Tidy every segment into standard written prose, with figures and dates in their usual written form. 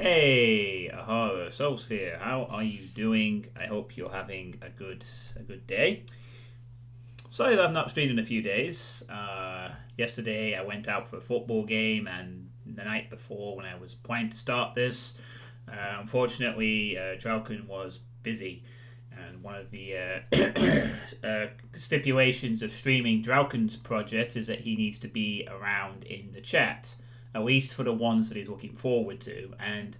Hey, Ahara Soulsphere, how are you doing? I hope you're having a good day. Sorry that I've not streamed in a few days. Yesterday I went out for a football game, and the night before when I was planning to start this, unfortunately Drallkan was busy. And one of the stipulations of streaming Drallkan's project is that he needs to be around in the chat, at least for the ones that he's looking forward to, and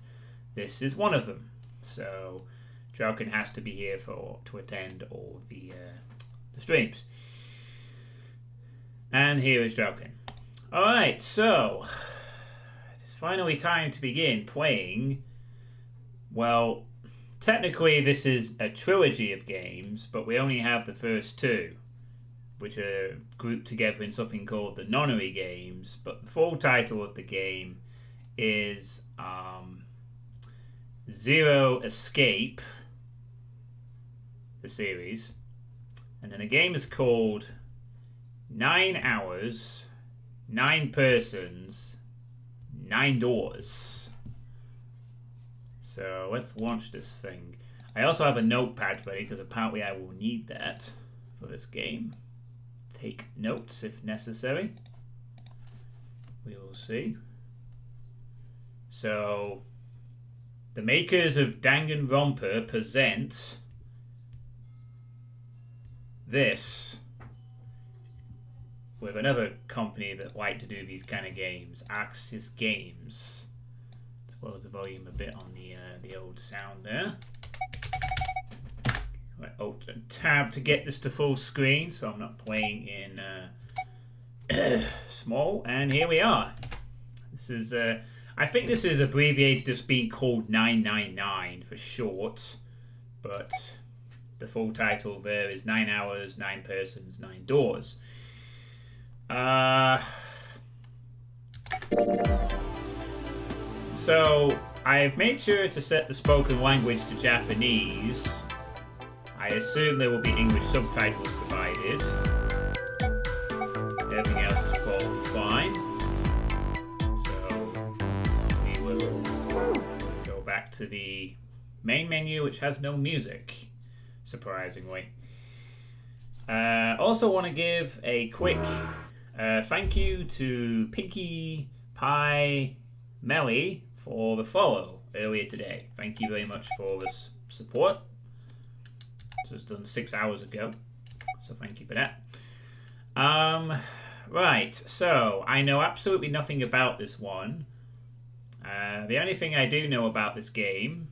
this is one of them. So Drallkan has to be here to attend all the streams. And here is Drallkan. Alright, so it's finally time to begin playing. Well, technically this is a trilogy of games, but we only have the first two, which are grouped together in something called the Nonary games. But the full title of the game is Zero Escape, the series. And then the game is called 9 Hours, 9 Persons, 9 Doors. So let's launch this thing. I also have a notepad ready because apparently I will need that for this game. Take notes if necessary. We will see. So, the makers of Danganronpa present this with another company that like to do these kind of games, Axis Games. Let's lower the volume a bit on the old sound there. Alt and tab to get this to full screen, so I'm not playing in small. And here we are. This is, I think this is abbreviated as being called 999 for short, but the full title there is 9 Hours, 9 Persons, 9 Doors. So I've made sure to set the spoken language to Japanese. I assume there will be English subtitles provided. Everything else is probably fine. So we will go back to the main menu, which has no music, surprisingly. Also want to give a quick thank you to Pinkie Pie Melly for the follow earlier today. Thank you very much for this support. This was done 6 hours ago, so thank you for that. Right, so I know absolutely nothing about this one. The only thing I do know about this game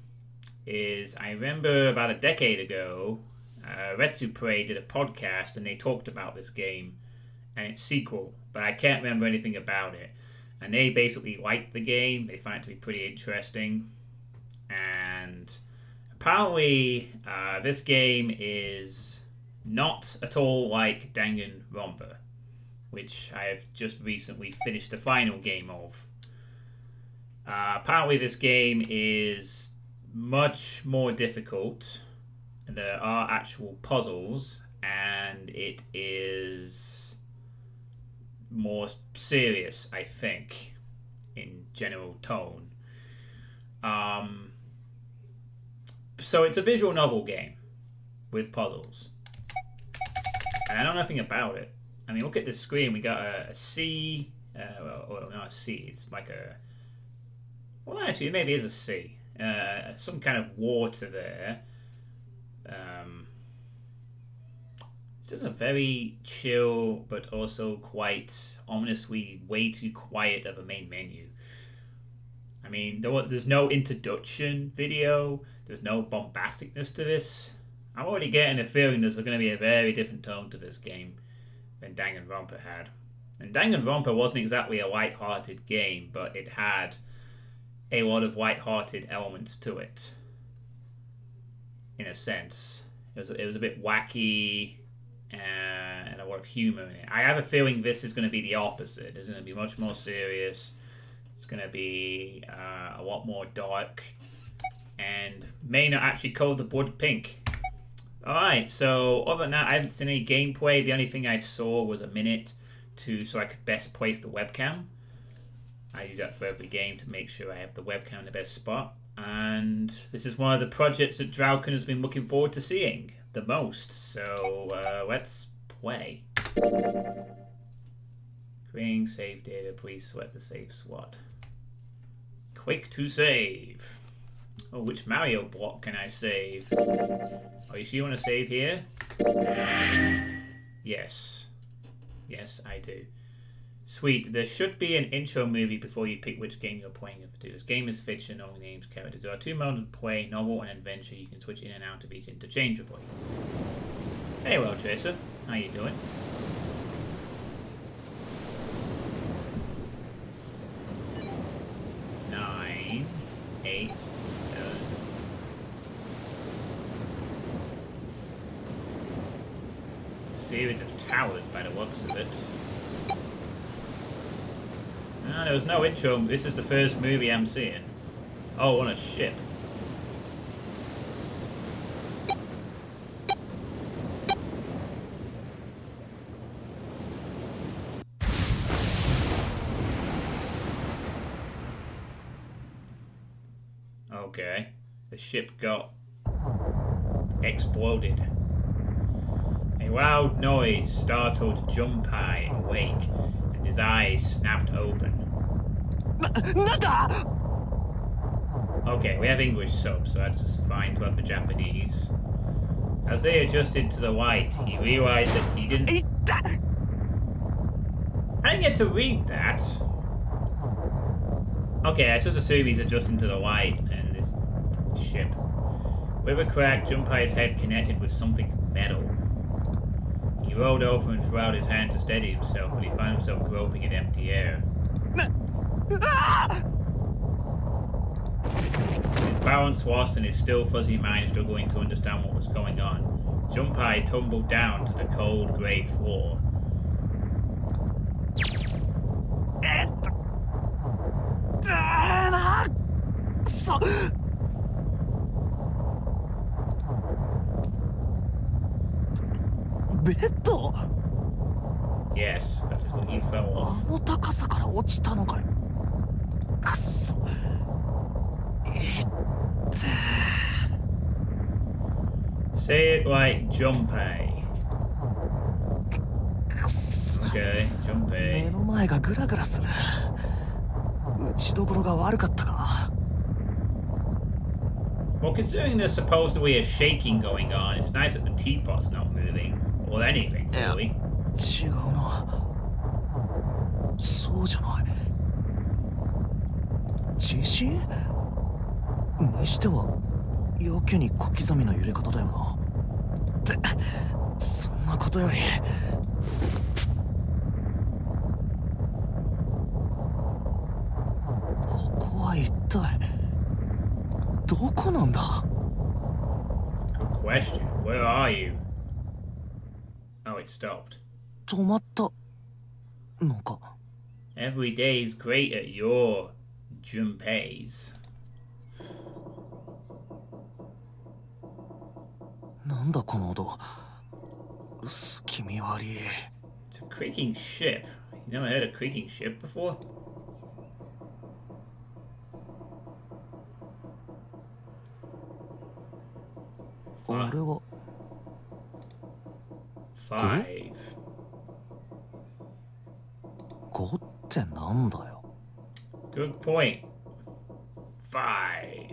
is I remember about a decade ago, Retsupre did a podcast and they talked about this game and its sequel, but I can't remember anything about it. And they basically liked the game, they found it to be pretty interesting, and apparently, this game is not at all like Danganronpa, which I have just recently finished the final game of. Apparently, this game is much more difficult, and there are actual puzzles, and it is more serious, I think, in general tone. So it's a visual novel game with puzzles. And I know nothing about it. I mean, look at the screen. We got a sea. Well, not a sea. It's like a... Well, actually, it maybe is a sea. Some kind of water there. It's just a very chill, but also quite ominously way too quiet of a main menu. I mean, there's no introduction video. There's no bombasticness to this. I'm already getting a feeling there's going to be a very different tone to this game than Danganronpa had. And Danganronpa wasn't exactly a light-hearted game, but it had a lot of light-hearted elements to it. In a sense. It was a bit wacky and a lot of humor in it. I have a feeling this is going to be the opposite. It's going to be much more serious. It's going to be a lot more dark and may not actually color the blood pink. Alright, so other than that, I haven't seen any gameplay. The only thing I saw was a minute so I could best place the webcam. I do that for every game to make sure I have the webcam in the best spot. And this is one of the projects that Drallkan has been looking forward to seeing the most. So let's play. Creating save data. Please select the save slot. Quick to save. Oh, which Mario block can I save? Oh, you sure you want to save here? Yes. Yes, I do. Sweet. There should be an intro movie before you pick which game you're playing. This game is fiction, only names characters. There are 2 modes of play, novel and adventure. You can switch in and out of each interchangeably. Hey, well, Tracer. How you doing? Nine, 8, 7. Series of towers by the looks of it. No, there was no intro. This is the first movie I'm seeing. Oh, on a ship. Okay. The ship got exploded. A loud noise startled Junpei awake, and his eyes snapped open. Okay, we have English subs, so that's just fine to have the Japanese. As they adjusted to the light, he realized that he didn't... I didn't get to read that. Okay, I just assume he's adjusting to the light and this ship. With a crack, Junpei's head connected with something metal. He rolled over and threw out his hand to steady himself, but he found himself groping at empty air. His balance lost and his still fuzzy mind struggling to understand what was going on, Junpei tumbled down to the cold grey floor. Yes, that is what you fell off. Say it like Junpei. Okay, Junpei. Well, considering there's supposedly a shaking going on, it's nice that the teapot's not moving. Or anything, really. Good question. Where are you? Oh, it stopped. Every day's great at your Junpei's. It's a creaking ship. You never heard a creaking ship before? Five. Good point. 5.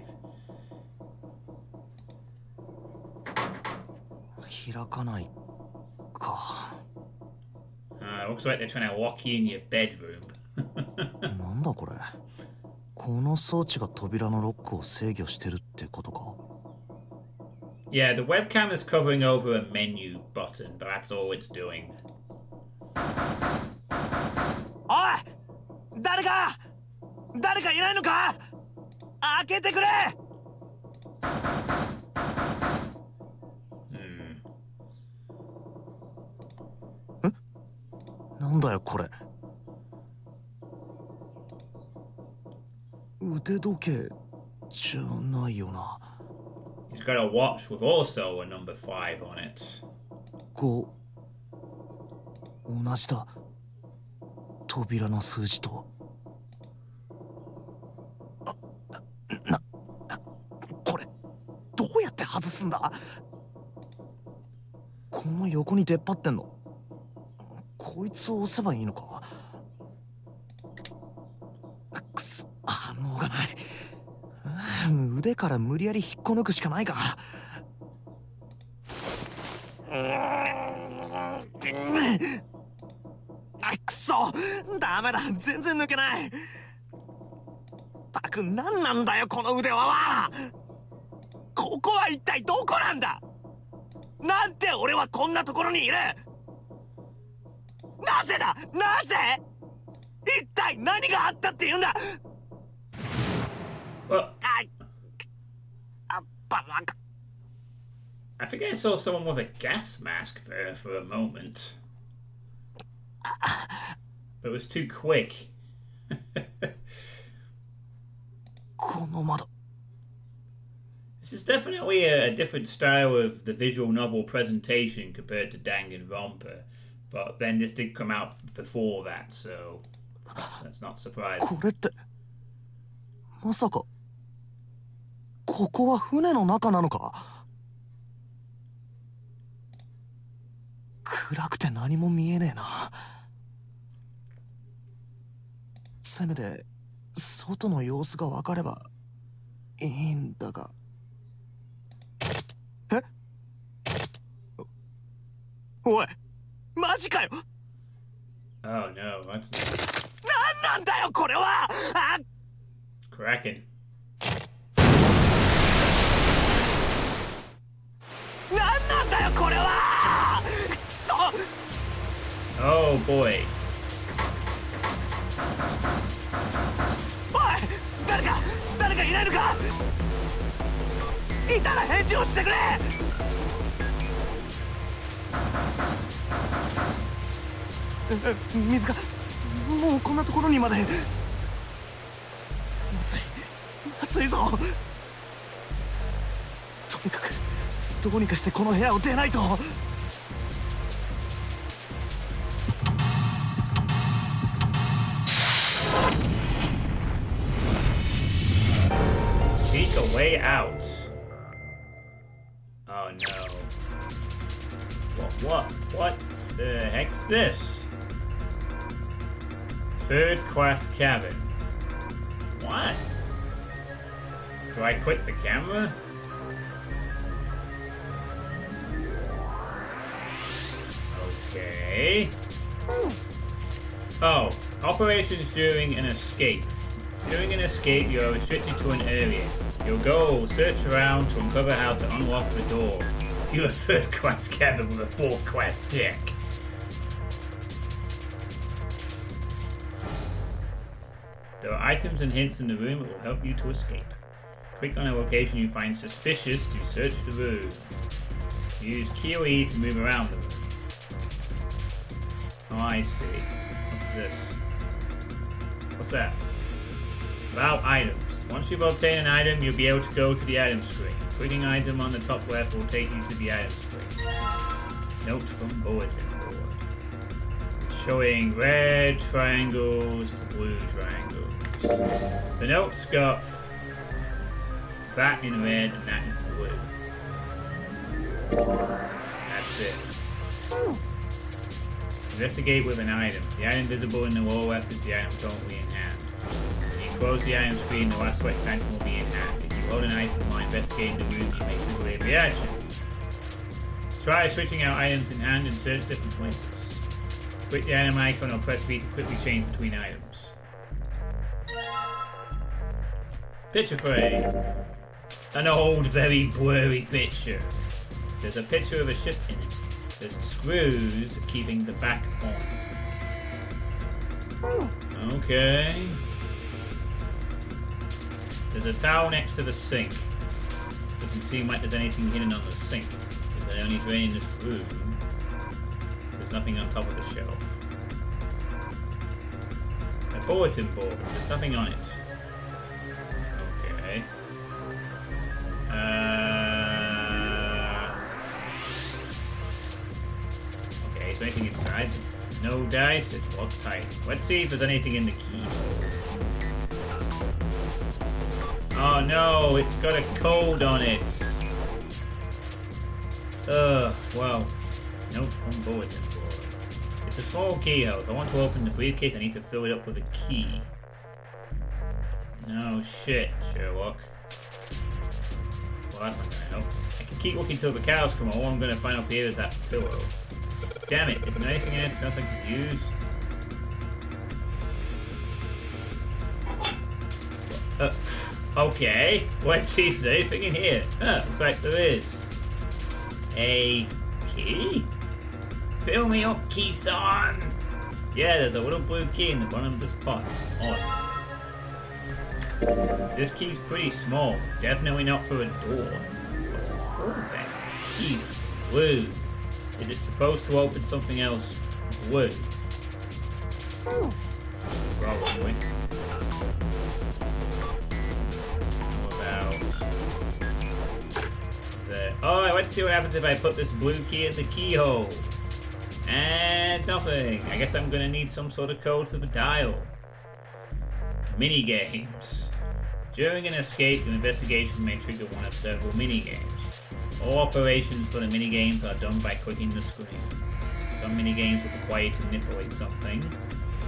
Looks like they're trying to lock you in your bedroom. Yeah, the webcam is covering over a menu button, but that's all it's doing. He's got a watch with also a number 5 on it. 同じだ。扉の数字と。これどうやって外すんだ。この横に出っ張ってんの、こいつを押せばいいのか。くそ、反応がない。腕から無理やり引っこ抜くしかないか。くそ、ダメだ、全然抜けない。たく、何なんだよこの腕輪は。ここは一体どこなんだ。なんで俺はこんなところにいる。なぜだ、なぜ。一体何があったって言うんだ。Well, 頭が。 I think I saw someone with a gas mask there for a moment. But it was too quick. この窓。 This is definitely a different style of the visual novel presentation compared to Danganronpa. But then this did come out before that, so that's not surprising. これってまさかここは船の中なのか。暗くて何も見えねえな。せめて外の様子が分かればいいんだが。え、おい、マジかよ。 Oh no, that's 何なんだよこれは。Kraken. 何なんだよこれは。くそ。 Oh boy. おい、誰かいないのか。いたら返事をしてくれ。水がもうこんなところにまで。まずいぞ。とにかくどうにかしてこの部屋を出ないと。 Seek a way out. Oh no. What the heck's this? Third class cabin. What? Do I quit the camera? Okay. Oh, operations during an escape. During an escape, you are restricted to an area. Your goal: search around to uncover how to unlock the door. You're a third class cabin with a fourth class deck. There are items and hints in the room that will help you to escape. Click on a location you find suspicious to search the room. Use Q or E to move around the room. Oh, I see. What's this? What's that? About items. Once you've obtained an item, you'll be able to go to the item screen. Clicking item on the top left will take you to the item screen. Note from bulletin board. Showing red triangles to blue triangles. The notes got that in red and that in blue. That's it. Investigate with an item. The item visible in the lower left is the item currently in hand. When you close the item screen, the last select item will be in hand. If you hold an item while investigating the room, you may trigger a reaction. Try switching out items in hand and search different places. Click the item icon or press V to quickly change between items. Picture frame. An old, very blurry picture. There's a picture of a ship in it. There's screws keeping the back on. Okay. There's a towel next to the sink. Doesn't seem like there's anything hidden on the sink. Is there only drain in this room? There's nothing on top of the shelf. A bulletin board. There's nothing on it. Okay. Okay, is there anything inside? No dice, it's locked tight. Let's see if there's anything in the keyboard. Oh no, it's got a code on it. Well, no fun bulletin board. It's a small keyhole. If I want to open the briefcase, I need to fill it up with a key. No shit, Sherlock. Well, that's not gonna help. I can keep looking till the cows come. All I'm gonna find up here is that pillow. Damn it, isn't there anything else I can use? Okay, let's see if there's anything in here. Looks like there is. A key? Fill me up, key-san! Yeah, there's a little blue key in the bottom of this pot. Odd. This key's pretty small. Definitely not for a door. What's it for then? Key's blue. Is it supposed to open something else blue? Probably. Alright, let's see what happens if I put this blue key in the keyhole. And nothing. I guess I'm gonna need some sort of code for the dial. Minigames. During an escape, your investigation may trigger one of several minigames. All operations for the minigames are done by clicking the screen. Some minigames will require you to manipulate something,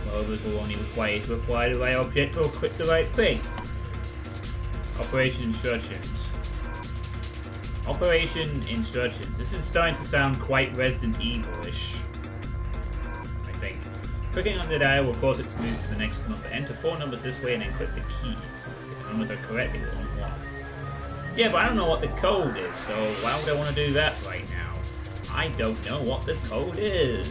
while others will only require you to apply the right object or click the right thing. Operation instructions. Operation instructions. This is starting to sound quite Resident Evil-ish, I think. Clicking on the dial will cause it to move to the next number. Enter 4 numbers this way and then click the key. If the numbers are correct, it will unlock. Yeah, but I don't know what the code is, so why would I want to do that right now? I don't know what the code is.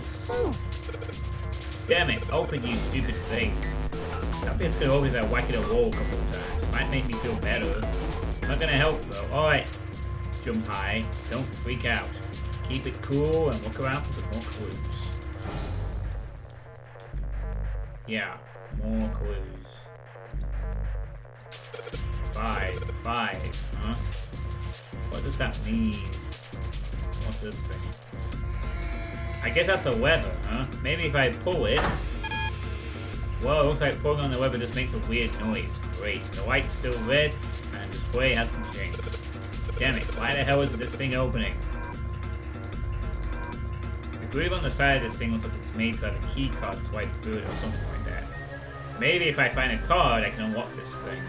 Damn it, open, you stupid thing. I think it's going to open if I whack it a wall a couple of times. Might make me feel better. Not going to help though. Alright. Jump high. Don't freak out. Keep it cool and look around for some more clues. Yeah, more clues. 5, huh? What does that mean? What's this thing? I guess that's a lever, huh? Maybe if I pull it... Well, it looks like pulling on the lever just makes a weird noise. Great. The light's still red, and the display hasn't changed. Damn it, why the hell isn't this thing opening? The groove on the side of this thing looks like it's made to have a key card swipe through it or something like that. Maybe if I find a card, I can unlock this thing.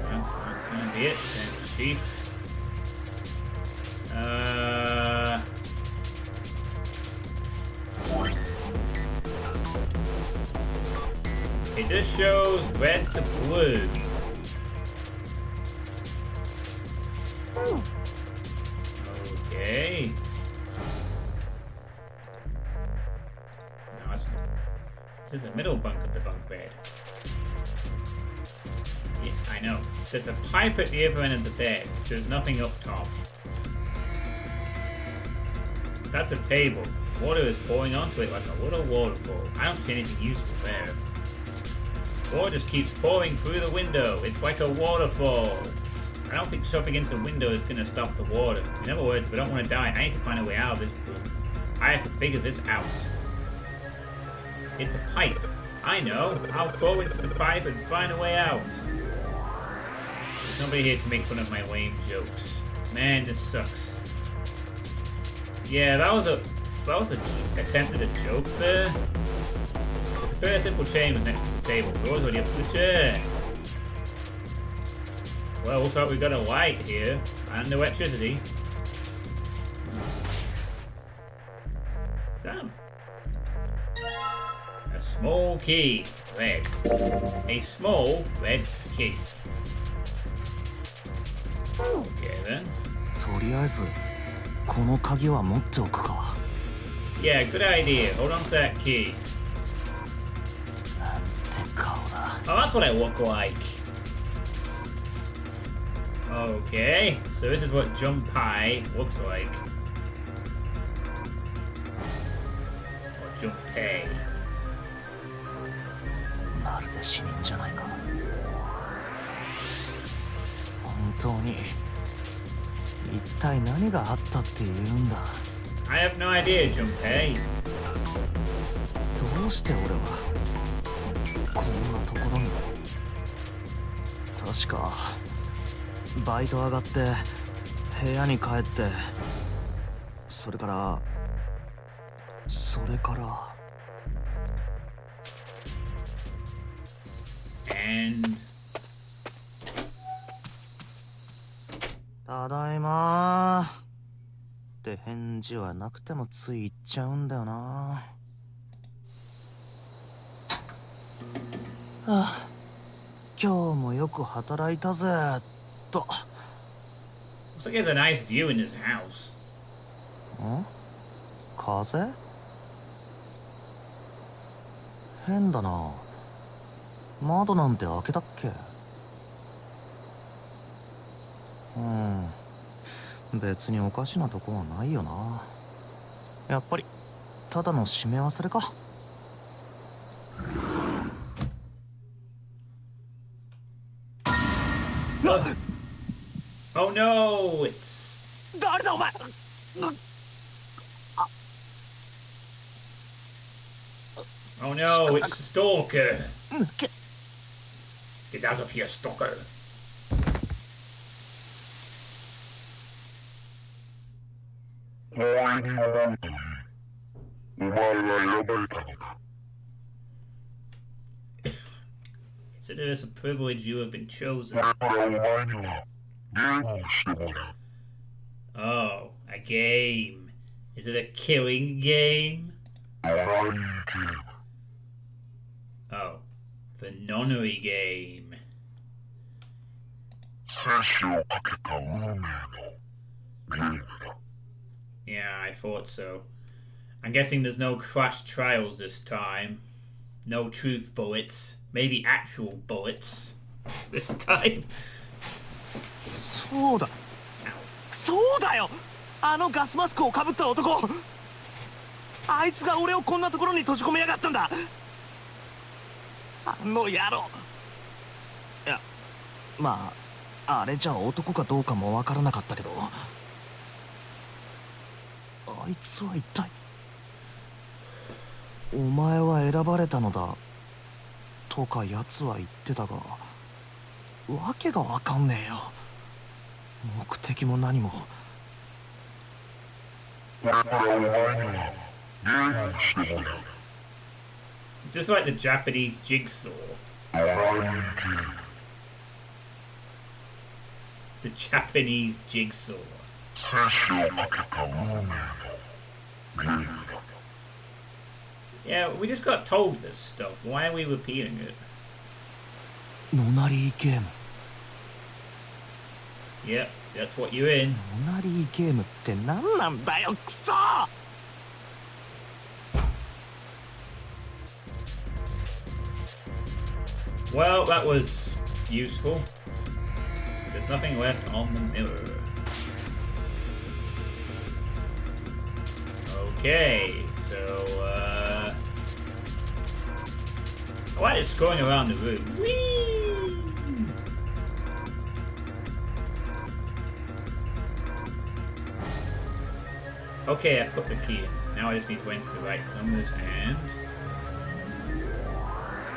That's not gonna be it, then, Chief. It just shows red to blue. Okay. No, this is the middle bunk of the bunk bed. Yeah, I know. There's a pipe at the other end of the bed. So there's nothing up top. That's a table. Water is pouring onto it like a little waterfall. I don't see anything useful there. Water just keeps pouring through the window. It's like a waterfall. I don't think shoving into the window is going to stop the water. In other words, if I don't want to die, I need to find a way out of this room. I have to figure this out. It's a pipe. I know. I'll crawl into the pipe and find a way out. There's nobody here to make fun of my lame jokes. Man, this sucks. Yeah, that was a attempt at a joke there. It's a very simple chamber next to the table. The door's already up to the chair. Well, looks like we've got a light here, and electricity. Sam. A small key. Red. A small red key. Okay then. とりあえずこの鍵は持っておくか。Yeah, good idea. Hold on to that key. なんて顔だ。Oh, that's what I look like. Okay, so this is what Junpei looks like. Or Junpei. まるで死人じゃないか。本当に一体何があったって言うんだ。I have no idea, Junpei. どうして俺はこんなところに。確かバイト上がって部屋に帰ってそれから And ただいまって返事はなくてもつい言っちゃうんだよな。はあ、今日もよく働いたぜと。looks like he has a nice view in his house. ん？風？変だな。窓なんて開けたっけ？別におかしなとこはないよな。やっぱりただの閉め忘れか。Oh no, it's... 誰だお前。Oh no, it's the stalker. Get out of here, stalker. Consider this a privilege, you have been chosen. Oh, a game. Is it a killing game? Oh, the nonnery game. Yeah, I thought so. I'm guessing there's no crash trials this time. No truth bullets. Maybe actual bullets this time. そうだ。そうだよ。あのガスマスクをかぶった男。あいつが俺をこんなところに閉じ込めやがったんだ。あの野郎。いや、まああれじゃ男かどうかもわからなかったけど、あいつは一体。お前は選ばれたのだとか奴は言ってたが、わけがわかんねえよ。目的も何も。Is this like the Japanese jigsaw? The Japanese jigsaw. Yeah, we just got told this stuff. Why are we repeating it? ノナリーゲーム。Yep, that's what you're in. ノナリーゲームって何なんだよ、クソ！Well, that was useful. There's nothing left on the mirror. Okay, so, why is going around the room? Whee! Okay, I put the key in. Now I just need to enter the right numbers and...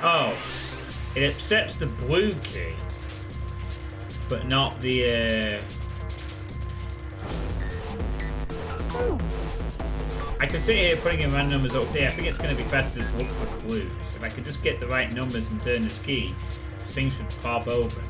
Oh! It accepts the blue key, but not the, I can sit here putting in random numbers up here. I think it's going to be faster to look for clues. If I could just get the right numbers and turn this key, this thing should pop open.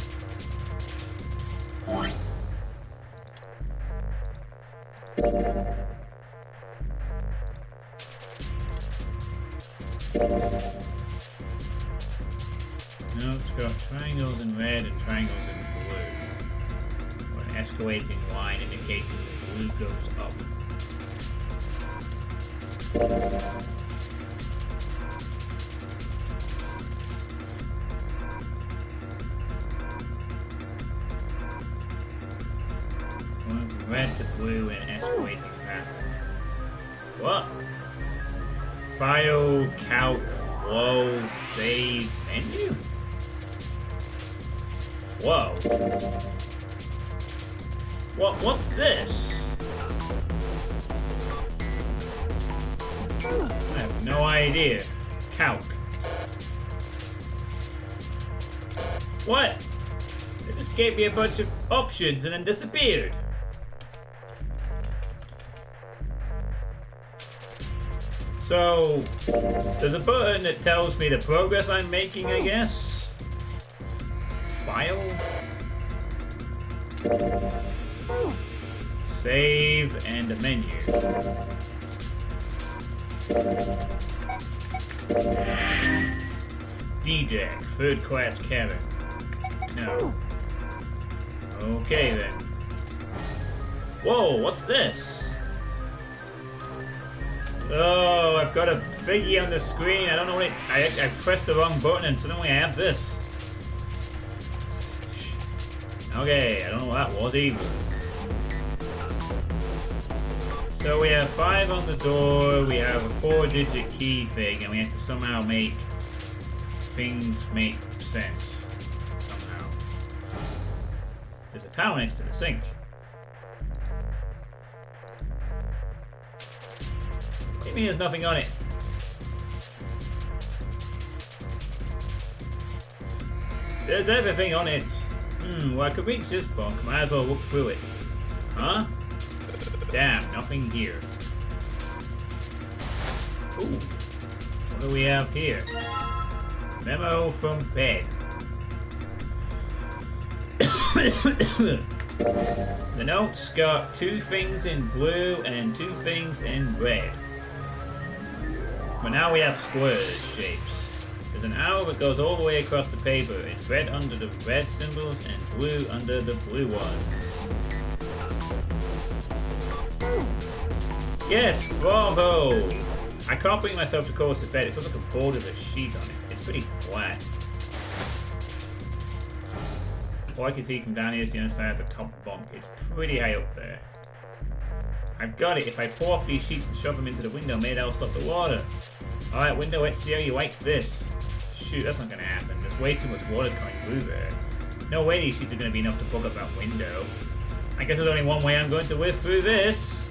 No, it's got triangles in red and triangles in blue. Or an escalating line indicating the blue goes up. Going from red to blue in an escalating pattern. What? File, calc, flow, save, menu? Whoa. What's this? I have no idea. Calc. What? gave me a bunch of options and then disappeared. So, there's a button that tells me the progress I'm making, I guess. File. Save and a menu. D-Deck, third class cabin. No. Okay then. Whoa, what's this? Oh, I've got a figgy on the screen. I don't know what it... I pressed the wrong button and suddenly I have this. Okay, I don't know what that was either. So we have 5 on the door, we have a 4-digit key thing, and we have to somehow make things make sense. Somehow. There's a towel next to the sink. What do you mean there's nothing on it? There's everything on it. Well I could reach this bunk, might as well look through it. Huh? Damn, nothing here. Ooh. What do we have here? Memo from bed. The note's got 2 things in blue and 2 things in red. But now we have square shapes. There's an arrow that goes all the way across the paper. It's red under the red symbols and blue under the blue ones. Yes, bravo! I can't bring myself to close the bed. It feels like a board with a sheet on it. It's pretty flat. All I can see from down here is the other side of the top bunk. It's pretty high up there. I've got it. If I pull off these sheets and shove them into the window, maybe that'll stop the water. Alright, window, let's see how you like this. Shoot, that's not gonna happen. There's way too much water coming through there. No way these sheets are gonna be enough to plug up that window. I guess there's only one way I'm going to live through this.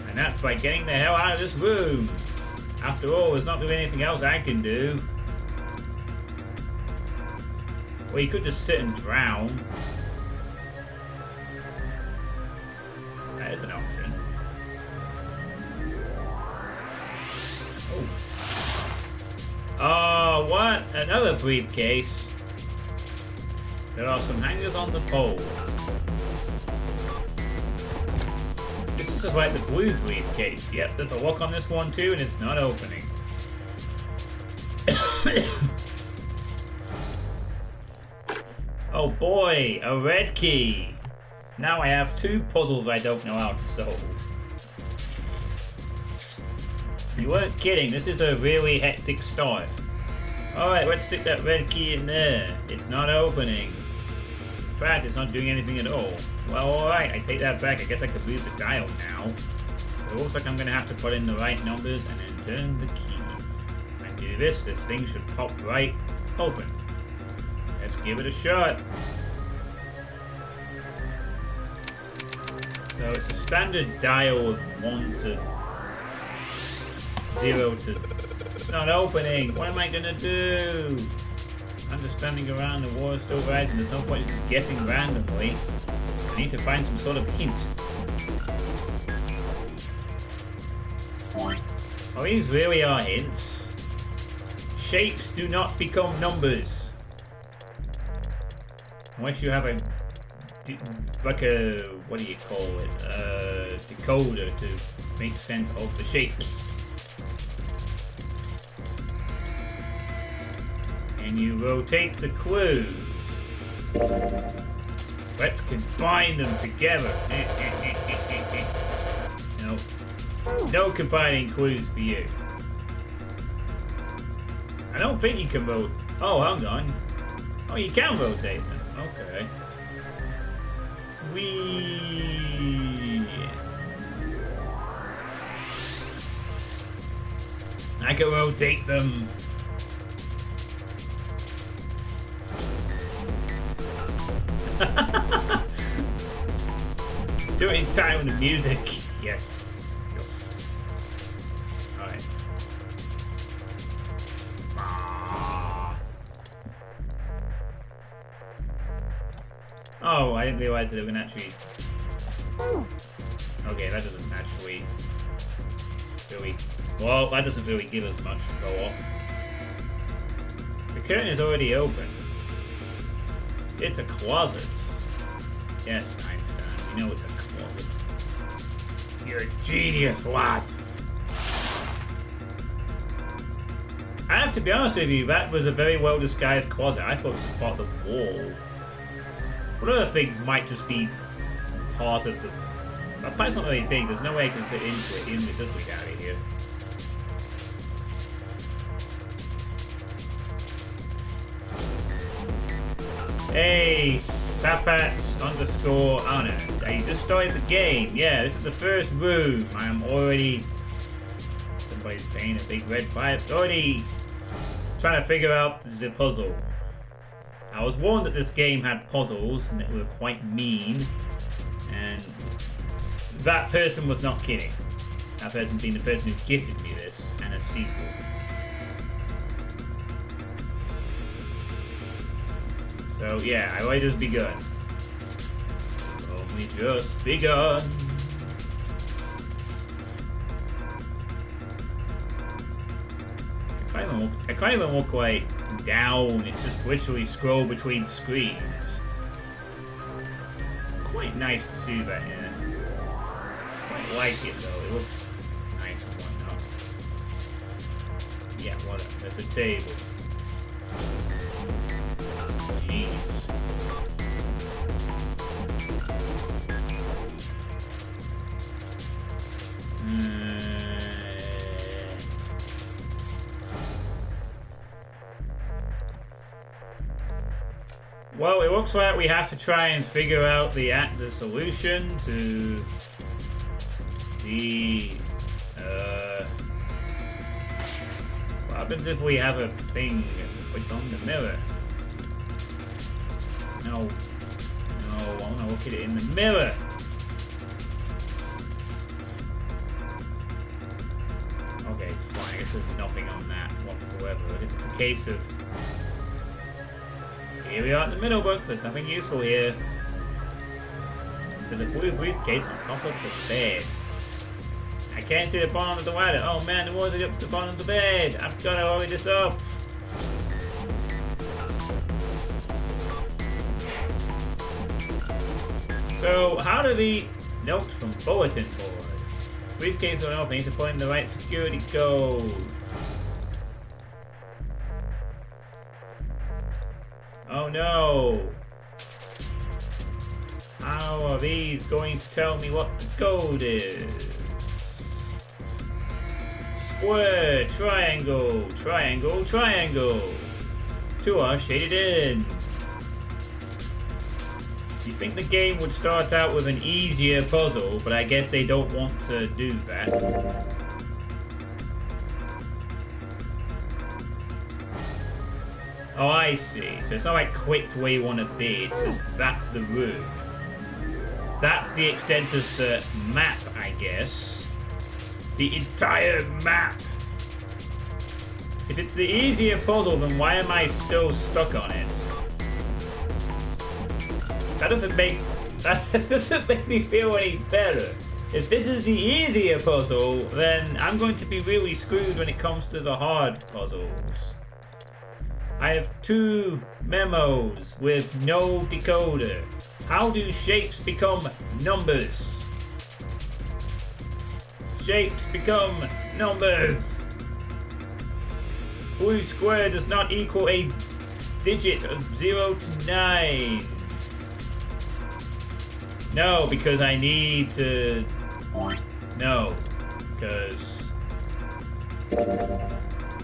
And that's by getting the hell out of this room. After all, there's not really anything else I can do. Well, you could just sit and drown. That is an option. Oh, what? Another briefcase. There are some hangers on the pole. This is just like the blue briefcase. Yep, there's a lock on this one too, and it's not opening. Oh boy, a red key. Now I have 2 puzzles I don't know how to solve. You weren't kidding, this is a really hectic start. Alright, let's stick that red key in there. It's not opening. In fact, it's not doing anything at all. Well, alright, I take that back. I guess I could move the dial now. So it looks like I'm going to have to put in the right numbers and then turn the key. When I do this, this thing should pop right open. Let's give it a shot. So it's a standard dial of 1 to 0 to... It's not opening. What am I gonna do? I'm just standing around, the water's still rising. There's no point in just guessing randomly. I need to find some sort of hint. Oh, these really are hints. Shapes do not become numbers. Unless you have a... like a... what do you call it? Decoder to make sense of the shapes. And you rotate the clues. Let's combine them together. No. No combining clues for you. I don't think you can rotate. Oh, hang on. Oh, you can rotate them. Okay. I can rotate them. Do it in time with the music. Yes. Yes. Alright. Oh, I didn't realize that they were gonna actually... Okay, that doesn't actually... really... Well, that doesn't really give us much to go off. The curtain is already open. It's a closet. Yes, Einstein, we know it's a closet. You're a genius, lad. I have to be honest with you, that was a very well disguised closet. I thought it was part of the wall. What other things might just be part of the... That pipe's not very big, there's no way I can fit into it, even with this week out of here. Hey, Sapats underscore Anna. I just started the game. Yeah, this is the first room. I am already... Somebody's paying a big red fire. Already trying to figure out the puzzle. I was warned that this game had puzzles and that were quite mean. And that person was not kidding. That person being the person who gifted me this and a sequel. So yeah, I already just begun. Only just begun. I can't even walk like down. It's just literally scroll between screens. Quite nice to see that, yeah. Quite like it though. It looks nice and whatnot. Yeah, whatever. There's a table. Jeez. Well, it looks like we have to try and figure out the solution to the what happens if we have a thing click on the mirror? No, I want to look at it in the mirror. Okay, fine. I guess there's nothing on that whatsoever. I guess it's a case of here we are in the middle, Bunk. There's nothing useful here. There's a blue briefcase on top of the bed. I can't see the bottom of the ladder. Oh man, the walls are up to the bottom of the bed. I've got to hurry this up. So, how do the note from bulletin board? Briefcase on open, need to put in the right security code. Oh no! How are these going to tell me what the code is? Square, triangle, triangle, triangle. Two are shaded in. You think the game would start out with an easier puzzle, but I guess they don't want to do that. Oh, I see. So it's not like clicked where you want to be, it's just that's the room. That's the extent of the map, I guess. The entire map. If it's the easier puzzle, then why am I still stuck on it? That doesn't make me feel any better. If this is the easier puzzle, then I'm going to be really screwed when it comes to the hard puzzles. I have 2 memos with no decoder. How do shapes become numbers? Shapes become numbers. Blue square does not equal a digit of 0 to 9. No, because I need to... No, because...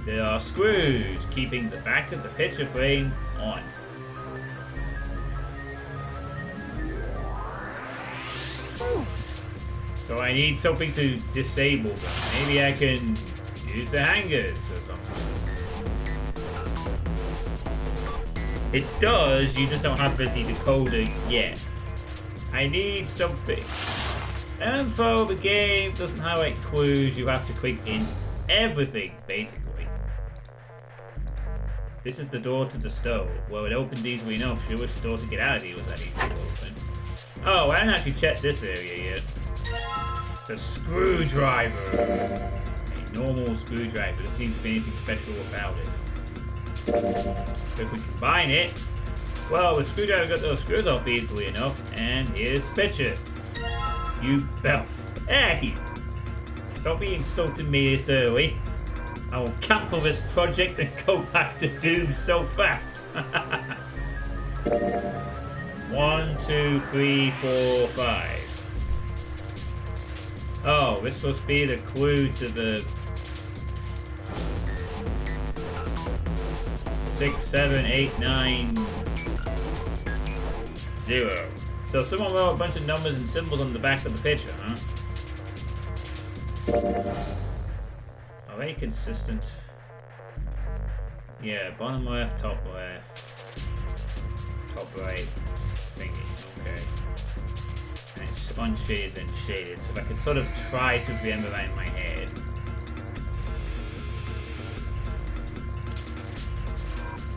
there are screws keeping the back of the picture frame on. So I need something to disable them. Maybe I can use the hangers or something. It does, you just don't have the decoder yet. I need something. Info, the game doesn't have like clues, you have to click in everything, basically. This is the door to the stove. Well, it opened easily enough. Sure wish the door to get out of here was that easy to open. Oh, I haven't actually checked this area yet. It's a screwdriver. A normal screwdriver. There seems to be anything special about it. So if we combine it, well, the screwdriver got those screws off easily enough, and here's the picture. You bell. Hey! Don't be insulting me this early. I will cancel this project and go back to Doom so fast. 1, 2, 3, 4, 5. Oh, this must be the clue to the 6, 7, 8, 9, 0. So someone wrote a bunch of numbers and symbols on the back of the picture, huh? Are they consistent? Yeah, bottom left, top right, thingy, okay. And it's unshaded then shaded, so if I could sort of try to remember that in my head.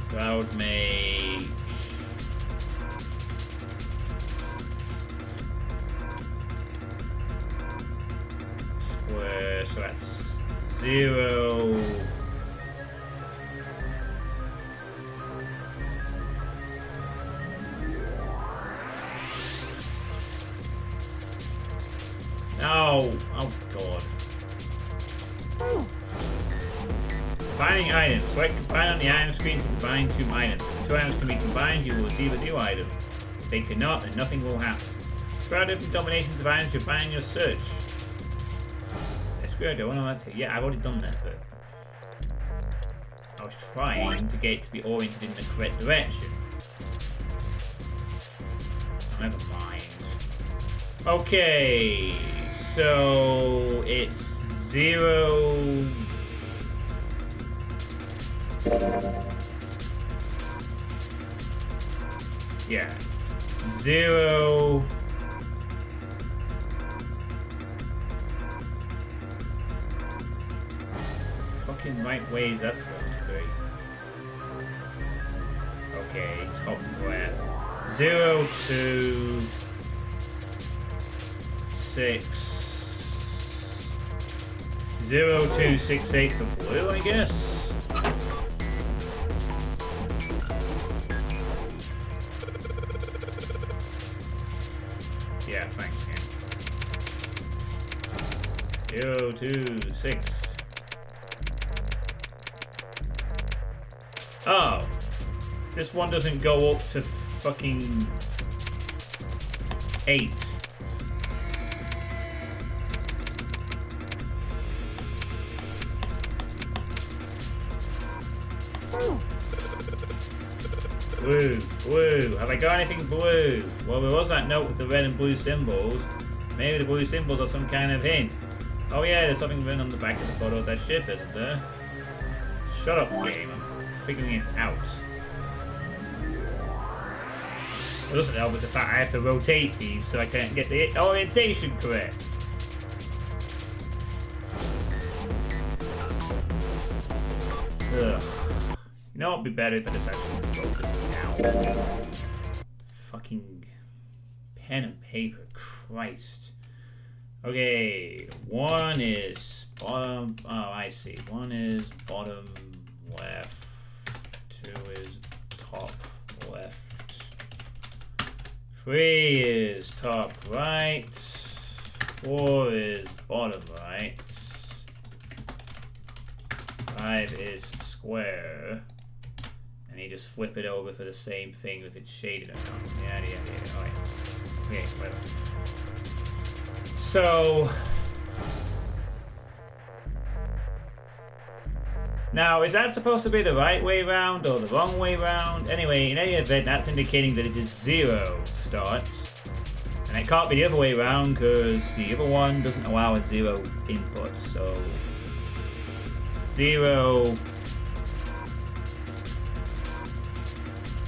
So I would make... square, so that's 0. No! Oh god. Combining items. Select combine on the item screen to combine 2 items. If 2 items can be combined, you will receive a new item. If they cannot, then nothing will happen. Try different combinations of items you're buying your search. Yeah, I've already done that, but I was trying to get it to be oriented in the correct direction. Oh, never mind. Okay, so it's 0. Yeah, 0. Fucking right ways, that's supposed to be. Okay, top left. 0, 2, 6. 0, 2, 6, 8 for blue, I guess. Yeah, thanks, man. 0, 2, 6. Oh, this one doesn't go up to fucking 8. Blue, blue. Have I got anything blue? Well, there was that note with the red and blue symbols. Maybe the blue symbols are some kind of hint. Oh yeah, there's something written on the back of the photo of that ship, isn't there? Shut up, game. I'm figuring it out. It doesn't help with the fact I have to rotate these so I can't get the orientation correct. Ugh. You know what would be better if I just actually wrote this down. Fucking pen and paper, Christ. Okay, 1 is bottom, oh I see, 1 is bottom left, 2 is top left, 3 is top right, 4 is bottom right, 5 is square, and you just flip it over for the same thing if it's shaded or not. Yeah, alright. Okay, whatever. So now, is that supposed to be the right way round or the wrong way round? Anyway, in any event, that's indicating that it is 0 to start. And it can't be the other way round because the other one doesn't allow a 0 input. So 0.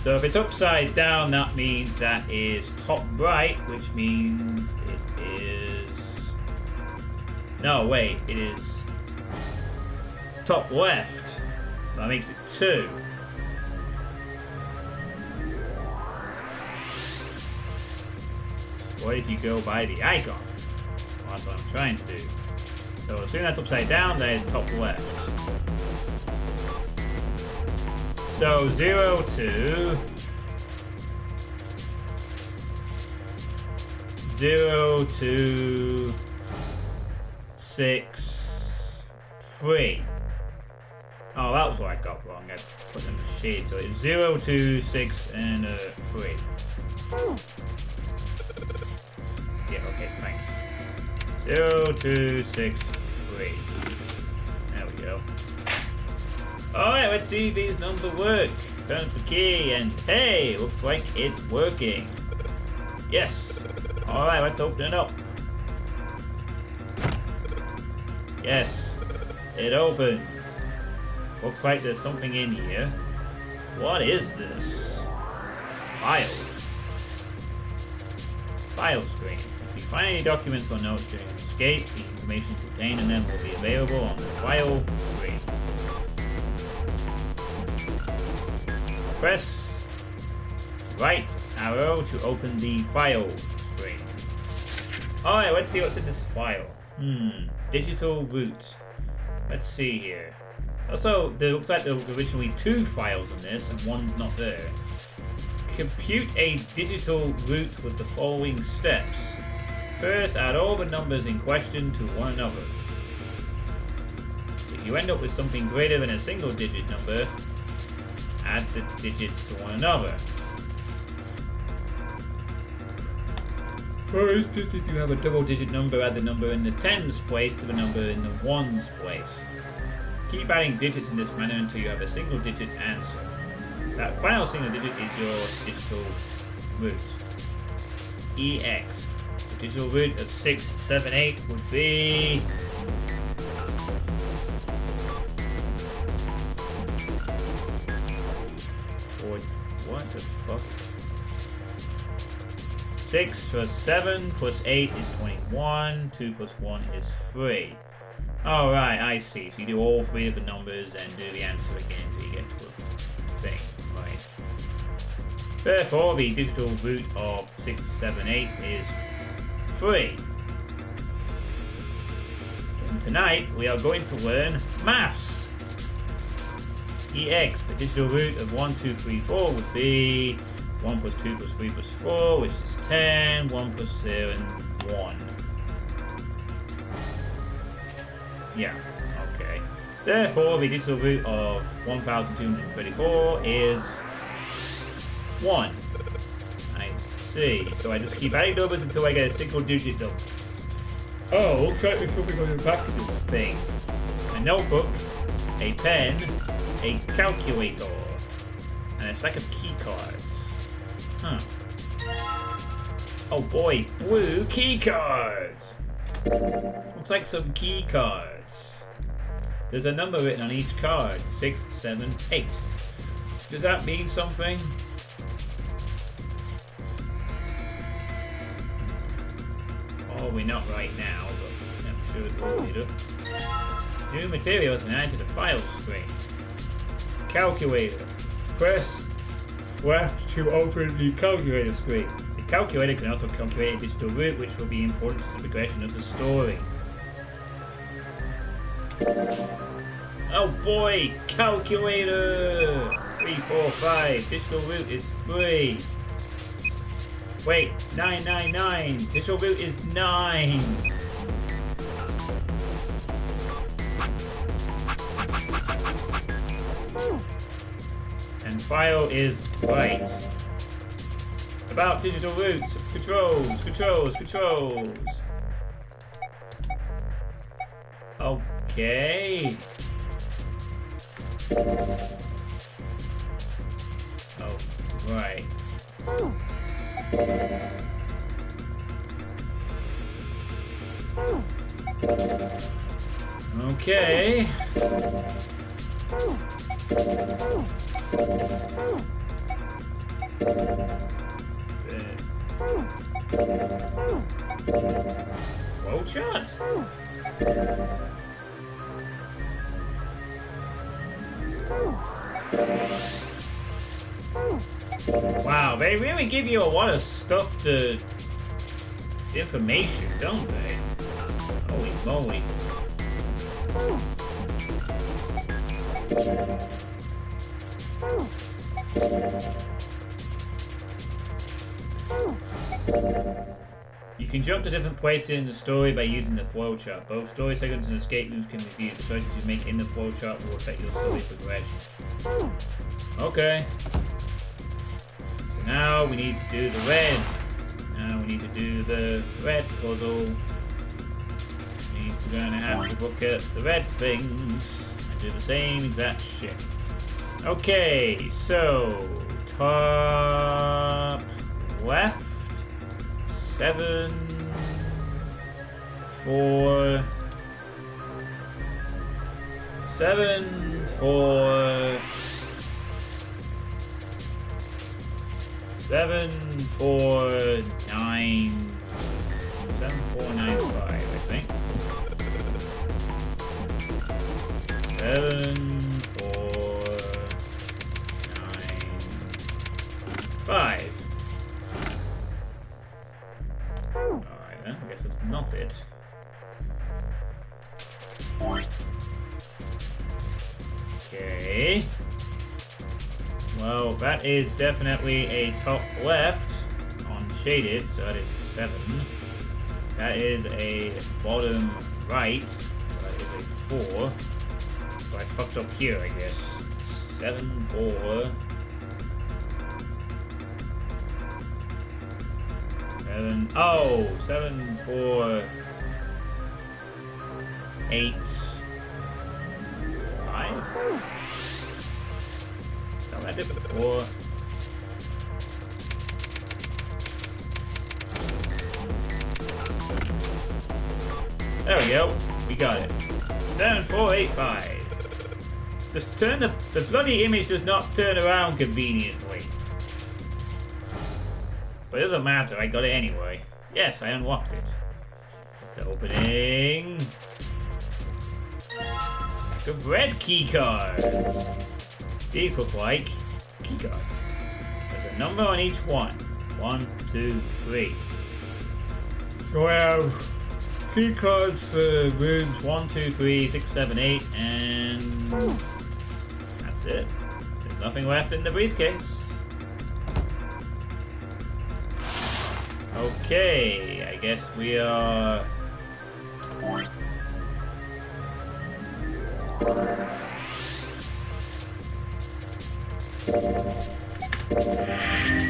So if it's upside down, that means that is top right, which means it is... No, wait, it is top left. That makes it 2. What if you go by the icon? Well, that's what I'm trying to do. So assuming that's upside down, that is top left. So 0 to 0 to 6 3. Oh, that was what I got wrong. I put in the shade. So it's 0 to 6 and 3. Yeah, okay, thanks. 0 to 6 3. There we go. Alright, let's see if these numbers work. Turn the key and hey, looks like it's working. Yes. Alright, let's open it up. Yes. It opened. Looks like there's something in here. What is this? File. File screen. If you find any documents or notes during an escape, the information contained in them will be available on the file screen. Press right arrow to open the file screen. Alright, let's see what's in this file. Digital root. Let's see here. Also, there looks like there were originally 2 files in this and one's not there. Compute a digital root with the following steps. First, add all the numbers in question to one another. If you end up with something greater than a single digit number, add the digits to one another. For instance, if you have a double digit number, add the number in the tens place to the number in the ones place. Keep adding digits in this manner until you have a single digit answer. That final single digit is your digital root. EX. The digital root of 678 would be... What the fuck? 6 plus 7 plus 8 is 21. 2 plus 1 is 3. Alright, I see. So you do all 3 of the numbers and do the answer again until you get to a thing. Right. Therefore, the digital root of 678 is 3. And tonight, we are going to learn maths. EX, the digital root of 1, 2, 3, 4 would be 1 plus 2 plus 3 plus 4, which is 10. 1 plus 7, 1. Yeah, okay. Therefore, the digital root of 1234 is 1. I see. So I just keep adding numbers until I get a single digit number. Oh, okay, we're probably going to back to this thing. A notebook, a pen, a calculator, and a stack of key cards. Huh. Oh boy, blue key cards! Looks like some key cards. There's a number written on each card. 6, 7, 8. Does that mean something? Probably not right now, but I'm sure it will later. New materials and add to the file screen. Calculator. Press left to open the calculator screen. The calculator can also calculate a digital root, which will be important to the progression of the story. Oh boy! Calculator! 3, 4, 5. Digital root is 3. Wait, 9, 9, 9. Digital root is 9. And file is right. About digital roots. Controls, controls, controls. Okay. Oh, right. Okay. Flow chart. Wow, they really give you a lot of stuff to information, don't they? Holy moly. You can jump to different places in the story by using the flowchart. Both story segments and escape rooms can be viewed. The choices you make in the flowchart will affect your story progression. Okay. So now we need to do the red. Now we need to do the red puzzle. We're gonna have to look at the red things and do the same exact shit. Okay, so top left, 7, 4, 7, 4, 7, 4, 9, 7, 4, 9, 5, I think. 7, 4, 9, 5. Alright then, I guess that's not it. Okay. Well, that is definitely a top left on shaded, so that is 7. That is a bottom right, so that is a 4. So I fucked up here, I guess. 7, 4. 7. Oh, 7, 4, 8, 5. I did before. There we go. We got it. 7, 4, 8, 5. Just turn the bloody image does not turn around conveniently. But it doesn't matter, I got it anyway. Yes, I unlocked it. It's opening. Stack of red key cards. These look like key cards. There's a number on each one. 1, 2, 3. So I have key cards for rooms 1, 2, 3, 6, 7, 8, and that's it. There's nothing left in the briefcase. Okay, I guess we are...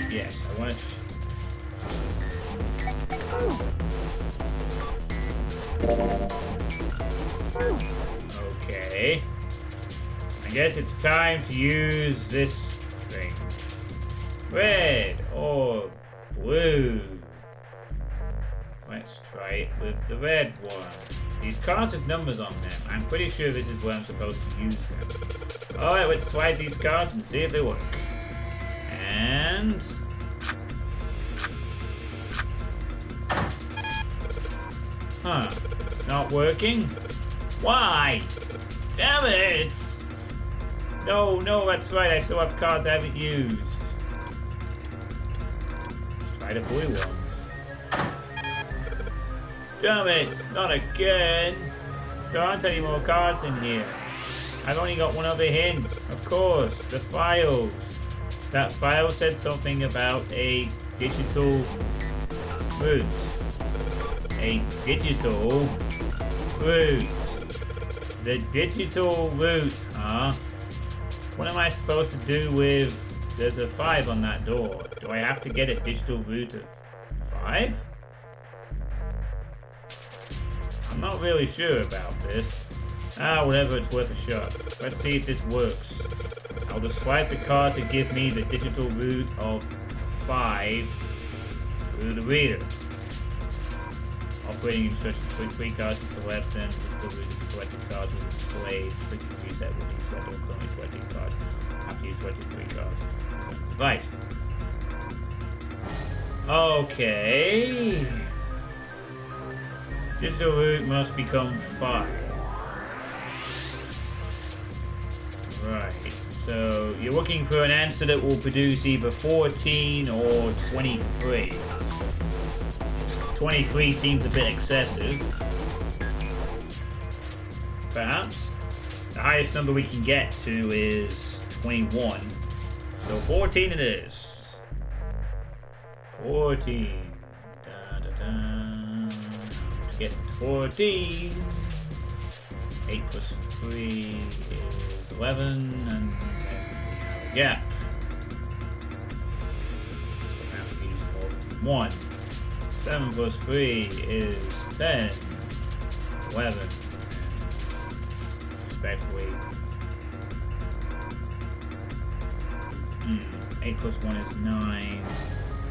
Yes, I want to... Okay. I guess it's time to use this thing. Red or blue. Let's try it with the red one. These cards have numbers on them. I'm pretty sure this is where I'm supposed to use them. Alright, let's slide these cards and see if they work. And... Huh. It's not working? Why? Damn it! No, that's right. I still have cards I haven't used. Let's try the blue ones. Damn it! Not again! There aren't any more cards in here. I've only got one other hint. Of course, the files. That file said something about a digital route. A digital route. The digital route, huh? What am I supposed to do with... There's a 5 on that door. Do I have to get a digital route of 5? I'm not really sure about this. Ah, whatever, it's worth a shot. Let's see if this works. I'll just swipe the card to give me the digital route of 5 through the reader. Operating instructions. Click 3 cards to select them. The route of the selected cards will be displayed. Click to reset when you select all currently selected cards. After you selected 3 cards. Device. Okay. Digital route must become 5. Right. So you're looking for an answer that will produce either 14 or 23. 23 seems a bit excessive. Perhaps. The highest number we can get to is 21. So 14 it is. 14. Da, da, da. To get 14. 8 plus 3 is 11. And then we have a gap. So we have to be using more than 1. 7 plus 3 is 10. 11. Respectfully. 8 plus 1 is 9.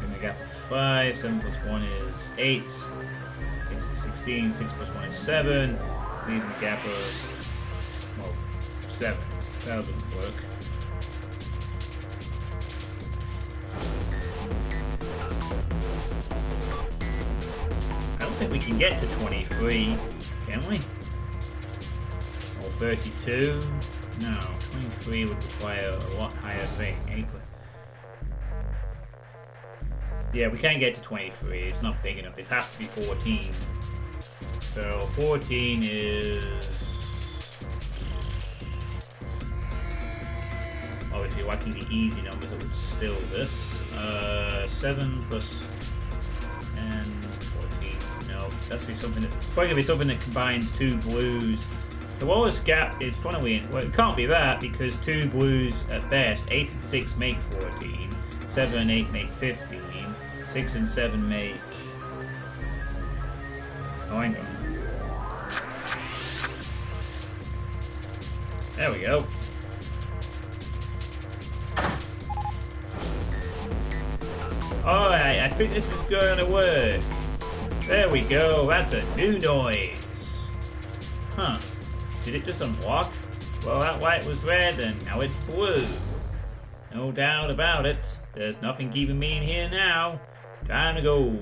Then the gap of 5. 7 plus 1 is 8. Takes to 16. 6 plus 1 is 7. Leaving the gap of, well, 7. That doesn't work. I don't think we can get to 23, can we? Or 32? No, 23 would require a lot higher thing. 8. Yeah, we can't get to 23. It's not big enough. It has to be 14. So 14 is obviously liking the easy numbers that would still this. 7 plus 10, 14. No, that's be something it's probably gonna be something that combines 2 blues. The lowest gap is funnily, well, it can't be that because 2 blues at best. 8 and 6 make 14. 7 and 8 make 15. 6 and 7 make. Oh, hang on. There we go. Alright, I think this is going to work. There we go, that's a new noise. Huh. Did it just unlock? Well, that light was red and now it's blue. No doubt about it. There's nothing keeping me in here now. Time to go.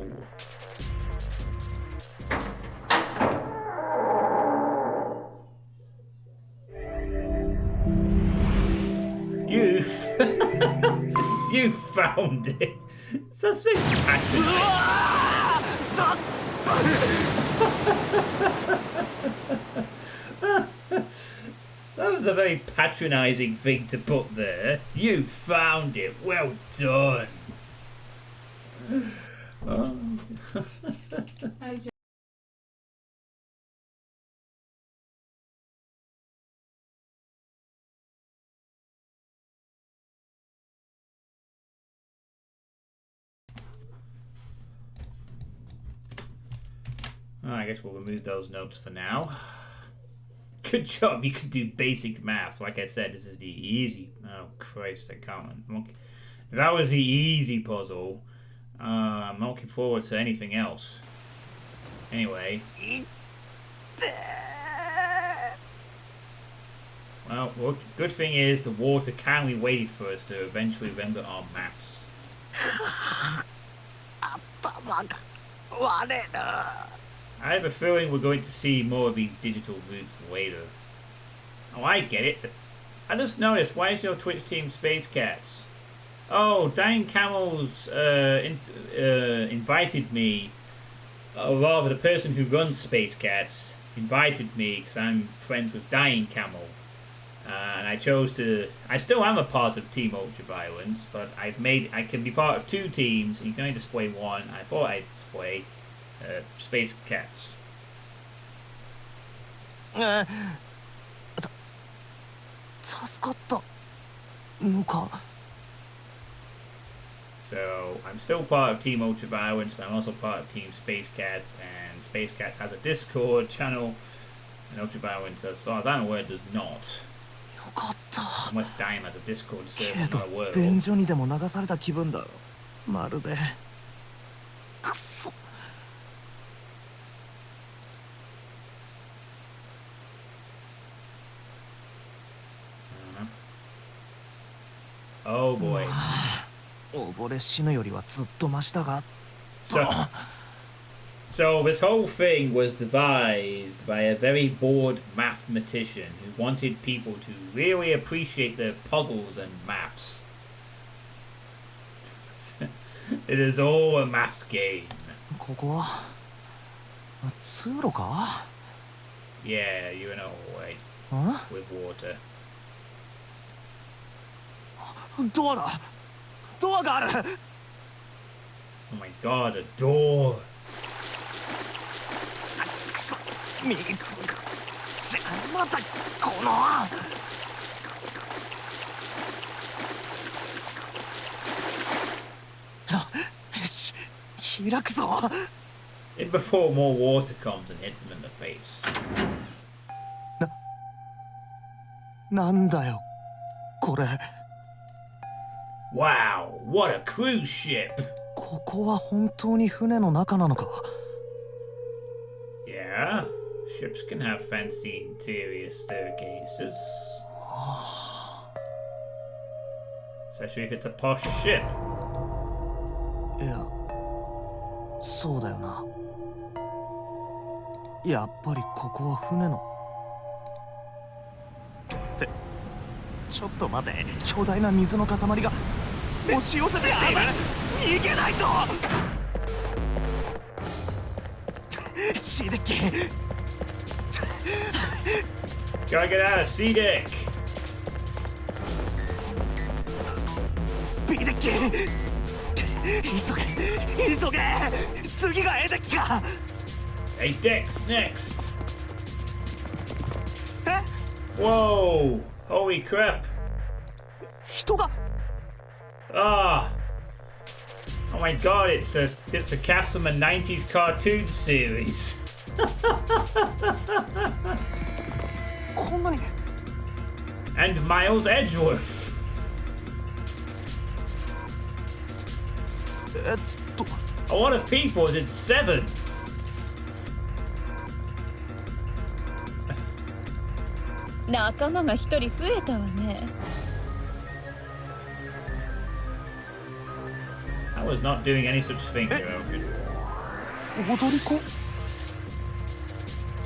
You found it. Such a passion. That was a very patronizing thing to put there. You found it. Well done. Oh. I guess we'll remove those notes for now. Good job, you can do basic maths. Like I said, this is the easy. Oh Christ, I can't. If that was the easy puzzle, I'm not looking forward to anything else. Anyway. Well, look, good thing is the water kindly waited for us to eventually render our maths. I have a feeling we're going to see more of these digital roots later. Oh, I get it. I just noticed, why is your Twitch team Space Cats? Oh, Dying Camels invited me, or rather the person who runs Space Cats invited me because I'm friends with Dying Camel. And I chose to, I still am a part of Team Ultraviolence, but I can be part of 2 teams, and you can only display 1. I thought I'd display Space Cats. So I'm still part of Team Ultraviolence, but I'm also part of Team Space Cats, and Space Cats has a Discord channel, and Ultraviolence, as far as I'm aware, does not. Unless Dime has a Discord server, not a world. Oh boy. So this whole thing was devised by a very bored mathematician who wanted people to really appreciate the puzzles and maths. It is all a maths game. ここは通路か？ Yeah, you're in a hallway あ？ with water. ドアだ。ドアがある。 Oh my god, a door. くそ、3つが。じゃあまたこの。よし、開くぞ。 In before more water comes and hits him in the face. なんだよ、これ。 Wow, what a cruise ship! ここは本当に船の中なのか？ Yeah, ships can have fancy interior staircases. Especially if it's a posh ship. いや、そうだよな。やっぱりここは船の。ってちょっと待て、巨大な水の塊が押し寄せてきている。逃げないと。シーデッキ。 Gotta get out of C deck. B デッキ。急げ、急げ。次が A デッキか。 A deck's next. え？ Whoa! Holy crap! 人が。 Ah! Oh my god! It's the cast from a '90s cartoon series. こんなに。 And Miles Edgeworth. A lot of people. Is it 7? 仲間が一人増えたわね。 I was not doing any such thing. Drallkan. 踊り子？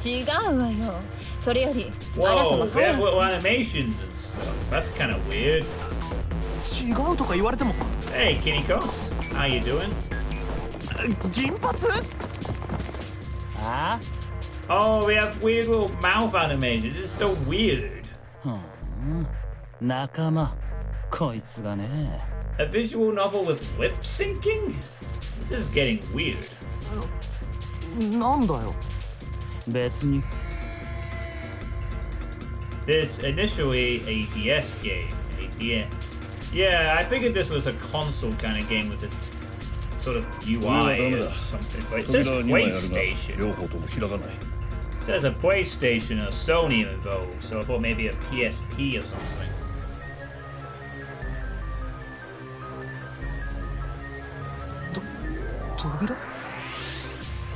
違うわよ。それより、あなた Whoa! も They have 早く。 little animations and stuff. That's kind of weird. 違うとか言われても。 Hey, Kinikos. How you doing? 銀髪？あ Oh, we have weird little mouth animations. It's so weird. あ、仲間こいつがね。 A visual novel with lip syncing? This is getting weird. なんだよ。別に This initially a DS game. Yeah, I figured this was a console kind of game with this sort of UI or something. But it says PlayStation. 両方とも開かない。 It says a PlayStation or Sony involved, so I thought maybe a PSP or something. 扉？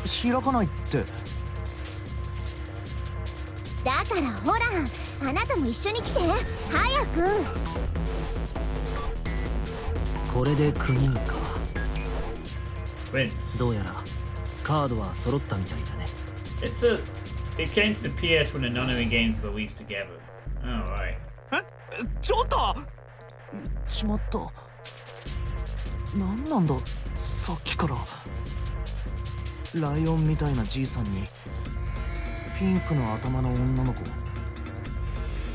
開かないって。だからほら、あなたも一緒に来て、早く。これで9人か。 Prince. どうやらカードは揃ったみたいだね。 It came to the PS when the Nonary games were released together. Alright. ちょっと。しまった。なんなんだ、さっきから。ライオンみたいなじいさんにピンクの頭の女の子、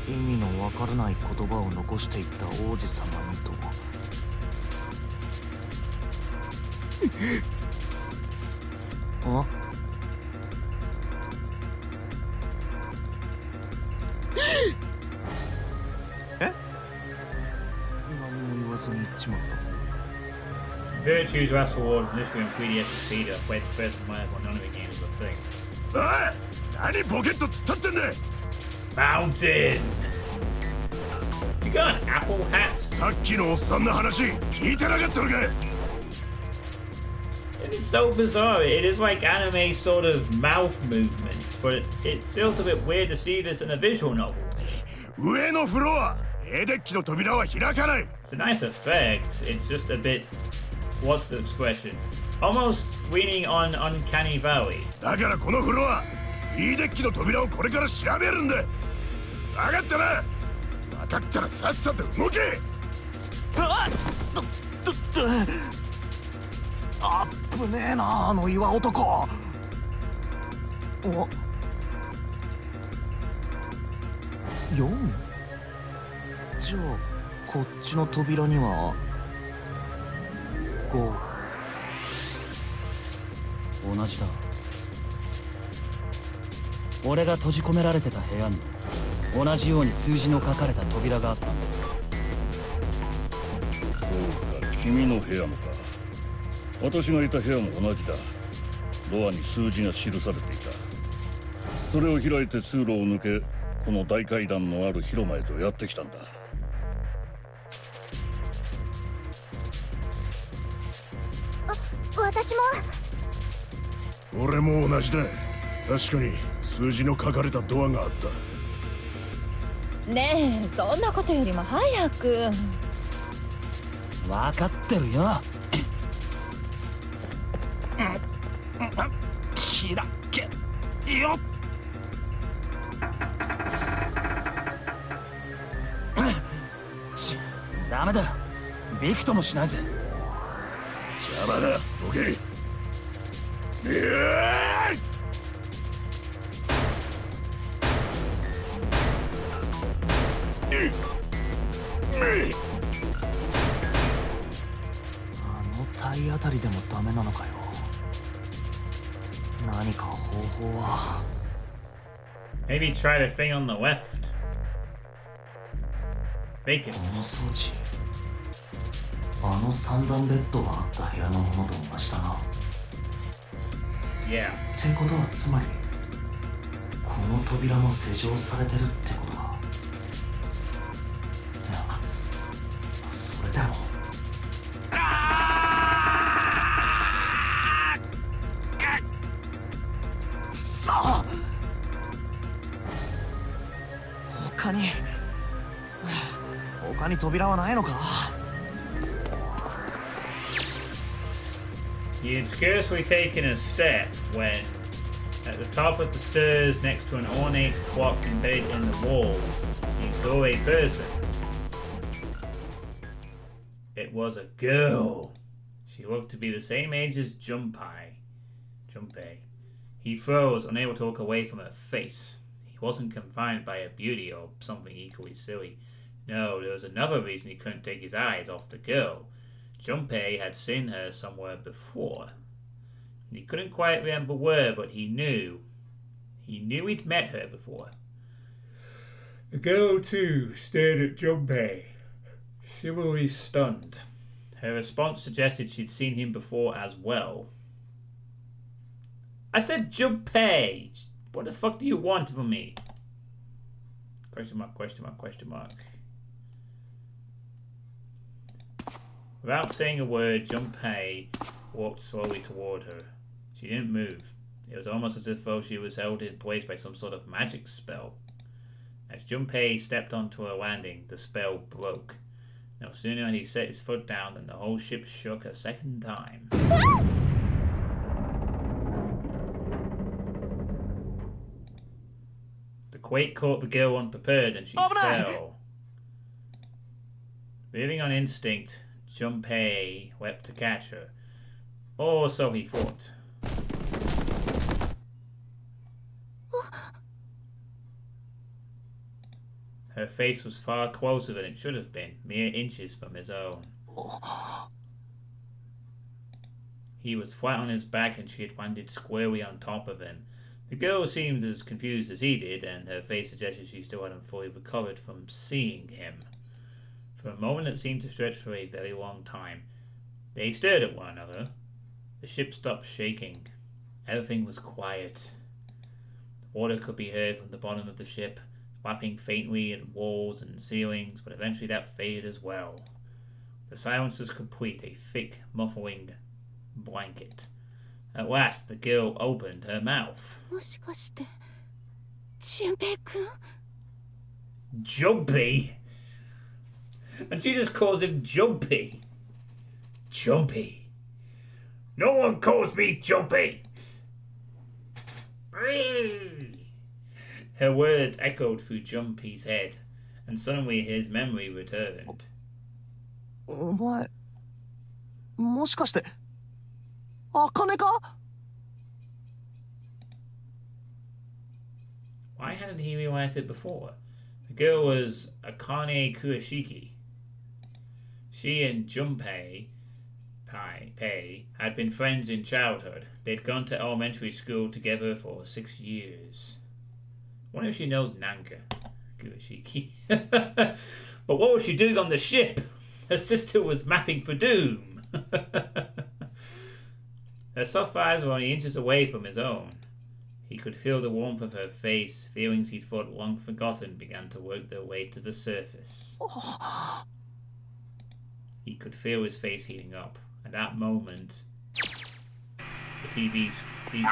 意味のわからない言葉を残していった王子様にと。あ？え？何も言わずに言っちまった。 Virtue's Last Award was initially on 3DS and Vita, played the first and last when Nonary games were a thing. おい、何ボケっと突っ立ってんだ。 Mountain! You got an apple hat? さっきのおっさんの話聞いてなかったのか。 It is so bizarre. It is like anime sort of mouth movements, but it feels a bit weird to see this in a visual novel. 上のフロア、Aデッキの扉は開かない。 It's a nice effect. It's just a bit. What's the expression? almost leaning on Uncanny Valley. だからこのフロア、いいデッキの扉をこれから調べるんだ。分かったな。分かったらさっさと動け。あっあっぶねえな、あの岩男。お4？じゃあこっちの扉には5。同じだ。俺が閉じ込められてた部屋に同じように数字の書かれた扉があったんだ。そうか、君の部屋もか。私がいた部屋も同じだ。ドアに数字が記されていた。それを開いて通路を抜け、この大階段のある広間へとやってきたんだ。私も。俺も同じだ。確かに数字の書かれたドアがあった。ねえ、そんなことよりも早く。分かってるよ。開けよ。ダメだ。びくともしないぜ。邪魔だ。どけ。あの体当たりでもダメなのかよ。何か方法は。 Maybe try the thing on the left. Vacant. この装置、あの3段ベッドがあった部屋のものと同じだな。 Yeah. ってことはつまりこの扉も施錠されてるってことか。いや、それでもそう他に扉はないのか。 He had scarcely taken a step when, at the top of the stairs next to an ornate clock embedded in the wall, he saw a person. It was a girl. She looked to be the same age as Junpei. He froze, unable to look away from her face. He wasn't confined by her beauty or something equally silly. No, there was another reason he couldn't take his eyes off the girl. Junpei had seen her somewhere before. He couldn't quite remember where, but he knew. He knew he'd met her before. The girl, too, stared at Junpei, similarly stunned. Her response suggested she'd seen him before as well. I said Junpei! What the fuck do you want from me? Question mark, question mark, question mark. Without saying a word, Junpei walked slowly toward her. She didn't move. It was almost as if though she was held in place by some sort of magic spell. As Junpei stepped onto her landing, the spell broke. No sooner had he set his foot down than the whole ship shook a second time. The quake caught the girl unprepared and she fell. Moving on instinct, Junpei wept to catch her. Or so he thought. Her face was far closer than it should have been, mere inches from his own. He was flat on his back and she had landed squarely on top of him. The girl seemed as confused as he did, and her face suggested she still hadn't fully recovered from seeing him. For a moment it seemed to stretch for a very long time. They stared at one another. The ship stopped shaking. Everything was quiet. The water could be heard from the bottom of the ship, lapping faintly at walls and ceilings, but eventually that faded as well. The silence was complete, a thick, muffling blanket. At last, the girl opened her mouth. もしかして、俊平くん? Jumpy? And she just calls him Jumpy. Jumpy. No one calls me Jumpy! Her words echoed through Jumpy's head, and suddenly his memory returned. お前もしかして茜か？ Why hadn't he realized it before? The girl was Akane Kurashiki. She and Junpei had been friends in childhood. They'd gone to elementary school together for 6 years. I wonder if she knows Nanka Kurashiki. But what was she doing on the ship? Her sister was mapping for doom. Her soft eyes were only inches away from his own. He could feel the warmth of her face. Feelings he'd thought long forgotten began to work their way to the surface. He could feel his face heating up. At that moment, the TV screen...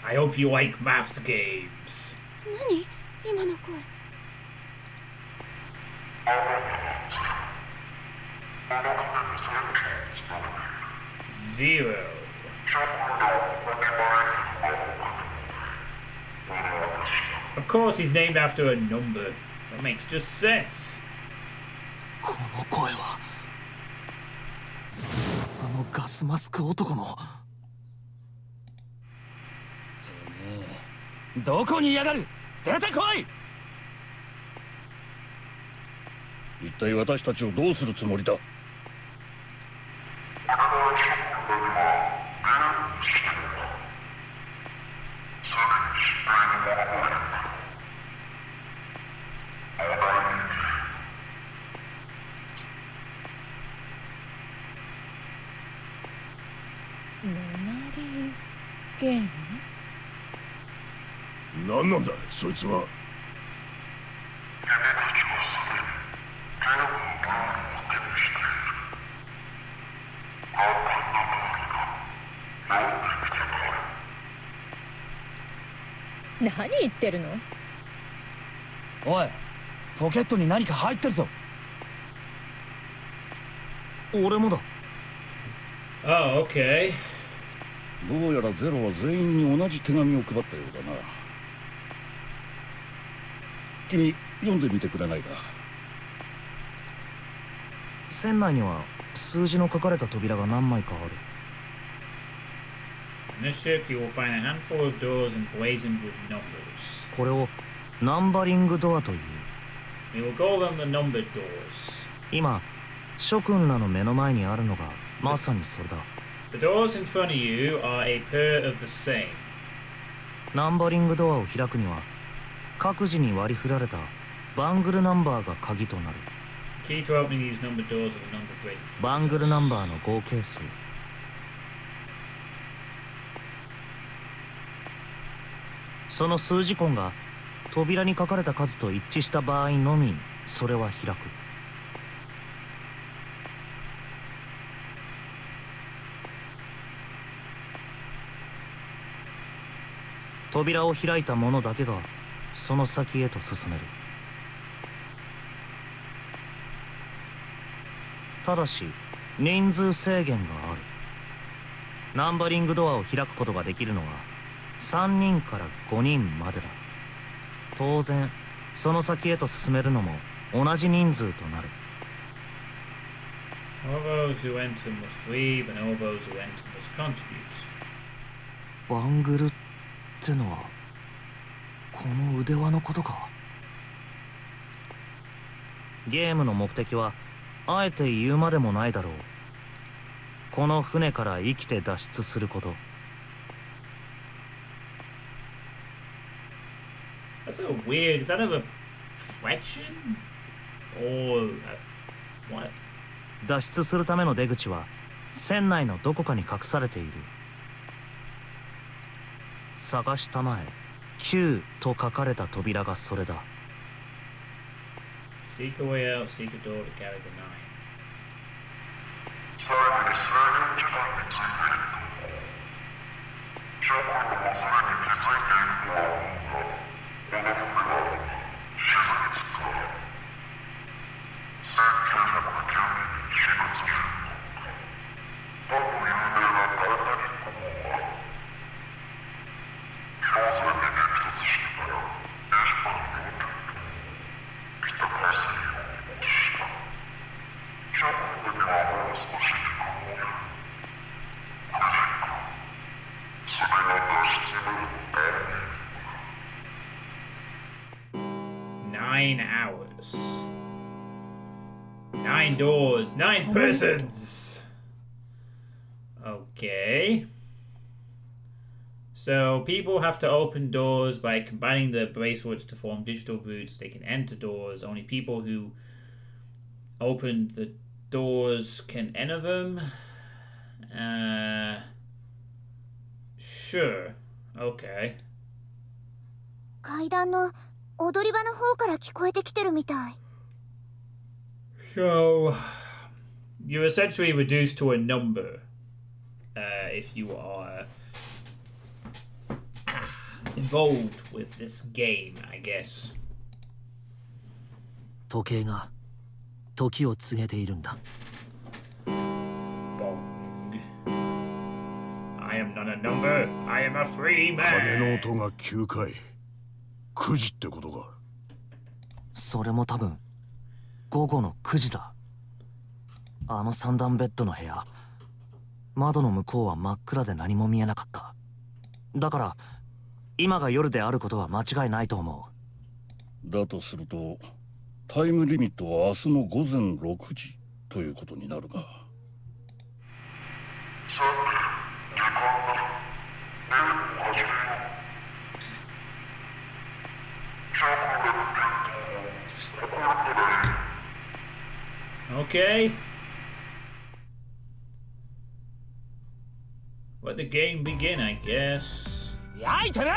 I hope you like maths games. 何今の声。 0. Of course, he's named after a number. That makes just sense. この声はあのガスマスク男の。どこにいやがる？出てこい！一体私たちをどうするつもりだ？ゲーム？何なんだそいつは。何言ってるの？おい、ポケットに何か入ってるぞ。俺もだ。Oh, okay. どうやらゼロは全員に同じ手紙を配ったようだな。君読んでみてくれないか？船内には数字の書かれた扉が何枚かある。In this ship, you will find a handful of doors emblazoned with numbers. これをナンバリングドアという。We will call them the numbered doors. 今諸君らの目の前にあるのがまさにそれだ。The doors in front of you are a pair of the same. ナンバリングドアを開くには各自に割り振られたバングルナンバーが鍵となる。The key to opening these numbered doors is a number grid. バングルナンバーの合計数。その数字痕が扉に書かれた数と一致した場合のみそれは開く。扉を開いた者だけがその先へと進める。ただし人数制限がある。ナンバリングドアを開くことができるのは3人から5人までだ。当然その先へと進めるのも同じ人数となる。 All those who enter must leave, and all those who enter must contribute. バングルってのはこの腕輪のことか。ゲームの目的はあえて言うまでもないだろう。この船から生きて脱出すること。 That's so weird. Is that a reflection? Or what? 脱出するための出口は船内のどこかに隠されている。探したまえ9と書かれた扉がそれだ。 Seek a way out, seek a door that carries a 9. 諸君もそれに気づいているとは思う。9 hours. 9 doors, 9 persons. Okay. So people have to open doors by combining the bracelets to form digital routes. They can enter doors. Only people who open the doors can enter them. Sure. Okay. 階段の踊り場の方から聞こえてきてるみたい。So, you're essentially reduced to a number if you are involved with this game, I guess. 時計が時を告げているんだ。Bong. I am not a number. I am a free 鐘の man. 音が9回。9時ってことか。それも多分午後の9時だ。あの三段ベッドの部屋、窓の向こうは真っ暗で何も見えなかった。だから今が夜であることは間違いないと思う。だとするとタイムリミットは明日の午前6時ということになるが。Okay. Let the game begin, I guess. やいてめえ、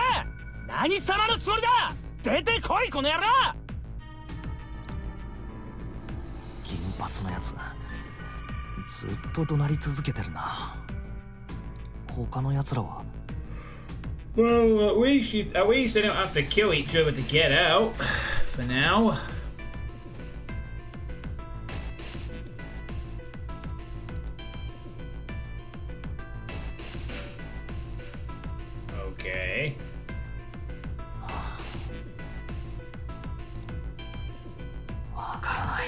何様のつもりだ。出てこいこの野郎。銀髪のやつずっと怒鳴り続けてるな。他のやつらは Well, at least they don't have to kill each other to get out. For now. Okay. わからない。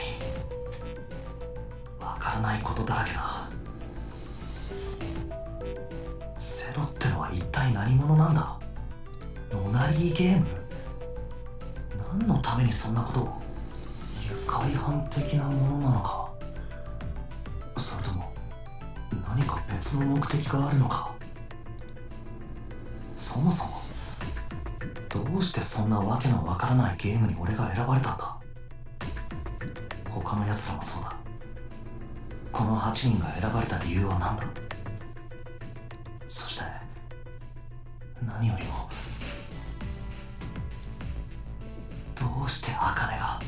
わからないことだらけだ。ゼロってのは一体何者なんだ。ノナリーゲーム？何のためにそんなことを？愉快犯的なものなのか、それとも何か別の目的があるのか。そもそもどうしてそんなわけのわからないゲームに俺が選ばれたんだ。他の奴らもそうだ。この8人が選ばれた理由は何だ。そして何よりもどうして茜が。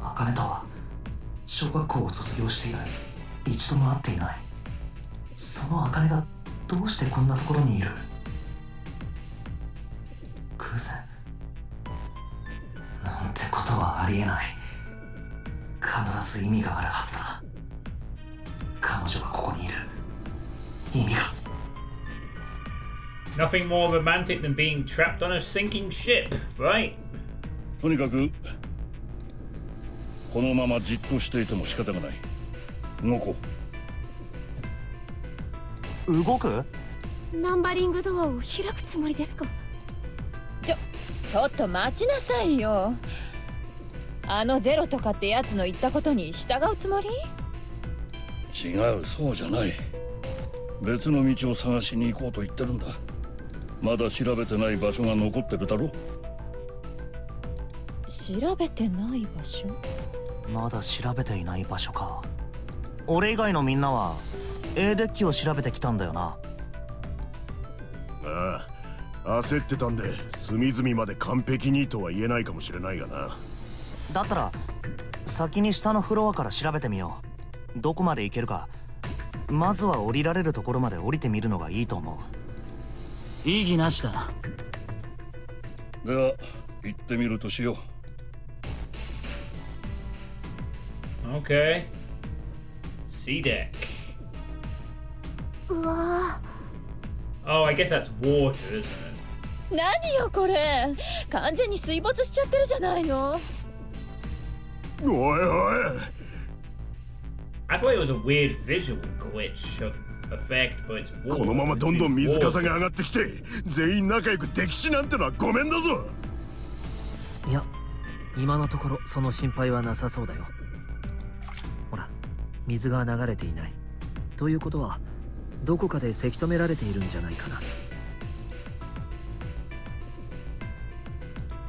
茜とは小学校を卒業して以来一度も会っていない。その茜がどうしてこんなところにいる。偶然なんてことはありえない。必ず意味があるはずだ。彼女がここにいる意味が。Nothing more romantic than being trapped on a sinking ship, right? とにかくこのままじっとしていても仕方がない。動こう。動く？ナンバリングドアを開くつもりですか？ちょっと待ちなさいよ。あのゼロとかってやつの言ったことに従うつもり？違う、そうじゃない。別の道を探しに行こうと言ってるんだ。まだ調べてない場所が残ってるだろ。調べてない場所？まだ調べていない場所か。俺以外のみんなは A デッキを調べてきたんだよな。ああ、焦ってたんで隅々まで完璧にとは言えないかもしれないがな。だったら先に下のフロアから調べてみよう。どこまで行けるか。まずは降りられるところまで降りてみるのがいいと思う。異議なしだ。では行ってみるとしよう。Okay. C deck. うわ Oh, I guess that's water, isn't it? 何よこれ、完全に水没しちゃってるじゃないの。おいおい。I thought it was a weird visual glitch effect, but it's water. このままどんどん水かさが上がってきて全員仲良く溺死なんてのはごめんだぞ。いや、今のところその心配はなさそうだよ。ほら、水が流れていない。ということは、どこかでせき止められているんじゃないかな。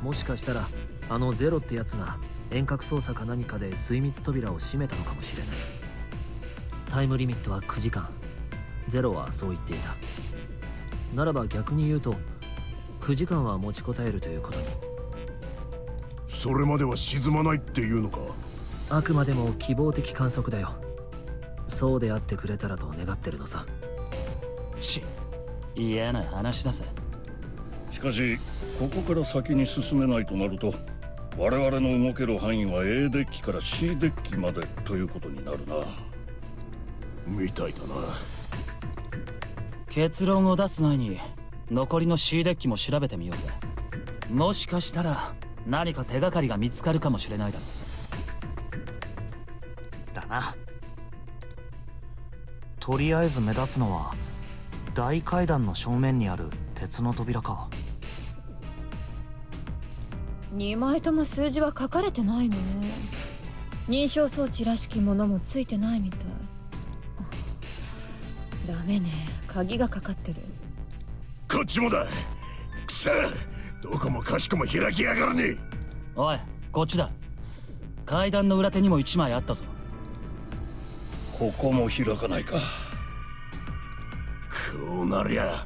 もしかしたら、あのゼロってやつが遠隔操作か何かで水密扉を閉めたのかもしれない。タイムリミットは9時間。ゼロはそう言っていた。ならば逆に言うと、9時間は持ちこたえるということに。それまでは沈まないっていうのか。あくまでも希望的観測だよ。そうであってくれたらと願ってるのさ。嫌な話だぜ。しかしここから先に進めないとなると、我々の動ける範囲は A デッキから C デッキまでということになるな。みたいだな。結論を出す前に残りの C デッキも調べてみようぜ。もしかしたら何か手がかりが見つかるかもしれないだろう。だな。とりあえず目立つのは大階段の正面にある鉄の扉か。2枚とも数字は書かれてないのね。認証装置らしきものもついてないみたい。ダメね、鍵がかかってる。こっちもだ。くそ、どこもかしこも開きやがらねえ。おい、こっちだ。階段の裏手にも1枚あったぞ。ここも開かないか。こうなりゃ、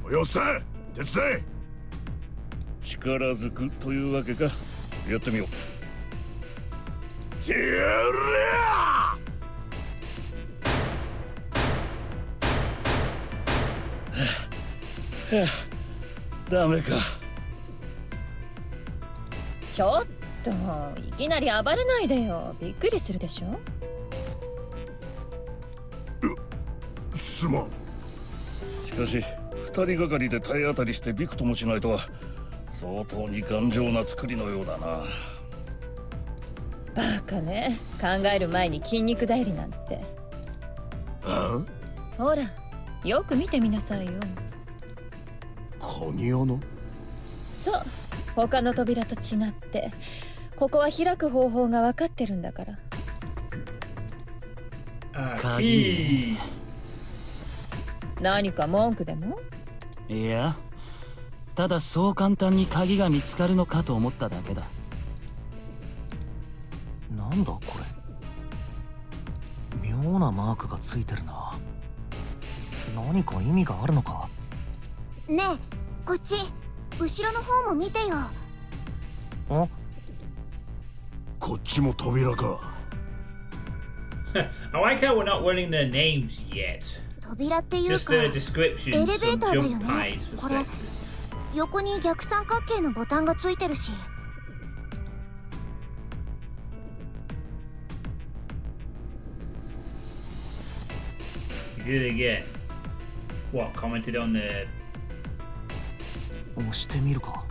およっさん手伝え。力ずくというわけか。やってみよう。てやらダメか。ちょっといきなり暴れないでよ。びっくりするでしょ。すまん。しかし2人がかりで体当たりしてびくともしないとは相当に頑丈な作りのようだな。バカね、考える前に筋肉代理なんて。ほら、よく見てみなさいよ。鍵穴？そう、他の扉と違ってここは開く方法が分かってるんだから。鍵。何か文句でも？いや、ただそう簡単に鍵が見つかるのかと思っただけだ。なんだこれ、妙なマークがついてるな。何か意味があるのか。ねえ、こっち後ろの方も見てよ。ん？こっちも扉か。I like how we're not learning their names yet. 扉っていう Just か the description エレベー from ターだよ Junpei's ね。これ perspective. 横に逆三角形のボタンがついてるし。You did it again. What, commented on the... 押してみるか。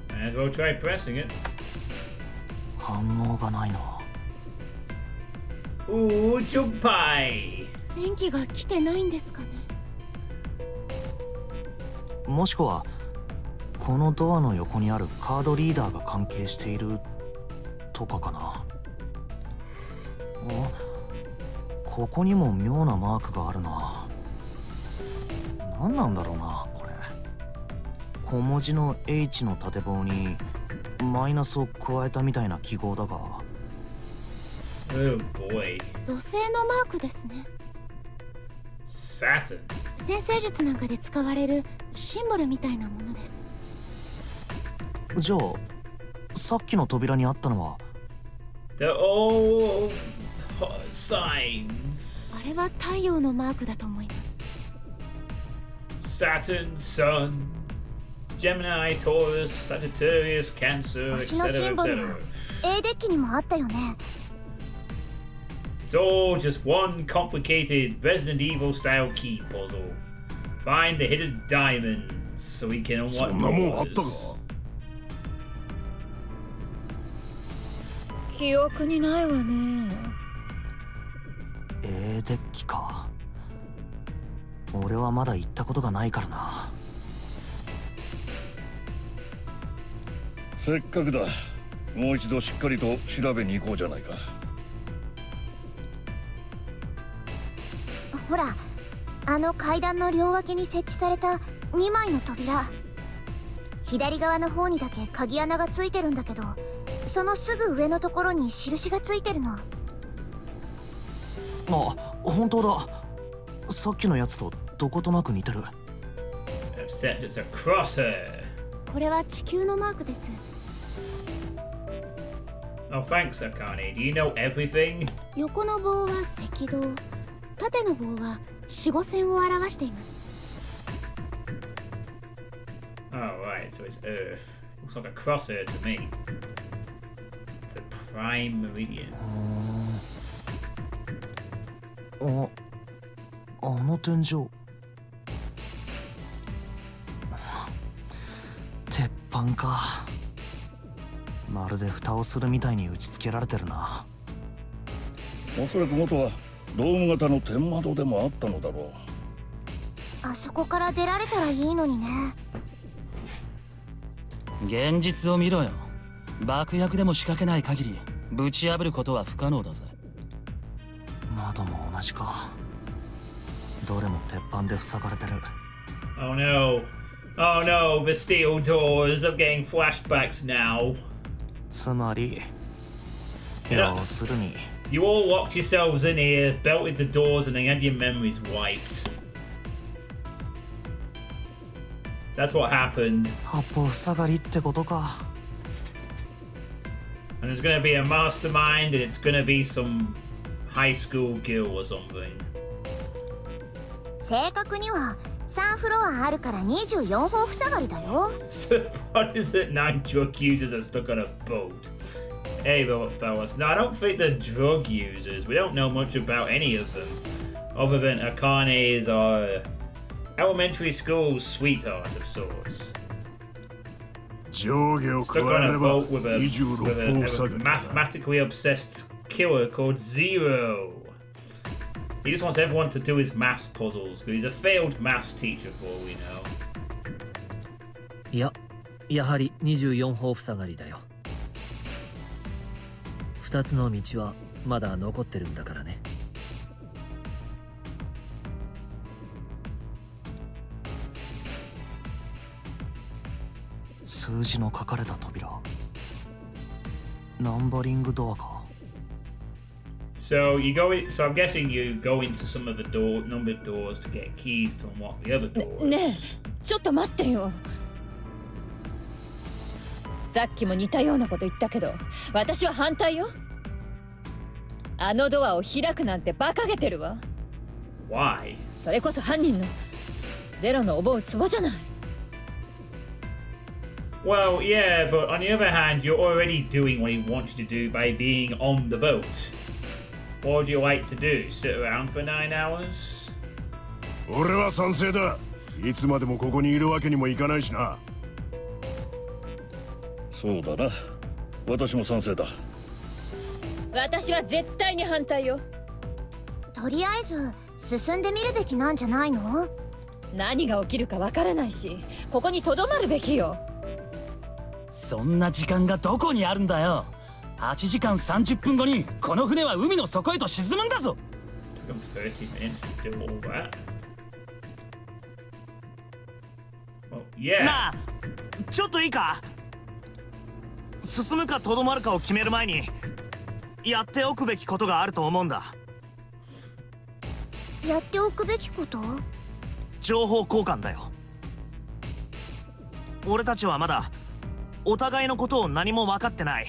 Might as well try pressing it. 反応がないな。Ooh, Junpei! 電気が来てないんですかね。もしくはこのドアの横にあるカードリーダーが関係しているとかかな。ここにも妙なマークがあるな。何なんだろうなこれ。小文字の H の縦棒にマイナスを加えたみたいな記号だが。 Oh boy. 土星のマークですね。 Saturn. 先生術なんかで使われるシンボルみたいなものです。じゃあさっきの扉にあったのは The old signs. あれは太陽のマークだと思います。 Saturn, Sun, Gemini, Taurus, Sagittarius, Cancer, 星のシ etc. ンボルは etc. A デッキにもあったよね。 It's all just one complicated Resident Evil style key puzzle. Find the hidden diamonds so we can そ unlock んなもんあったか。 doors. 記憶にないわね。 A デッキか。俺はまだ行ったことがないからな。せっかくだ。もう一度しっかりと調べに行こうじゃないか。ほら、あの階段の両脇に設置された2枚の扉、左側の方にだけ鍵穴がついてるんだけど、そのすぐ上のところに印がついてるの。あ、本当だ。さっきのやつとどことなく似てる。Except it's a crosshair. これは地球のマークです。 Oh, thanks, Akane. Do you know everything? 横の棒は赤道、縦の棒は四五線を表しています。 Oh, right, so it's Earth. Looks like a crosshair to me. The Prime Meridian. あの天井、鉄板か。まるで蓋をするみたいに打ち付けられてるな。おそらく元はドーム型の天窓でもあったのだろう。あそこから出られたらいいのにね。現実を見ろよ。爆薬でも仕掛けない限りぶち破ることは不可能だぜ。窓も同じか。どれも鉄板で塞がれてる。 Oh no. Oh no, the steel doors. I'm getting flashbacks now. つまり、や要するに You all locked yourselves in here, belted the doors, and then had your memories wiped. That's what happened. 八方塞がりってことか。 And there's gonna be a mastermind, and it's gonna be some high school girl or something. 正確には3フロアあるから24方塞がりだよ。 So what is it? 9 drug users are stuck on a boat. Hey, fellas. No, I don't think they're drug users. We don't know much about any of them, other than Akane's elementary school sweetheart of sorts. 上下を加 Stuck on え a れば boat with a mathematically obsessed killer called Zero. He just wants everyone to do his maths puzzles because he's a failed maths teacher for all we know. いや、やはり24方塞がりだよ。2つの道はまだ残ってるんだからね。数字の書かれた扉、ナンバリングドアか。 So you go in, so I'm guessing you go into some of the numbered doors to get keys to unlock the other doors. ねえ、ちょっと待ってよ。さっきも似たようなこと言ったけど、私は反対よ。あのドアを開くなんて馬鹿げてるわ。 Why? それこそ犯人のゼロの思うツボじゃない。Well, yeah, but on the other hand, you're already doing what he wants you to do by being on the boat. What would you like to do? Sit around for 9 hours? 俺は賛成だ。いつまでもここにいるわけにもいかないしな。そうだな。私も賛成だ。私は絶対に反対よ。とりあえず進んでみるべきなんじゃないの？何が起きるかわからないし、ここに留まるべきよ。そんな時間がどこにあるんだよ。8時間30分後にこの船は海の底へと沈むんだぞ。 Took him 30 minutes to do all that. Well, yeah. なあ、ちょっといいか。進むかとどまるかを決める前にやっておくべきことがあると思うんだ。やっておくべきこと？情報交換だよ。俺たちはまだお互いのことを何も分かってない。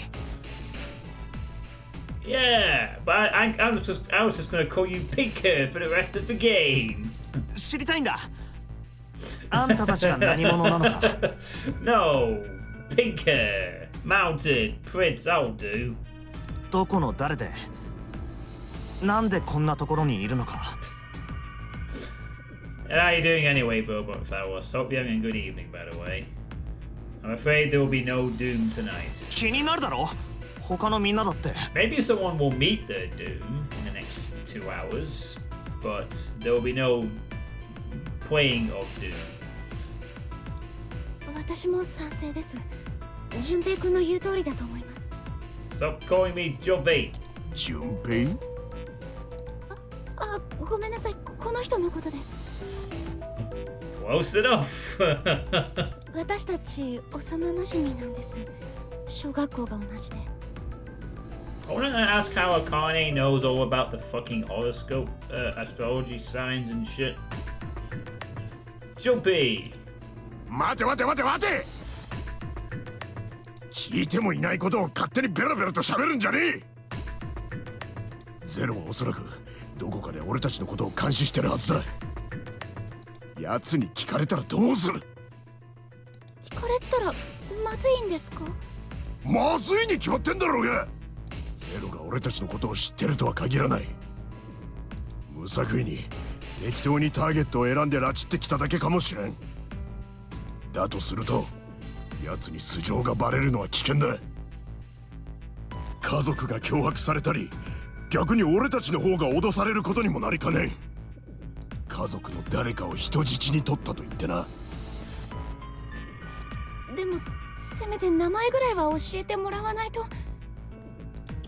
Yeah, but I was just gonna call you Pinker for the rest of the game. 知りたいんだ。あんたたちが何者なのか。No, Pinker, Mounted, Prince, I'll do. どこの誰で、なんでこんなところにいるのか。 And how are you doing anyway, Robot Pharaohs? Hope you're having a good evening, by the way. I'm afraid there will be no Doom tonight. 気になるだろ。他のみんなだって。 Maybe someone will meet their Doom in the next 2 hours, but there will be no playing of Doom. 私も賛成です。順平くんの言う通りだと思います。 Stop calling me Joby. 順平？ごめんなさい、この人のことです。 Close enough. 私たち幼馴染なんです。小学校が同じで。 I want to ask how Akane knows all about the fucking horoscope, astrology signs and shit. Joby. 待て待て待て待て！聞いてもいないことを勝手にベラベラと喋るんじゃねえ！ゼロはおそらくどこかで俺たちのことを監視してるはずだ。奴に聞かれたらどうする？聞かれたらまずいんですか？まずいに決まってんだろうが。ゼロが俺たちのことを知ってるとは限らない。無作為に適当にターゲットを選んで拉致ってきただけかもしれん。だとすると奴に素性がバレるのは危険だ。家族が脅迫されたり、逆に俺たちの方が脅されることにもなりかねん。家族の誰かを人質に取ったと言ってな。でもせめて名前ぐらいは教えてもらわないと。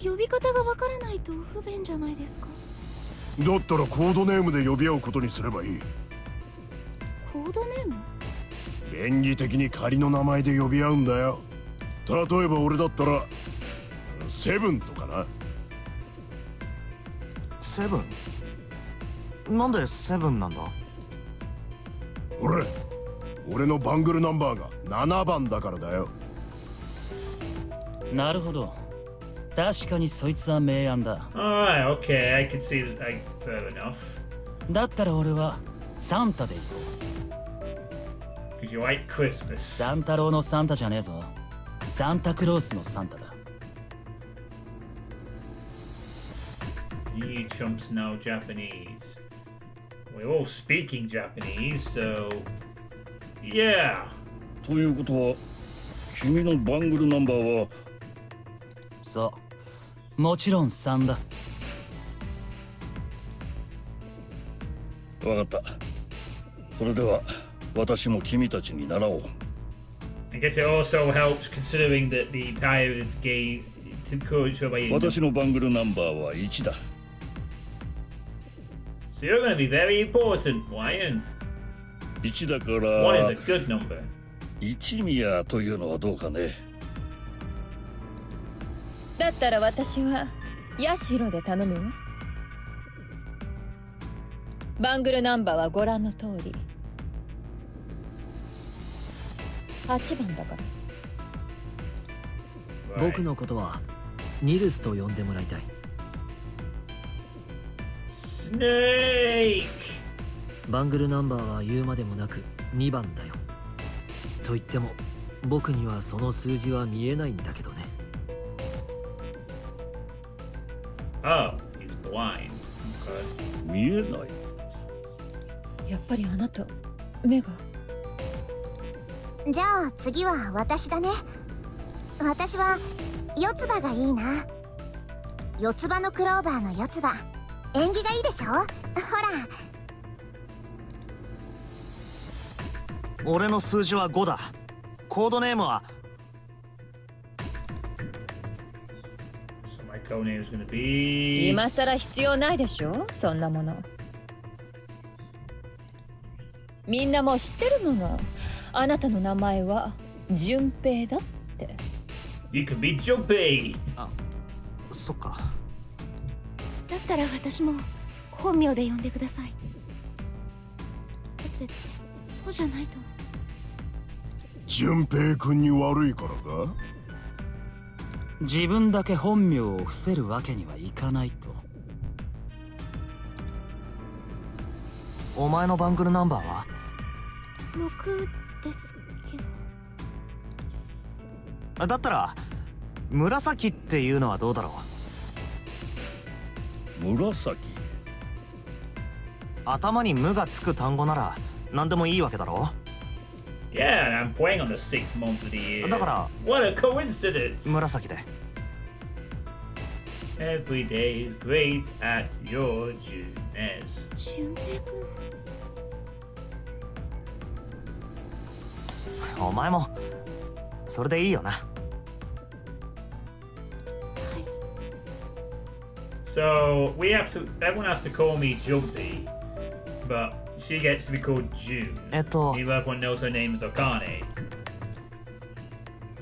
呼び方がわからないと不便じゃないですか。だったらコードネームで呼び合うことにすればいい。コードネーム？便宜的に仮の名前で呼び合うんだよ。例えば俺だったらセブンとかな。セブン？なんでセブンなんだ？俺のバングルナンバーが7番だからだよ。なるほど。確かにそいつは明暗だ。Alright, okay, I can see that. Fair enough. だったら俺はサンタで行こう。 Because you like Christmas. サンタロウのサンタじゃねえぞ。サンタクロースのサンタだ。You chumps know Japanese. We're all speaking Japanese, so yeah. ということは君のバングルナンバーは？そう、もちろん3だ。わかった。それでは私も君たちに習おう。I guess it also helps considering that the entire game to show by 私のバングルナンバーは1だ。So you're going to be very important, Ryan. 1だかOne is a ら good number. 1宮というのはどうかね。だったら私はヤシロで頼むわ。バングルナンバーはご覧の通り8番だから。僕のことはニルスと呼んでもらいたい。スネーク。バングルナンバーは言うまでもなく2番だよ。と言っても僕にはその数字は見えないんだけどね。Oh, he's blind. Okay. 見えない。やっぱりあなた目が。じゃあ次は私だね。私は四つ葉がいいな。四つ葉のクローバーの四つ葉。縁起がいいでしょ。ほら。俺の数字は5だ。コードネームはSo my code name is going to be. 今さら必要ないでしょ、そんなもの。みんなもう知ってるもの。あなたの名前は順平だって。 You can be Joby. そっか。だったら私も本名で呼んでください。だってそうじゃないと。順平君に悪いからか？自分だけ本名を伏せるわけにはいかないと。お前のバングルナンバーは6ですけど。だったら紫っていうのはどうだろう。紫。頭に無がつく単語なら何でもいいわけだろ。 Yeah, and I'm playing on the 6th month of the year. だから What a coincidence! 紫で。Every day is great at your Junes. 俊平君。お前もそれでいいよな。So everyone has to call me Jumpy, but she gets to be called June. Even everyone knows her name is Okane.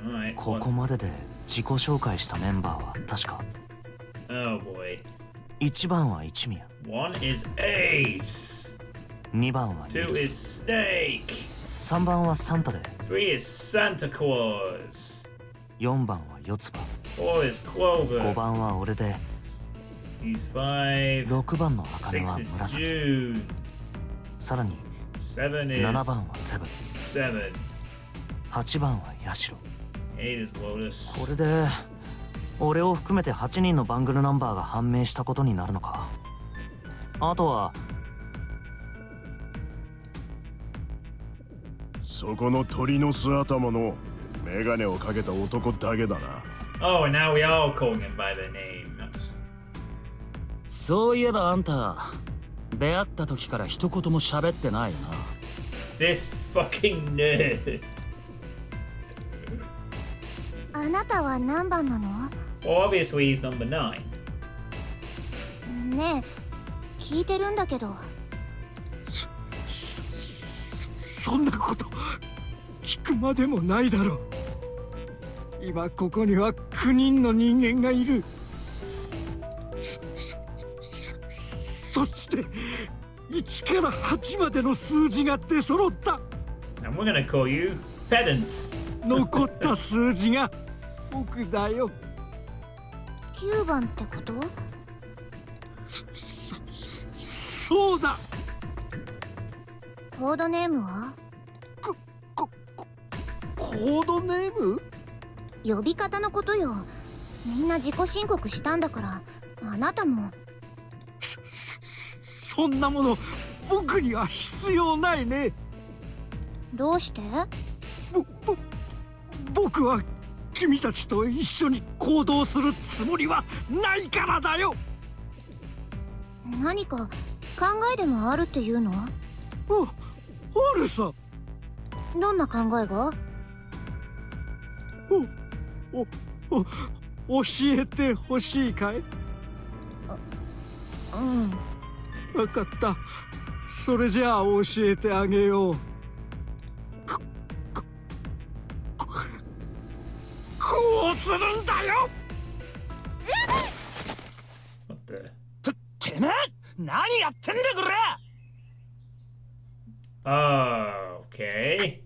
Alright. ここまでで自己紹介したメンバーは確か。Oh boy. 1番は一宮。1 is Ace. 2番はニ2ル is ス。 Snake. 3番はサンタで。3 is Santa Claus. 4番は四つ葉。4 is Clover. 5番は俺で。He's 5. 6番の茜は 6 is 紫。 June. さらに7 is 7番はセブン。 7. 8番はヤシロ。8 is Lotus. これで俺を含めて8人のバングルナンバーが判明したことになるのか。あとはそこの鳥の巣頭のメガネをかけた男だけだな。 Oh, and now we are calling him by their name. そういえばあんた出会った時から一言も喋ってないよな。 This fucking nerd. あなたは何番なの？ Well, obviously he's number 9. ねえ、聞いてるんだけど。そんなこと聞くまでもないだろう。今ここには9人の人間がいる。そして1から8までの数字が出揃った。 And we're gonna call you Pedant. 残った数字が僕だよ。9番ってこと？そうだ。コードネームは？コードネーム？呼び方のことよ。みんな自己申告したんだから、あなたも。そんなもの僕には必要ないね。どうして？僕は君たちと一緒に行動するつもりはないからだよ。何か考えでもあるっていうの？あるさ。どんな考えが？教えてほしいかい？うん。わかった。それじゃあ教えてあげよう。こうするんだよ。てめえ何やってんだこれ。Okay.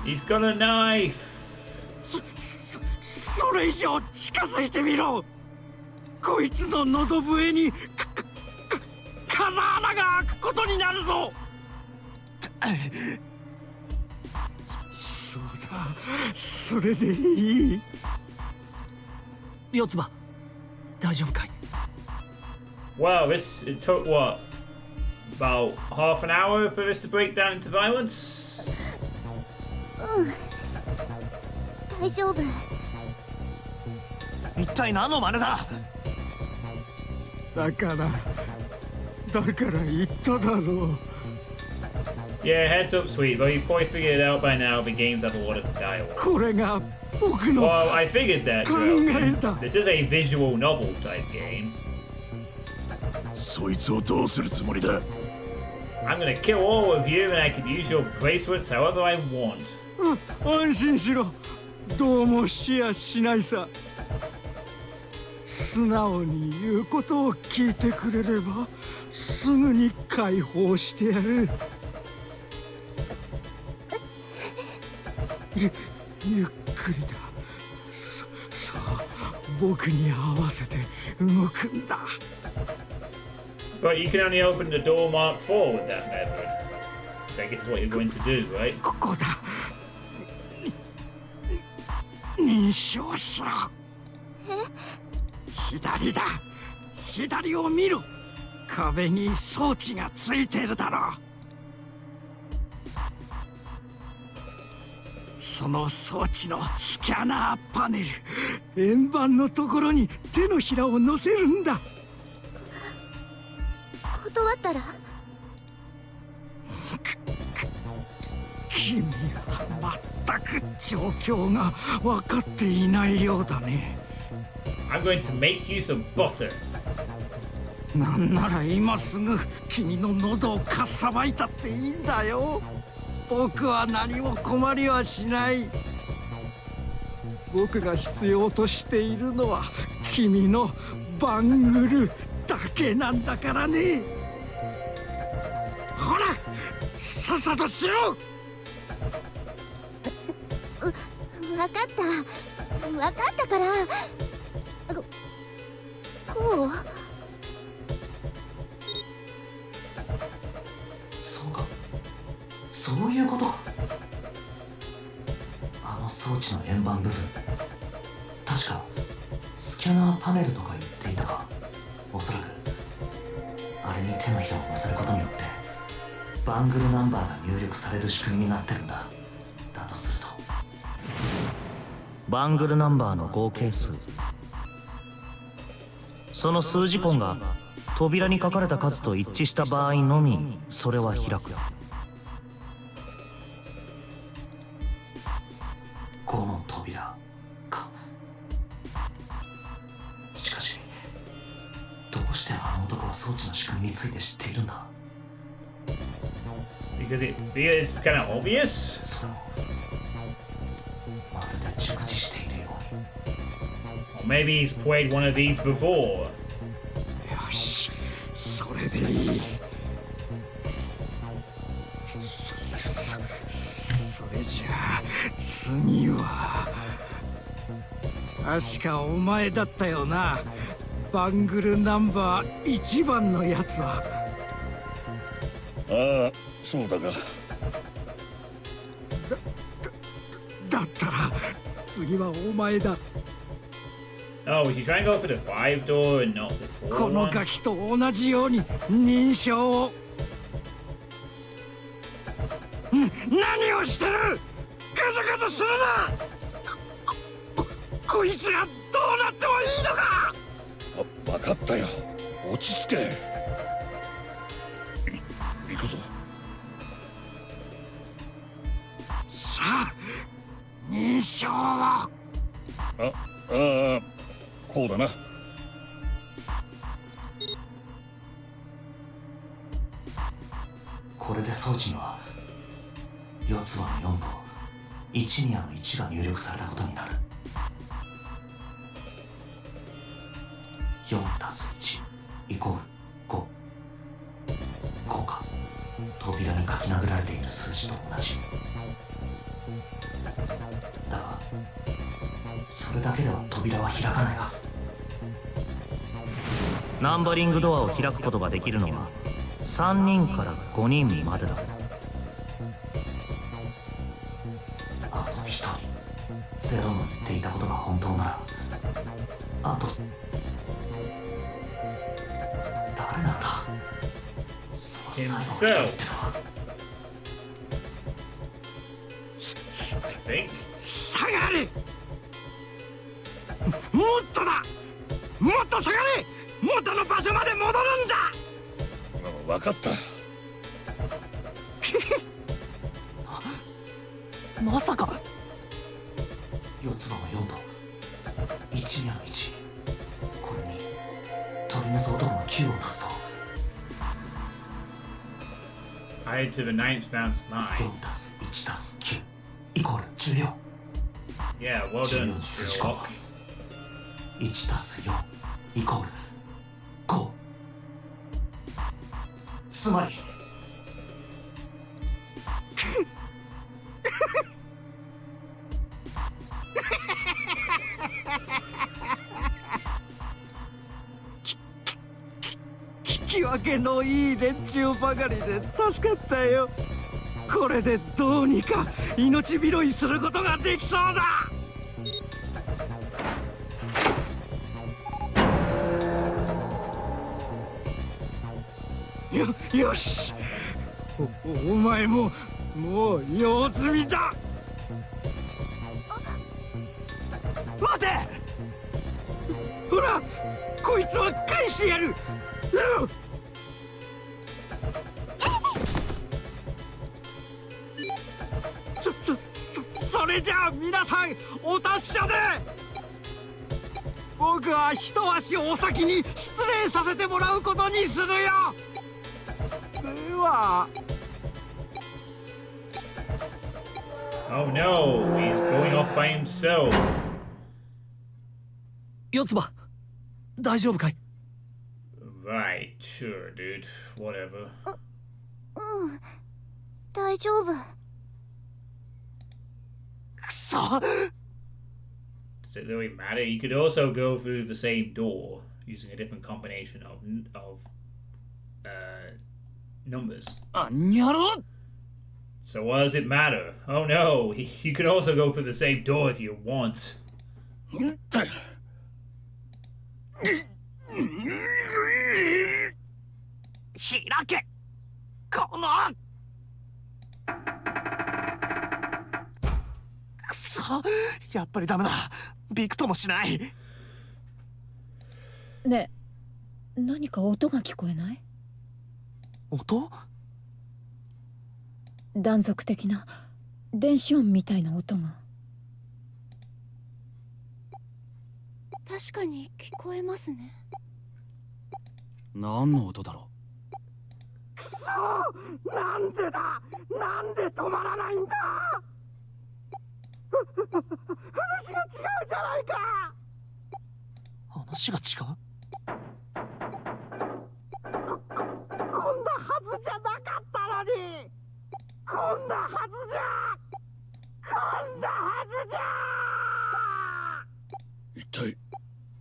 He's got a knife. それ以上近づいてみろ。こいつの喉笛に風穴が開くことになるぞ。そうだ、それでいい。四つ葉、大丈夫かい？ Wow, it took what? About half an hour for this to break down into violence? うん。大丈夫。一体何の真似だ。だから言っただろう。Yeah, heads up, sweet. Well, you probably figured it out by now. The games have a lot of dialogue. これが僕の。 Well, I figured that. 考え Drallkan. た。 This is a visual novel type game. そいつをどうするつもりだ。 I'm gonna kill all of you, and I can use your bracelets however I want. 安心しろ。どうもしやしないさ。素直に言うことを聞いてくれればすぐに解放してやる。ゆっくりだ。さあ僕に合わせて動くんだ。 But you can only open the door marked 4 with that method. So I guess it's what you're going to do, right? ここだ。認証しろ。左だ。左を見ろ。壁に装置がついてるだろう。その装置のスキャナーパネル、円盤のところに手のひらを乗せるんだ。断ったら？君はまったく状況が分かっていないようだね。 I'm going to make you some butter. なんなら今すぐ君の喉をかっさばいたっていいんだよ。僕は何も困りはしない。僕が必要としているのは君のバングルだけなんだからね。ほらさっさとしろ。わかったから。こう。そうか、そういうことか。あの装置の円盤部分、確かスキャナーパネルとか言っていたが、おそらくあれに手のひらを乗せることによってバングルナンバーが入力される仕組みになってるんだ。だとするとバングルナンバーの合計数、その数字根が扉に書かれた数と一致した場合のみそれは開く。5の扉か。しかしどうしてあの男は装置の仕組みについて知っているんだ。 Because it's kind of obvious. そう、まるで熟知しているように。 Or maybe he's played one of these before. よし、それでいい。それじゃあ次は確かお前だったよな。バングルナンバー1番のやつは。ああ、そうだが。だったら次はお前だ。 Oh, was he trying to go for the 5 door and not the 4この one? ガキと同じように認証を。何をしてる。ガサガサするな。こいつがどうなってもいいのか。分かったよ。落ち着け。行くぞ。さあ認証を。ああ、こうだな。これで装置には四つ葉の4と一宮の1が入力されたことになる。4たす1イコール5。5か。扉に書き殴られている数字と同じ。だがそれだけでは扉は開かないはず。ナンバリングドアを開くことができるのは3人から5人までだ。あと1人。ゼロの言っていたことが本当ならあと誰なんだ。その最後の一人ってのは。下がれ。もっとだ。もっと下がれ。元の場所まで戻るんだ。分かった。まさか四つ葉の4と一宮の1、これに鳥の巣男の9を足すと Added to the 9th bounce 9. 4たす1たす9イコール14。 Yeah, well 14 done, の数字項 Sherlock. 1たす4イコール5。つまり聞き分けのいい連中ばかりで助かったよ。これでどうにか命拾いすることができそうだ。よし。お前ももう用済みだ。待て。ほらこいつは返してやる。それれじゃあ皆さんお達者で。僕は一足お先に失礼させてもらうことにするよ。では。Oh no, he's going off by himself. 四つ葉、大丈夫かい？ Right, sure, dude. Whatever. 大丈夫。くそ。 Does it really matter? You could also go through the same door using a different combination of numbers. あ、にゃろ。 So what does it matter? Oh no, you can also go through the same door if you want. 開け。この。くそ。やっぱりダメだ。びくともしない。ねえ、何か音が聞こえない？音？断続的な電子音みたいな音が。確かに聞こえますね。何の音だろなんでだ。なんで止まらないんだ。話が違うじゃないか。話が違う？こんなはずじゃなかったのに。こんなはずじゃ。こんなはずじゃ。一体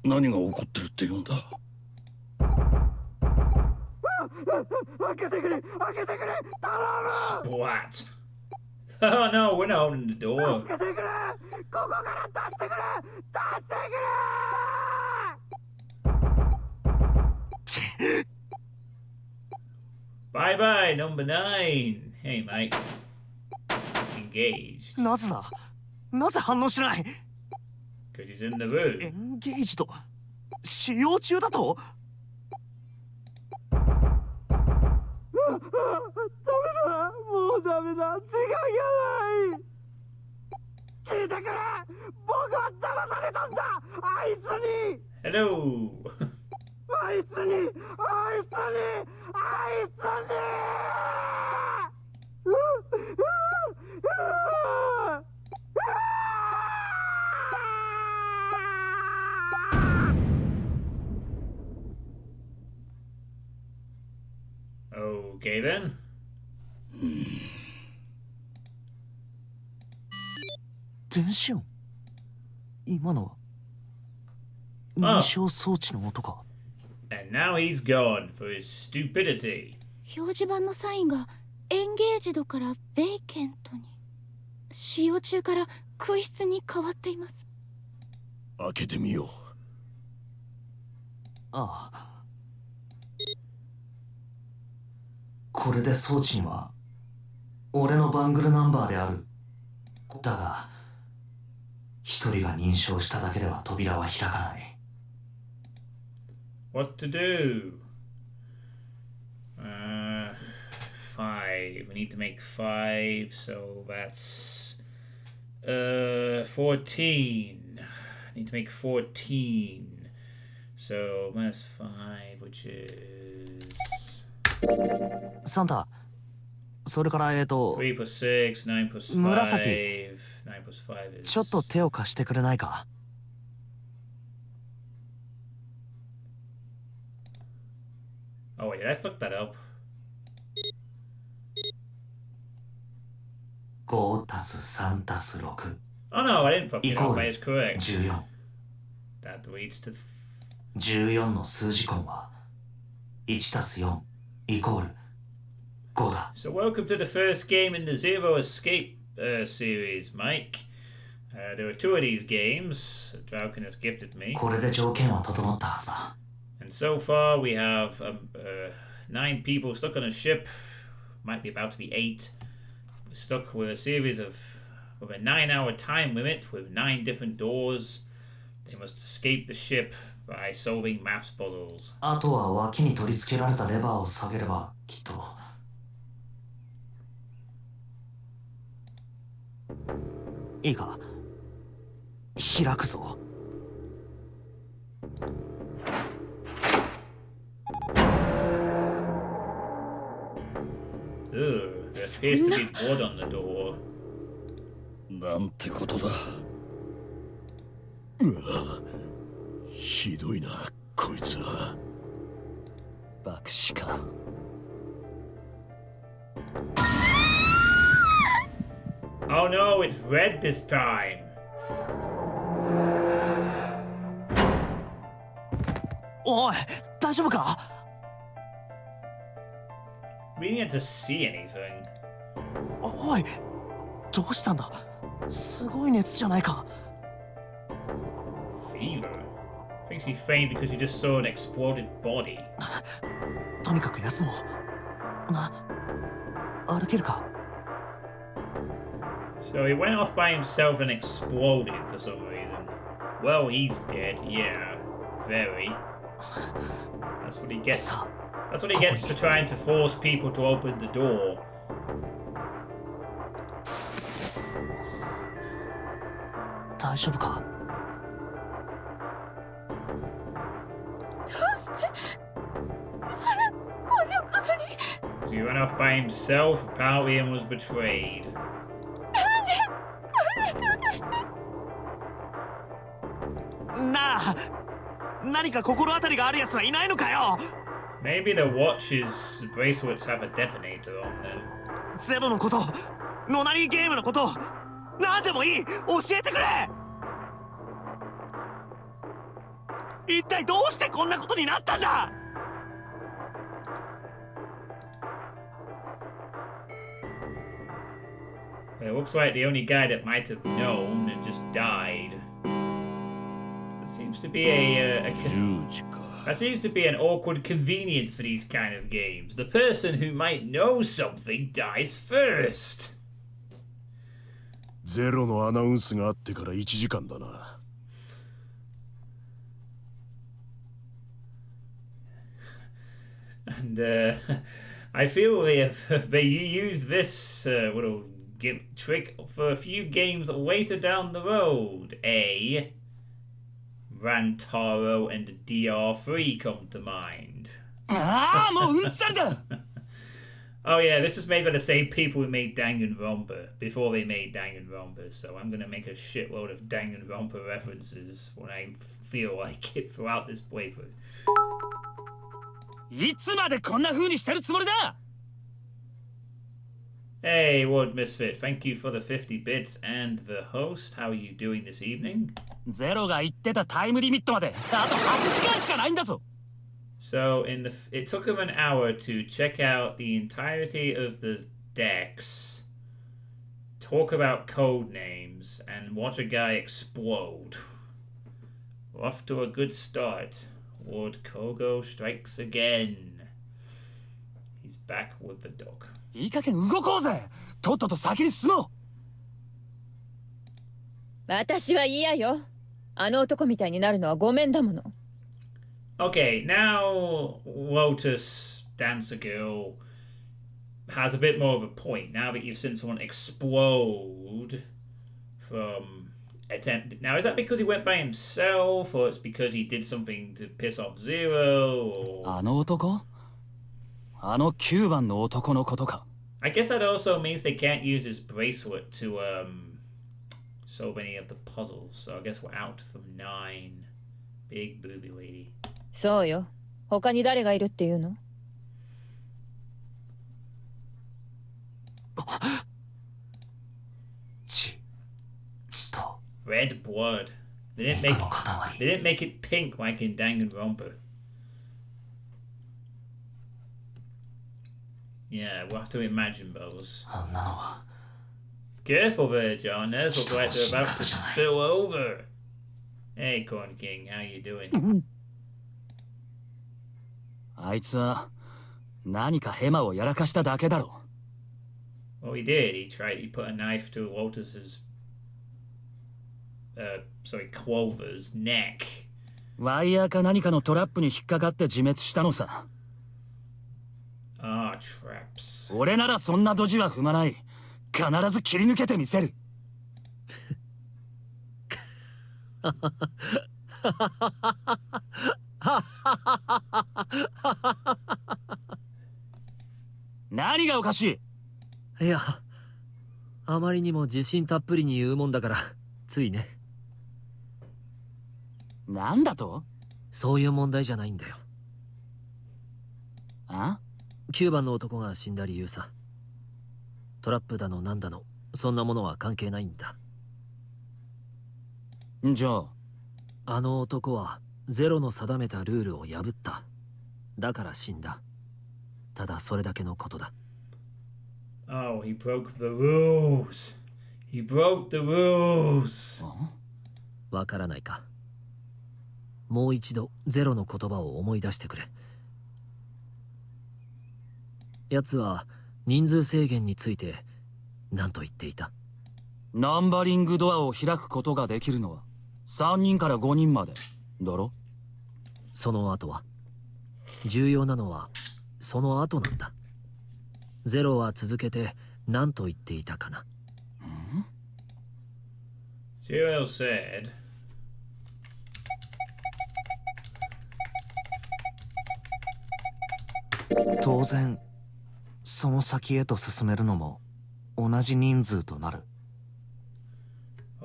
何が起こってるって言うんだ。開けてくれ、開けてくれ、頼む。 Splat! Oh no, we're not opening the door. 開けてくれ、ここから出してくれ、出してくれ。Bye bye, number 9. Hey, mate. Engaged. なぜだ。なぜ反応しない？ Because he's in the エ room. ンゲージド。使用中だと？もうダメだ。時間がない。聞いてくれ。僕は騙されたんだ。あいつに。 Hello. あいつに。あいつに。あいつに。Okay then. 電子音？今のは認証装置の音か。And now he's gone for his stupidity. 表示板のサインがエンゲージドからベイケントに、使用中から空室に変わっています。開けてみよう。ああ。これで装置には俺のバングルナンバーである。だが一人が認証しただけでは扉は開かない。 What to do? 5. We need to make 5, so that's 14. Need to make 14. So minus 5, which is サンタ、それから3 plus 6, 9 plus 5. 紫。 9 plus 5 is. ちょっと手を貸してくれないか。Oh wait, did I fuck that up? 5たす3たす6 Oh no, I didn't fuck it イコ up. ー I ル is correct. 14。 That leads to 14の数字根は1たす4イコール5だ。 So welcome to the first game in the Zero Escape series, Mike. There are 2 of these games that Drallkan has gifted me. これで条件は整ったはずだ。 And so far we have 9 people stuck on a ship. Might be about to be 8. We're stuck with a series of with a 9-hour time limit with 9 different doors. They must escape the ship by solving maths puzzles. あとは脇に取り付けられたレバーを下げればきっと。いいか、開くぞ。Ugh, there appears to be blood on the door. なんてことだ。ひどいな、こいつは。爆死か。Oh no, it's red this time. おい、大丈夫か？ We didn't get to see anything. おい、どうしたんだ？すごい熱じゃないか。Fever? Thinks he fainted because he just saw an exploded body. とにかく休もう。な、歩けるか？ So he went off by himself and exploded for some reason. Well, he's dead, yeah. Very. That's what he gets. That's what he gets for trying to force people to open the door. 大丈夫か？ So he went off by himself, apparently, and was betrayed. なあ、何か心当たりがあるやつはいないのかよ。 Maybe the watches, the bracelets have a detonator on them. ゼロのこと、ノナリーゲームのこと、何でもいい、教えてくれ。一体どうしてこんなことになったんだ。 It looks like the only guy that might have known had just died. That seems to be that seems to be an awkward convenience for these kind of games. The person who might know something dies first. ゼロのアナウンスがあってから1時間だな。And I feel they used this little trick for a few games later down the road. Rantaro and DR3 come to mind. Oh yeah, this was made by the same people who made Danganronpa before they made Danganronpa, so I'm gonna make a shitload of Danganronpa references when I feel like it throughout this playthrough. いつまでこんな風にしてるつもりだ。 Hey, Ward Misfit, thank you for the 50 bits and the host. How are you doing this evening? ゼロが言ってたタイムリミットまであと8時間しかないんだぞ。 So it took him an hour to check out the entirety of the decks, talk about code names, and watch a guy explode. We're off to a good start. Lord Kogo strikes again. He's back with the dog. いい加減動こうぜ。とっとと先に進もう。私は嫌よ。あの男みたいになるのはごめんだもの。Okay, now Lotus Dancer Girl has a bit more of a point. Now that you've seen someone explode from attempt. Now, is that because he went by himself, or it's because he did something to piss off Zero? Or... あの男？あの9番の男のことか。I guess that also means they can't use his bracelet to so many of the puzzles. So I guess we're out from 9. Big booby lady. そうよ。他に誰がいるっていうの？ Red blood. They didn't make it pink like in Danganronpa. Yeah, we'll have to imagine those. Careful there, John. Theirs look like they're about to spill over. Hey, Corn King, how you doing? あいつは何かヘマをやらかしただけだろ。Well, he did. He put a knife to Lotus's, Clover's neck. ワイヤーか何かのトラップに引っかかって自滅したのさ。Ah, traps. 俺ならそんなドジは踏まない。必ず切り抜けてみせる。何がおかしい？いや、あまりにも自信たっぷりに言うもんだからついね。なんだと？そういう問題じゃないんだよ。あ9番の男が死んだ理由さ。トラップだのなんだの、そんなものは関係ないんだ。じゃああの男はゼロの定めたルールを破った。だから死んだ。ただそれだけのことだ。Oh, he broke the rules. He broke the rules. わからないか。もう一度ゼロの言葉を思い出してくれ。奴は人数制限について何と言っていた？ナンバリングドアを開くことができるのは3人から5人までだろ？その後は？重要なのはその後なんだ。ゼロは続けて何と言っていたかな。Zero said, 当然その先へと進めるのも同じ人数となる。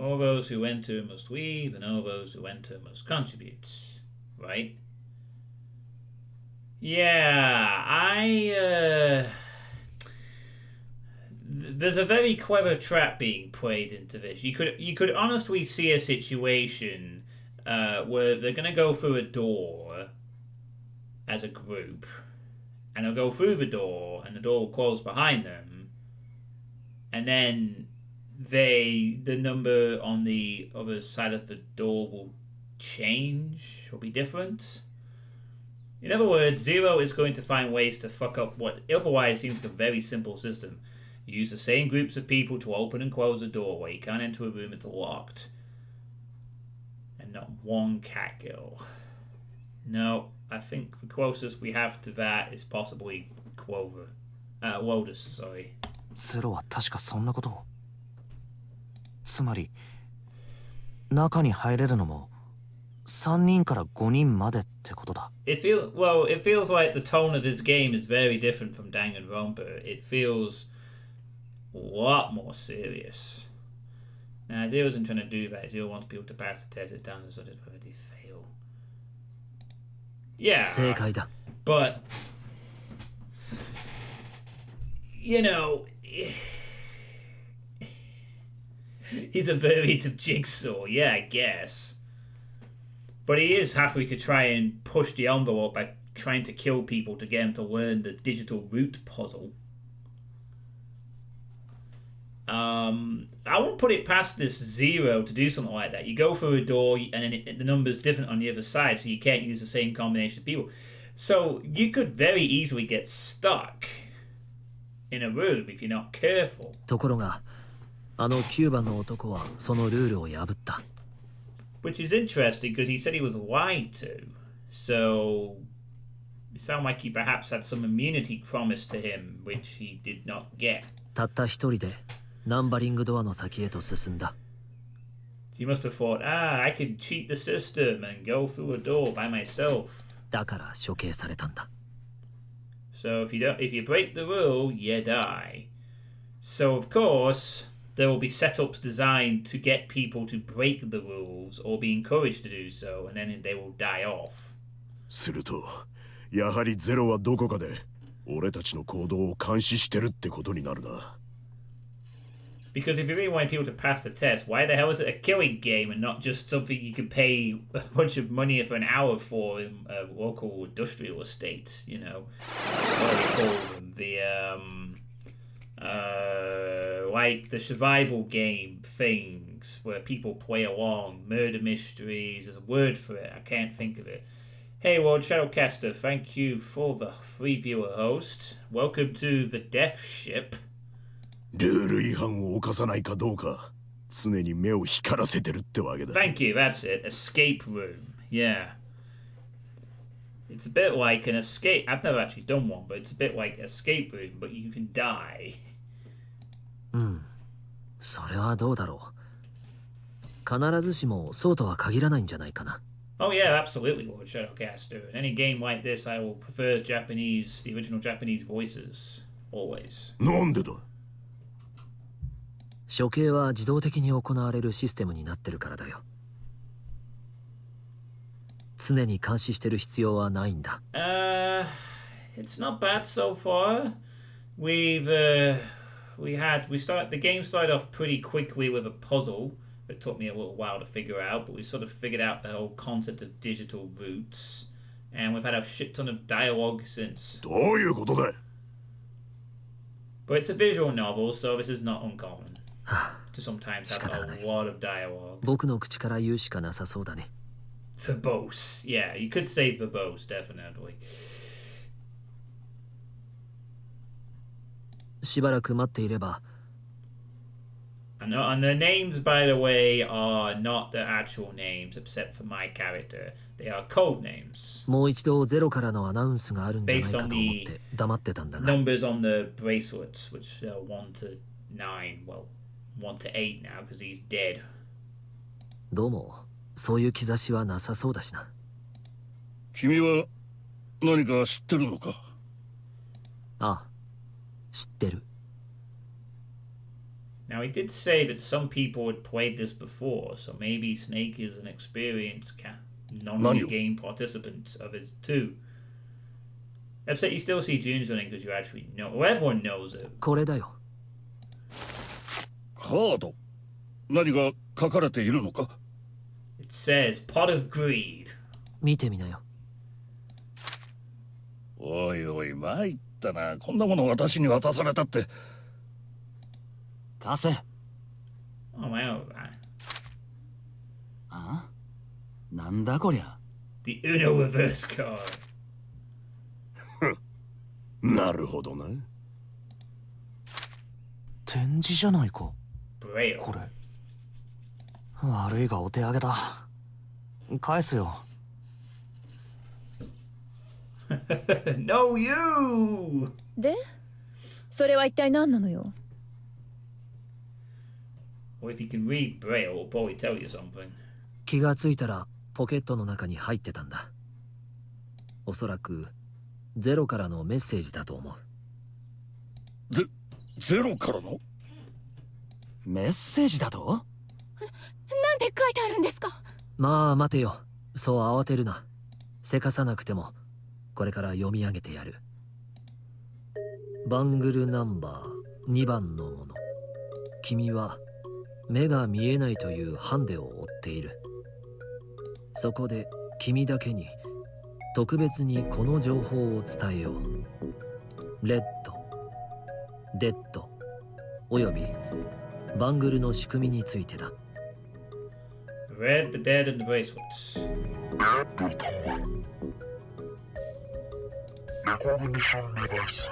all those who enter must leave, and all those who enter must contribute. Right? Yeah, there's a very clever trap being played into this. You could honestly see a situation where they're going to go through a door as a group, and they'll go through the door, and the door will close behind them, and then the number on the other side of the door will change or be different. In other words, Zero is going to find ways to fuck up what otherwise seems like a very simple system. You use the same groups of people to open and close a doorway. You can't enter a room it's locked. And not one cat girl. No, I think the closest we have to that is possibly Lotus, sorry. ゼロは確かそんなことを。つまり中に入れるのも3人から5人までってことだ。It feels like the tone of this game is very different from Danganronpa. It feels a lot more serious. Now, Zero isn't trying to do that. Zero wants people to pass the test. It's down as sort of already fail. Yeah. 正解だ。 But, you know, he's a variant of Jigsaw, yeah, I guess. But he is happy to try and push the envelope by trying to kill people to get him to learn the digital root puzzle. I won't put it past this Zero to do something like that. You go through a door and then the number's different on the other side, so you can't use the same combination of people. So you could very easily get stuck in a room if you're not careful. ところが、あの9番の男はそのルールを破った。Which is interesting because he said he was lied to. So it sounded like he perhaps had some immunity promised to him, which he did not get. たった一人でナンバリングドアの先へと進んだ。He must have thought, I can cheat the system and go through a door by myself. だから処刑されたんだ。So if you break the rule, you die. So of course, there will be setups designed to get people to break the rules or be encouraged to do so, and then they will die off. するとやはりゼロはどこかで俺たちの行動を監視してるってことになるな。 Because if you really want people to pass the test, why the hell is it a killing game and not just something you can pay a bunch of money for an hour for in a local industrial estate, you know? What do they call them? Like the survival game things where people play along, murder mysteries, there's a word for it, I can't think of it. Hey World Shadowcaster, thank you for the free viewer host. Welcome to the Death Ship. ルール違反を犯さないかどうか常に目を光らせてるってわけだ。 Thank you, that's it. Escape room. Yeah. It's a bit like an escape. I've never actually done one, but it's a bit like escape room, but you can die. うん。それはどうだろう。必ずしもそうとは限らないんじゃないかな。Oh yeah, absolutely, Lord Shadowcaster. In any game like this, I will prefer Japanese, the original Japanese voices, always. なんでだ？処刑は自動的に行われるシステムになってるからだよ。常に監視してる必要はないんだ。It's not bad so far. The game started off pretty quickly with a puzzle. It took me a little while to figure out, but we sort of figured out the whole concept of digital roots, and we've had a shit ton of dialogue since. どういうことだ？ But it's a visual novel, so this is not uncommon to sometimes have a lot of dialogue. 僕の口から言うしかなさそうだね。Verbose. Yeah, you could say verbose, definitely. しばらく待っていれば。And the names, by the way, are not the actual names, except for my character. They are code names. もう一度ゼロからのアナウンスがあるんじゃないかと思って黙ってたんだが。Numbers on the bracelets, which are 1 to 9. Well, 1 to 8 now, because he's dead. どうも、そういう兆しはなさそうだしな。君は何か知ってるのか？ああ、知ってる。Now, he did say that some people had played this before, so maybe Snake is an experienced non-game participant of his too. Except you still see June's running because you actually know. Well, everyone knows it. これだよ。カード？何が書かれているのか？ It says, Pot of Greed. 見てみなよ。おいおい、参ったな。こんなもの私に渡されたって。貸せ。Oh, my own. あ？なんだこりゃ。The Uno reverse card. なるほどな。展示じゃないか。Braille. これ。悪いがお手上げだ。返すよ。No, you! で、それは一体何なのよ。Well, if you can read Braille, it'll probably tell you something. 気がついたらポケットの中に入ってたんだ。おそらくゼロからのメッセージだと思う。ゼロからの？メッセージだと？なんて書いてあるんですか？まあ待てよ。そう慌てるな。せかさなくてもこれから読み上げてやる。バングルナンバー2番のもの。君は目が見えないというハンデを負っている。そこで君だけに特別にこの情報を伝えよう。レッド、デッドおよびバングルの仕組みについてだ。Red, the dead, and the bracelets. レコグニションデバイス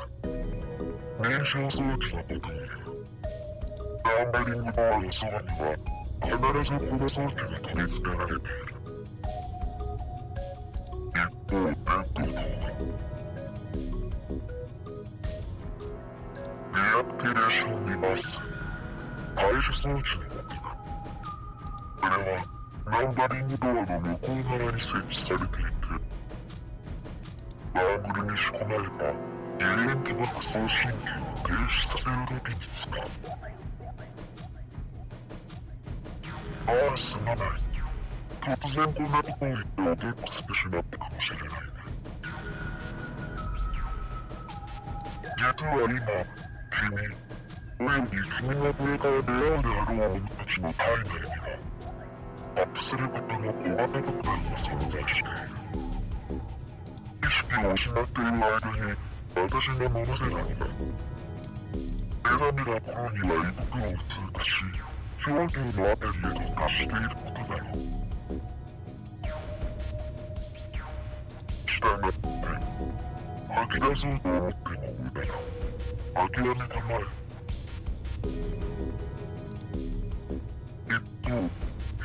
認証装置のことを言う。ガンバリングドアのそばには必ずこの装置が取り付けられている。一方、デッドとはディアクティベーションデバイス解除装置のことだ。これはナンバリングドアの向こう側に設置されていて、バーグルに仕込まれた油煙起爆送信機を停止させる時に使う。ああ、すまない。突然こんなことを言っておけっこしてしまったかもしれないね。実は今、君、および君がこれから出会うであろう者たちの体内には、アップすることの小型爆弾が存在している。意識を失っている間に私が飲ませたのだ。女神が頃には胃袋を通過し、氷牛のあたりへと達していることだろう。したがって、吐き出そうと思っても無駄だ。諦めたまえ。一方、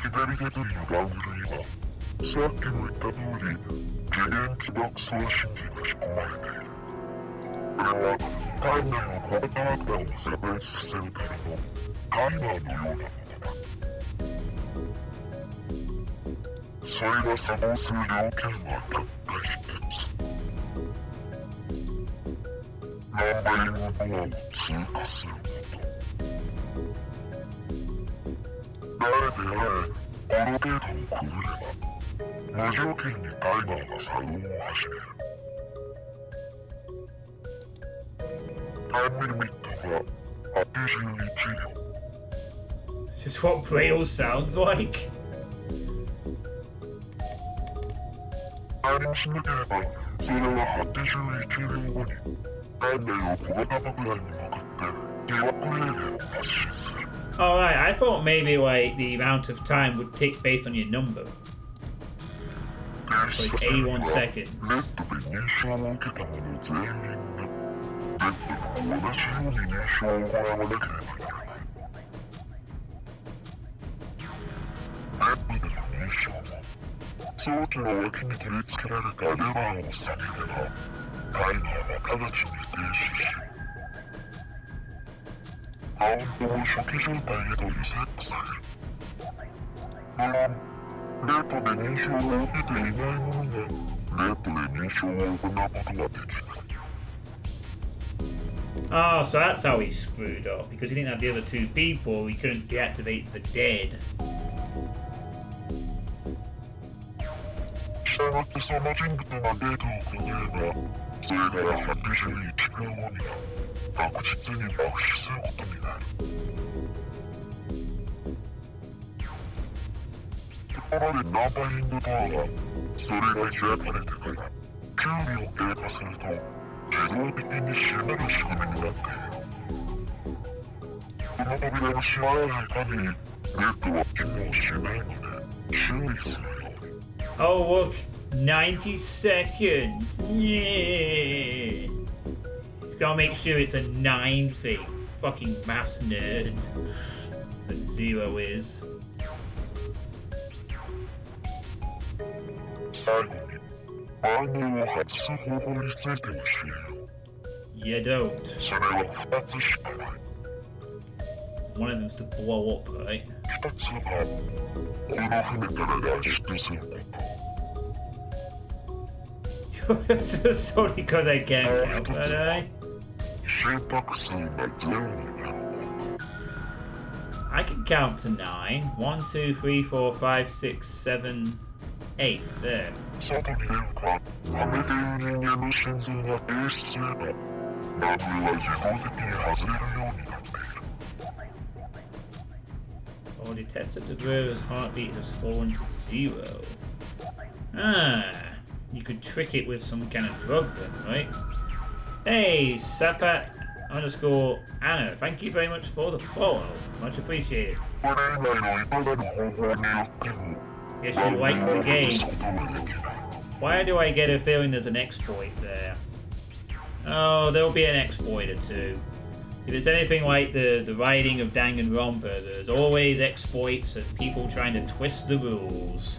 左手取りのバングルには、さっきも言った通り、次元起爆送信機が仕込まれている。これは体内の小型爆弾を炸裂させるためのタイマーのようなものだ。それが作動する条件はたった一つ。ナンバリングドアを通過すること。誰であれ、この程度をくぐれば、無条件にタイマーが作動を始める。タイムリミットは81秒。Just what Braille sounds like. 何もしなければ、それは81秒後に、体内の小型爆弾に向かって、疑惑霊電を発信する。Alright, I thought maybe like the amount of time would tick based on your number. So it's 81 seconds. ネットで認証を受けた者全員が、ネットと同じように認証を行わなければならない。ネットでの認証は、装置の脇に取り付けられたレバーを下げれば、タイマーは直ちに停止し、カウントを初期状態へとリセットされる。無論、レートで認証を受けていない者が、レートで認証を行うことはできない。Oh, so that's how he screwed up. Because he didn't have the other two people, he couldn't deactivate the dead. 従ってその人物がデータをくぐれば、それから81秒後には確実に爆死することになる。ところでナンバリングドアは、それが開かれてから9秒経過すると自動的に閉める仕組みになっている。この扉が閉まらない限り、ネットは機能しないので注意するように。Oh, look, 90 seconds. Yeah. He's gotta make sure it's a 9 thing. Fucking maths nerd. That Zero is. 最後に、バーナーを外す方法について教えよう。You don't. それは2つしかない。One of them's to blow up, right? 1つは、この船から脱出すること。So because I can't count, but心拍数が0になる。I can count to 9. 1, 2, 3, 4, 5, 6, 7, 8. There. 外に出るか、はめている人間の心臓が停止すれば、ラブは自動的に外れるようになっている。Or detected the Brewer's heartbeat has fallen to 0. Ah, you could trick it with some kind of drug then, right? Hey, Sapat _ Anna, thank you very much for the follow. Much appreciated. Guess you like the game. Why do I get a feeling there's an exploit there? Oh, there'll be an exploit or two. If it's anything like the writing of Danganronpa, there's always exploits and people trying to twist the rules.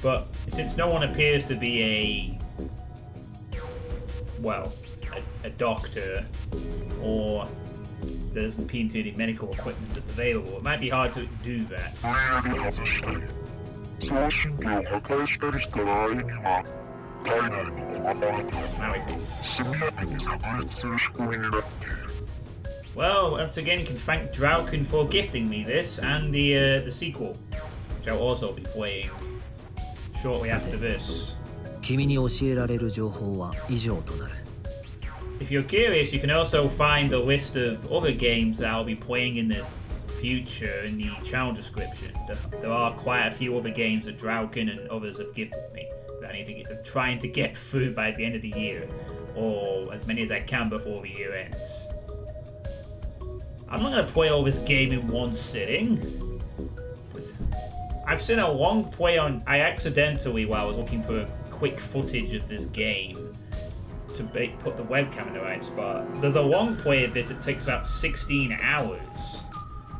But since no one appears to be a doctor, or there doesn't appear to be any medical equipment that's available, it might be hard to do that. Well, once again, you can thank Drallkan for gifting me this and the sequel, which I'll also be playing shortly after this. 君に教えられる情報は以上となる。If you're curious, you can also find a list of other games that I'll be playing in the future in the channel description. There are quite a few other games that Drallkan and others have gifted me that I need to get, trying to get through by the end of the year, or as many as I can before the year ends. I'm not going to play all this game in one sitting. I've seen a long play on... I accidentally, while I was looking for quick footage of this game, to put the webcam in the right spot. There's a long play of this that takes about 16 hours.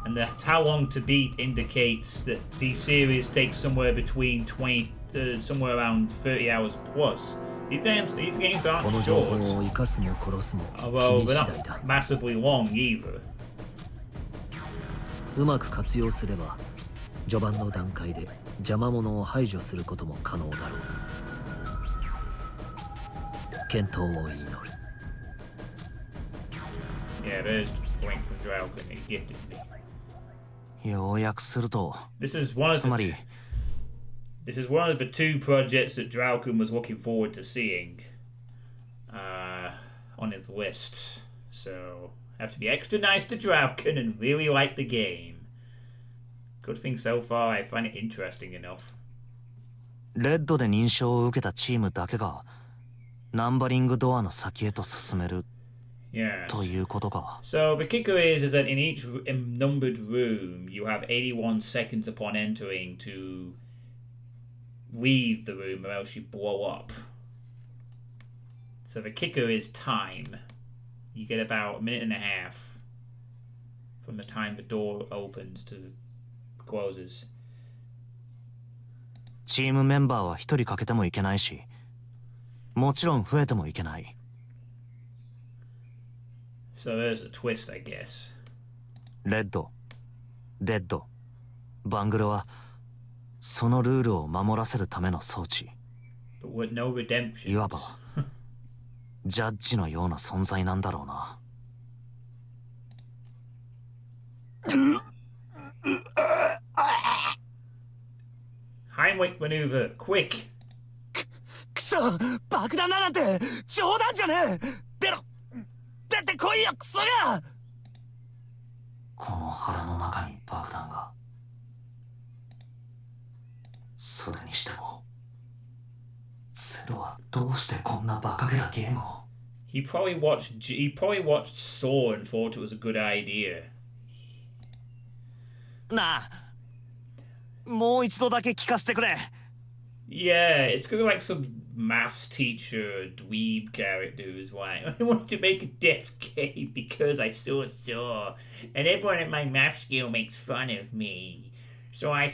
And that's how long to beat indicates that the series takes somewhere between 20... somewhere around 30 hours plus. These games aren't short. Although they're not massively long either. うまく活用すれば序盤の段階で邪魔者を排除することも可能だろう。健闘を祈る。Yeah, there's point from Drallkan that he gifted me. 要約すると、 This is one of つまり this is one of the two projects that Drallkan was looking forward to seeing on his list. So have to be extra nice to Drallkan and really like the game. Good thing so far. I find it interesting enough. レッドで認証を受けたチームだけがナンバリングドアの先へと進める Yes. ということか。 So the kicker is that in each numbered room you have 81 seconds upon entering to leave the room or else you blow up. So the kicker is time. You get about a minute and a half from the time the door opens to closes. チームメンバーは一人欠けてもいけないし、もちろん増えてもいけない。So there's a twist, I guess. レッド、デッド、バングルはそのルールを守らせるための装置。But with no redemption. いわばジャッジのような存在なんだろうな。Heimlich maneuver, quick! くそ、爆弾だなんて冗談じゃねえ。出てこいよ、クソが。この腹の中に爆弾が。それにしてもゼロはどうしてこんな馬鹿げたゲームを。 He probably watched Saw and thought it was a good idea. なあ、もう一度だけ聞かせてくれ。 Yeah, it's gonna be like some maths teacher dweeb character who's like, I wanted to make a death game because I saw, and everyone at my math school makes fun of me. So I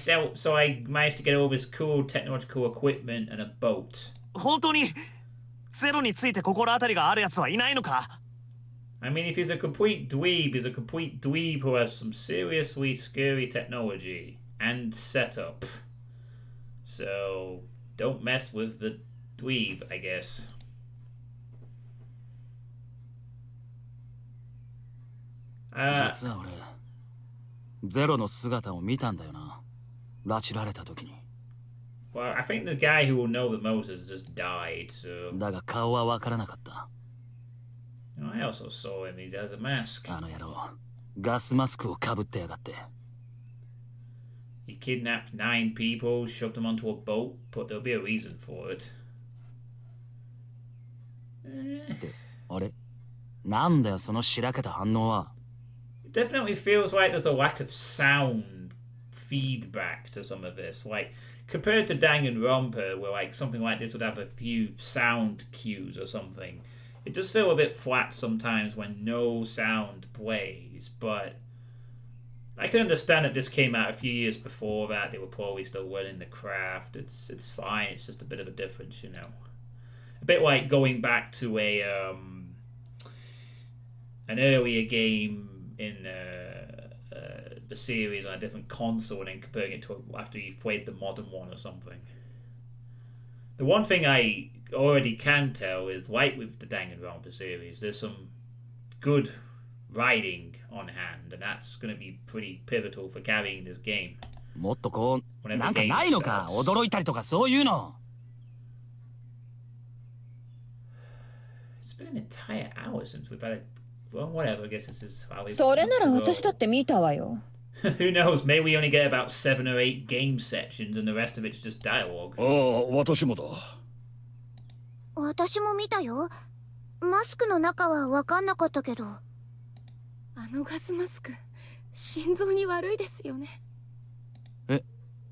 managed to get all this cool technological equipment and a boat. 本当にゼロについて心当たりがあるやつはいないのか？ I mean, if he's a complete dweeb, he's a complete dweeb who has some seriously scary technology and setup. So don't mess with the dweeb, I guess. 実は俺ゼロの姿を見たんだよな。拉致られた時に。 Well, I think the guy who will know the most has just died, so... だが顔は分からなかった。I also saw him, he has a mask. あの野郎、ガスマスクをかぶってやがって。He kidnapped 9 people, shoved them onto a boat, but there'll be a reason for it. あれなんだよそのしらけた反応は。 It definitely feels like there's a lack of sound feedback to some of this. Like, compared to Danganronpa, where like something like this would have a few sound cues or something, it does feel a bit flat sometimes when no sound plays, but I can understand that this came out a few years before that. They were probably still learning the craft. It's fine. It's just a bit of a difference, you know. A bit like going back to an earlier game in the series on a different console and then comparing it to after you've played the modern one or something. The one thing I already can tell is, like with the Danganronpa series, there's some good writing on hand, and that's going to be pretty pivotal for carrying this game. もっとこうなんかないのか、驚いたりとかそういうの。It's been an entire hour since we've had a... Well, whatever, I guess this is how we... それなら私だって見たわよ。Who knows, maybe we only get about 7 or 8 game sections and the rest of it's just dialogue. ああ、私もだ。私も見たよ。マスクの中は分かんなかったけど。あのガスマスク、心臓に悪いですよね。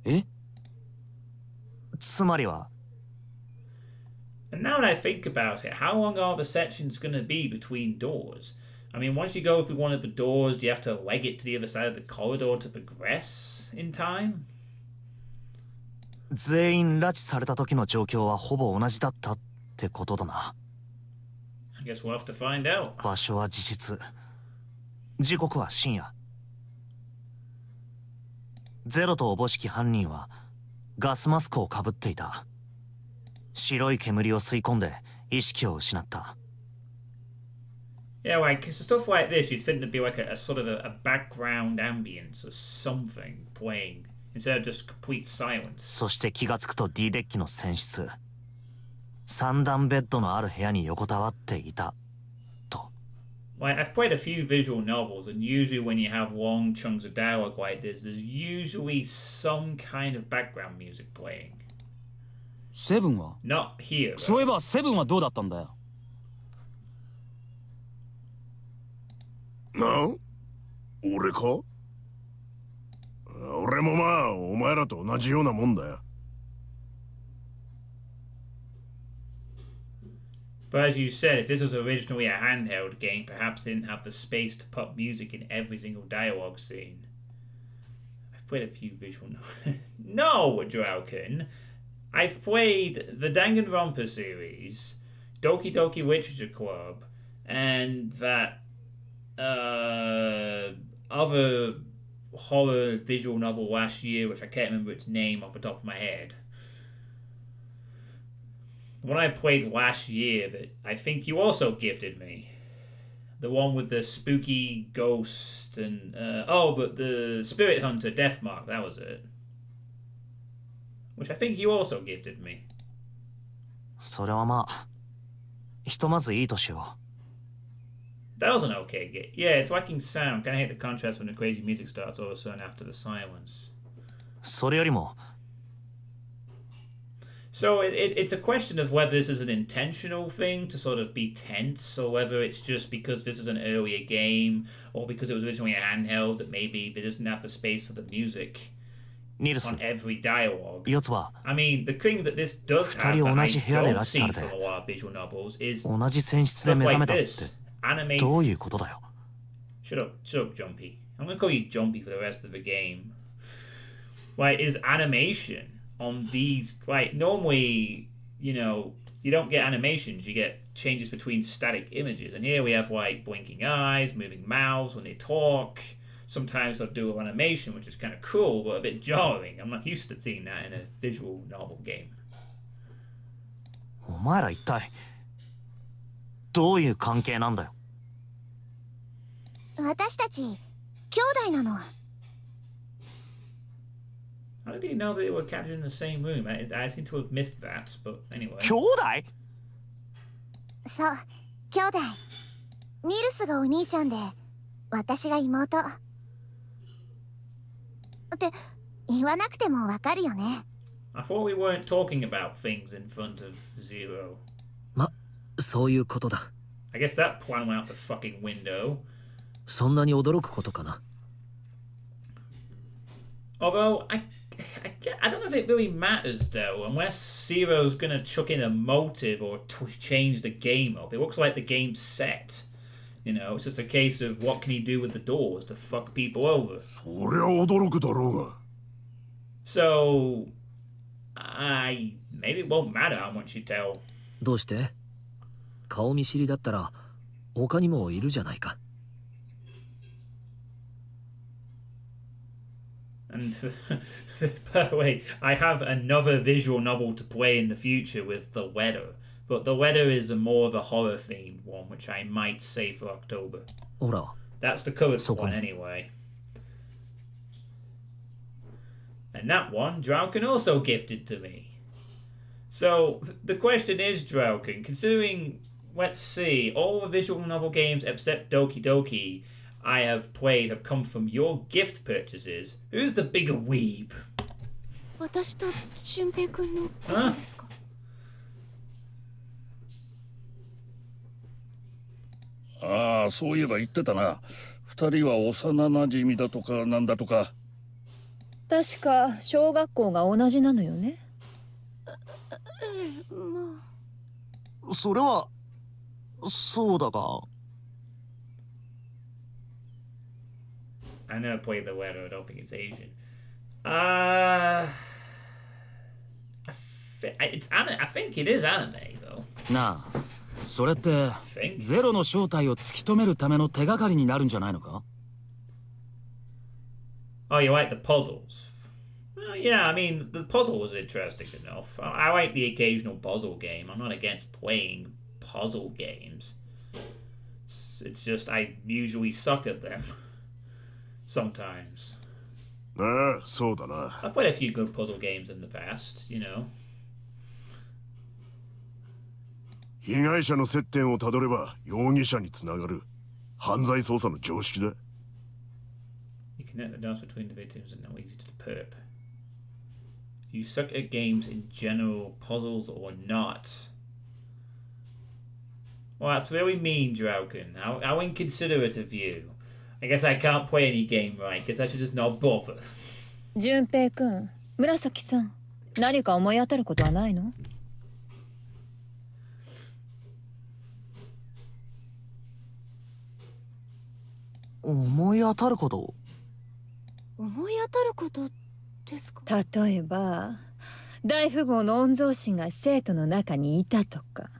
え？つまりは And now that I think about it, how long are the sections going to be between doors? I mean, once you go through one of the doors, do you have to leg it to the other side of the corridor to progress in time? 全員拉致された時の状況はほぼ同じだったってことだな。I guess we'll have to find out. 場所は事実。時刻は深夜。ゼロとおぼしき犯人はガスマスクをかぶっていた。白い煙を吸い込んで意識を失った。Yeah, like, cause stuff like this, you'd think there'd be like a sort of a background ambience or something playing, instead of just complete silence. そして気がつくと D デッキの船室、三段ベッドのある部屋に横たわっていたと。Like, I've played a few visual novels, and usually when you have long chunks of dialogue like this, there's usually some kind of background music playing. セブンは Not here. そういえばセブンはどうだったんだよ。な？俺か？俺もまあお前らと同じようなもんだよ。But as you said, if this was originally a handheld game, perhaps they didn't have the space to put music in every single dialogue scene. I've played a few visual novels. No, Drallkan! I've played the Danganronpa series, Doki Doki Literature Club, and that other horror visual novel last year, which I can't remember its name off the top of my head. The one I played last year that I think you also gifted me. The one with the spooky ghost and but the Spirit Hunter Deathmark, that was it. Which I think you also gifted me. それはまあ、ひとまずいいとしよう。That was an okay game. Yeah, it's lacking sound. Kind of hate the contrast when the crazy music starts all of a sudden after the silence. それよりも。So it's a question of whether this is an intentional thing to sort of be tense, or whether it's just because this is an earlier game, or because it was originally a handheld that maybe they doesn't have the space for the music. On every dialogue. I mean, the thing that this does have that I don't see from a lot of visual novels is stuff like this. Animated. Shut up, Jumpy. I'm gonna call you Jumpy for the rest of the game. Like, is animation on these, like, normally, you know, you don't get animations, you get changes between static images. And here we have, like, blinking eyes, moving mouths when they talk. Sometimes they'll do an animation, which is kind of cool, but a bit jarring. I'm not used to seeing that in a visual novel game. お前ら一体どういう関係なんだよ。私たち兄弟なの。How did you know that they were captured in the same room? I seem to have missed that, but anyway. 兄弟？そう、兄弟。ニルスがお兄ちゃんで、私が妹。って言わなくてもわかるよね。I thought we weren't talking about things in front of Zero. ま、そういうことだ。I guess that plan went out the fucking window. そんなに驚くことかな。Although, I don't know if it really matters though, unless Zero's gonna chuck in a motive or change the game up. It looks like the game's set. You know, it's just a case of what can he do with the doors to fuck people over. So, maybe it won't matter how much you tell. どうして？顔見知りだったら他にもいるじゃないか。And by the way, I have another visual novel to play in the future with The Weather. But The Weather is more of a horror-themed one, which I might save for October. That's the current one anyway. And that one, Drallkan also gifted to me. So, the question is, Drallkan, considering, let's see, all the visual novel games except Doki Doki I have played have come from your gift purchases, who's the bigger weeb? 私と俊平くんのことですか？ああ、そういえば言ってたな。二人は幼馴染だとかなんだとか。確か小学校が同じなのよね。まあ。それはそうだが。I never played The Weather. I don't think it's Asian. I think it is anime though. なあ、それってゼロの正体を突き止めるための手がかりになるんじゃないのか？ Oh, you like the puzzles Well, yeah, I mean, the puzzle was interesting enough. I like the occasional puzzle game. I'm not against playing puzzle games. It's just I usually suck at them. Sometimes. ああ、そうだな。I've played a few good puzzle games in the past, you know. 被害者の接点をたどれば容疑者につながる。犯罪捜査の常識だ。You connect the dots between the victims and now easy to the perp. You suck at games in general, puzzles or not. Well, that's very mean, Drallkan. How inconsiderate of you. I guess I can't play any game right. Guess I should just not bother. 淳平くん、紫さん、何か思い当たることはないの？思い当たること？思い当たることですか？例えば、大富豪の御曹司が生徒の中にいたとか。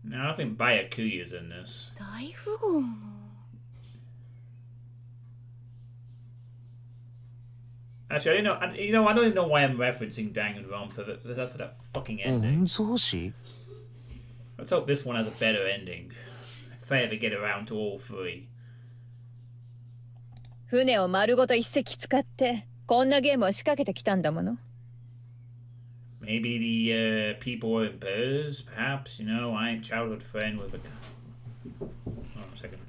No, I don't think Byakuya's in this. 大富豪の。Actually, I don't even know why I'm referencing Danganronpa, but that's for that fucking ending. 御曹司？ Let's hope this one has a better ending. If I ever get around to all three. 船を丸ごと一隻使ってこんなゲームを仕掛けてきたんだもの。Maybe the people in Pairs, perhaps, you know, I'm childhood friend with a... Oh, a second.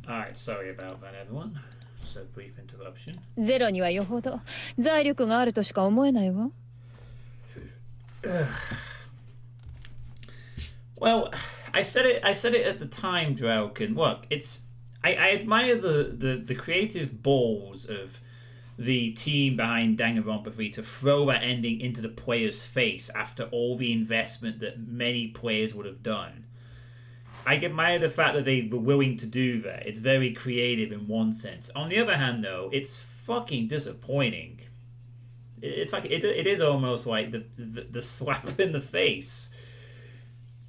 Alright, sorry about that, everyone. So brief interruption. ゼロにはよほど財力があるとしか思えないわ。Well, I said it at the time, Drallkan. Look, I admire the creative balls of the team behind Danganronpa 3 to throw that ending into the player's face after all the investment that many players would have done. I admire the fact that they were willing to do that. It's very creative in one sense. On the other hand, though, it's fucking disappointing. It's like it is almost like the slap in the face.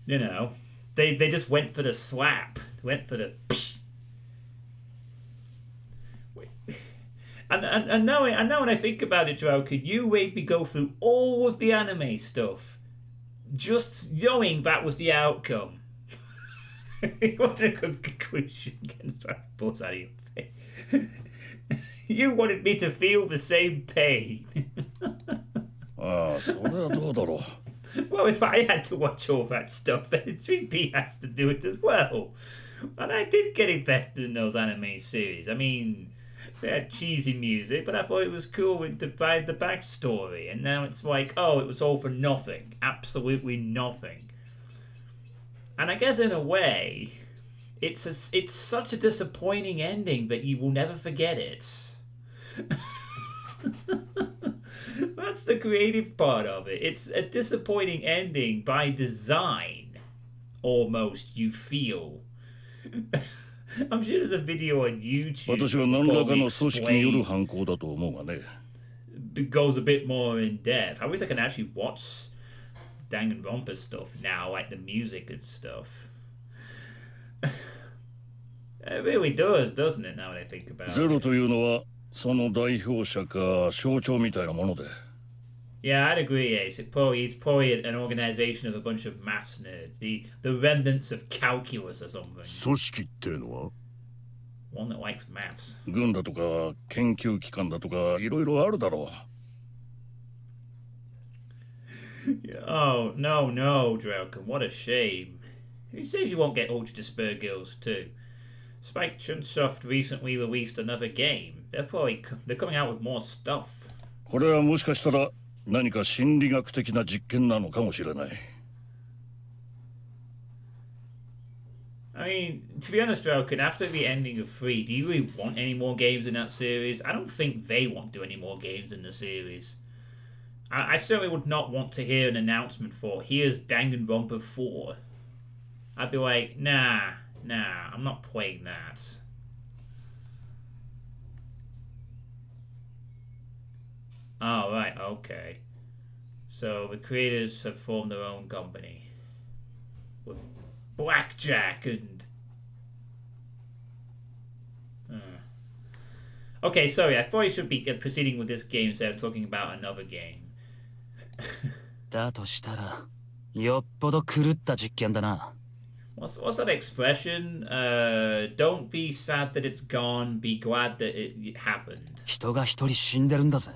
You know, they just went for the slap, went for the. And now when I think about it, Drallkan, you made me go through all of the anime stuff, just knowing that was the outcome. What a good conclusion against both out of your face. You wanted me to feel the same pain. Ah, それはどうだろう。 Well, if I had to watch all that stuff, then Suitepee has to do it as well. And I did get invested in those anime series. I mean, they had cheesy music, but I thought it was cool to buy the backstory. And now it's like, oh, it was all for nothing. Absolutely nothing. And I guess in a way, it's such a disappointing ending that you will never forget it. That's the creative part of it. It's a disappointing ending by design, almost, you feel. I'm sure there's a video on YouTube. 私は何らかの組織による犯行だと思うがね。It goes a bit more in depth. I wish I can actually watch Danganronpa stuff now, like the music and stuff. It really does, doesn't it, now that I think about ゼロ it? というのはその代表者か象徴みたいなもので。 Yeah, I'd agree, Ace. He's probably an organization of a bunch of maths nerds. The remnants of calculus or something. 組織っていうのは One that likes maths. 軍だとか研究機関だとかいろいろあるだろ Oh, no, Drallkan. What a shame. Who says you won't get Ultra Despair Girls too? Spike Chunsoft recently released another game. They're coming out with more stuff. う。これはもしかしたら何か心理学的な実験なのかもしれない。 I mean, to be honest, Drallkan, after the ending of 3, do you really want any more games in that series? I don't think they want to do any more games in the series. I certainly would not want to hear an announcement for, here's Danganronpa 4. I'd be like, nah, I'm not playing that. Oh, right, okay. So the creators have formed their own company. With Blackjack and... Okay, sorry, I probably should be proceeding with this game instead of talking about another game. だとしたらよっぽど狂った実験だな。 What's that expression? Don't be sad that it's gone, be glad that it happened. 人が一人死んでるんだぜ。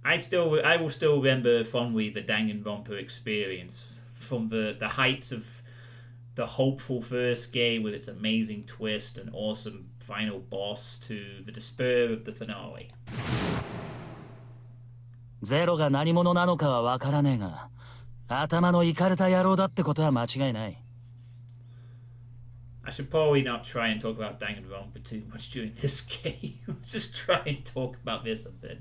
I will still remember fondly the Danganronpa experience from the heights of the hopeful first game with its amazing twist and awesome final boss to the despair of the finale. ゼロが何者なのかはわからねえが、頭のイカれた野郎だってことは間違いない。 I should probably not try and talk about Danganronpa too much during this game. Just try and talk about this a bit.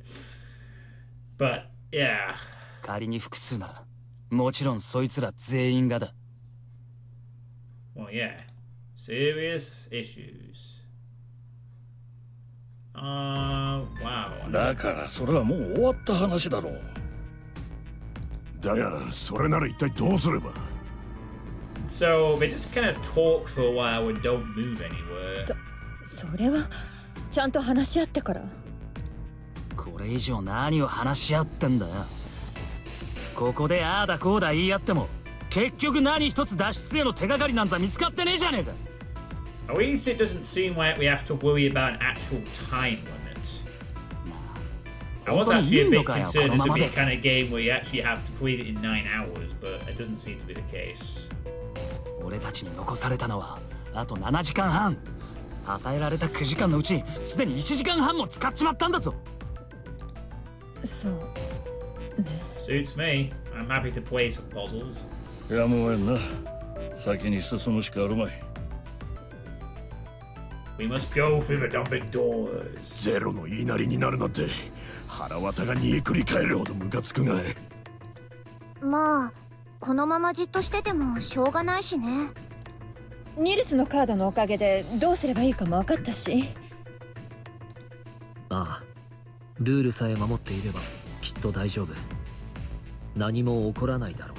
But, yeah. 仮に複数なら、もちろんそいつら全員がだ。Well, yeah. Serious issues. Wow. だからそれはもう終わった話だろう。だがそれなら一体どうすれば So they just kind of talk for a while and don't move anywhere. それはちゃんと話し合ってから。これ以上何を話し合ってんだよ。ここでああだこうだ言い合っても結局何一つ脱出への手がかりなんざ見つかってねえじゃねえか。 At least it doesn't seem like we have to worry about an actual time limit. I was actually a bit concerned this would be a kind of game where you actually have to complete it in 9 hours, but it doesn't seem to be the case. 俺たちに残されたのはあと7時間半。与えられた9時間のうちすでに1時間半も使っちまったんだぞ。そうね。Suits me. I'm happy to play some puzzles. やむをえんな。先に進むしかあるまい。 We must go through the dumping doors. ゼロの言いなりになるなんて腹渡が煮えくり返るほどムカつくがい。まあこのままじっとしててもしょうがないしね。ニルスのカードのおかげでどうすればいいかも分かったし。ああ、ルールさえ守っていればきっと大丈夫。何も起こらないだろ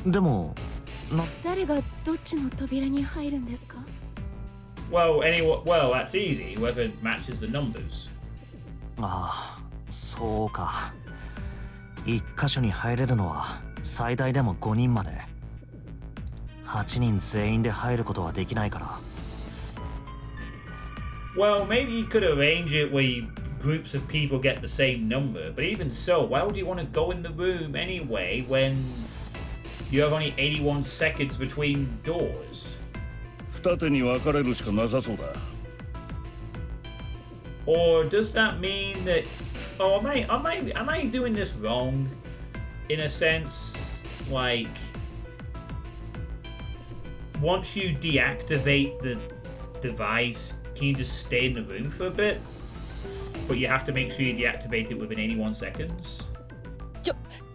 でもう。誰がどっちの扉に入るんですか？ Well, that's easy. Whoever matches the numbers. ああ、そうか。一箇所に入れるのは最大でも5人まで。8人全員で入ることはできないから。Well, maybe you could arrange it where groups of people get the same number, but even so, why would you want to go in the room anyway when you have only 81 seconds between doors? 二手に分かれるしかなさそうだ。 Or does that mean that? Oh, am I doing this wrong? In a sense, like once you deactivate the device, can you just stay in the room for a bit? But you have to make sure you deactivate it within 81 seconds.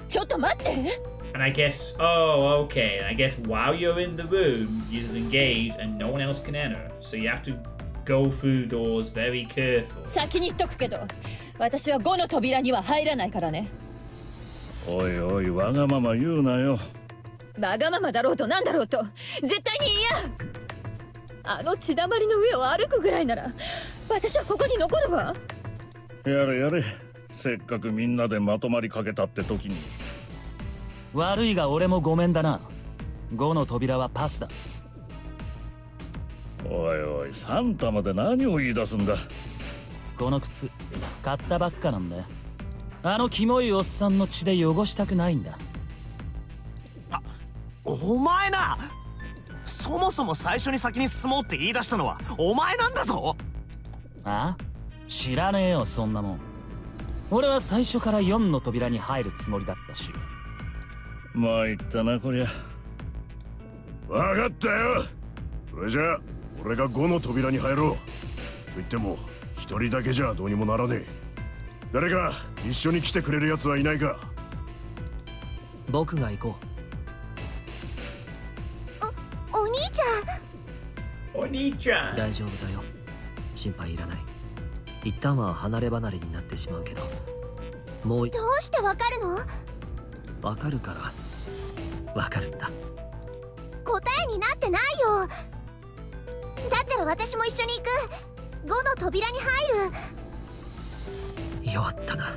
ちょっと待って。 And I guess, oh, okay. And I guess while you're in the room, you just engage and no one else can enter. So you have to go through doors very careful. 先に言っとくけど、私は5の扉には入らないからね。おいおい、わがまま言うなよ。わがままだろうとなんだろうと絶対に嫌。あの血だまりの上を歩くぐらいなら私はここに残るわ。やれやれ、せっかくみんなでまとまりかけたって時に。悪いが俺もごめんだな。5の扉はパスだ。おいおい、サンタまで何を言い出すんだ。この靴買ったばっかなんだよ。あのキモいおっさんの血で汚したくないんだ。お前な、そもそも最初に先に進もうって言い出したのはお前なんだぞ。あ？知らねえよそんなもん。俺は最初から4の扉に入るつもりだったし。参ったなこりゃ。分かったよ。それじゃあ俺が5の扉に入ろう。と言っても一人だけじゃどうにもならねえ。誰か一緒に来てくれるやつはいないか。僕が行こお兄ちお兄ちゃ。うん大丈夫だよ。心配いらない。一旦は離れ離れになってしまうけど、もうどうしてわかるの？わかるからわかるんだ。答えになってないよ。だったら私も一緒に行く。5の扉に入る。弱ったな。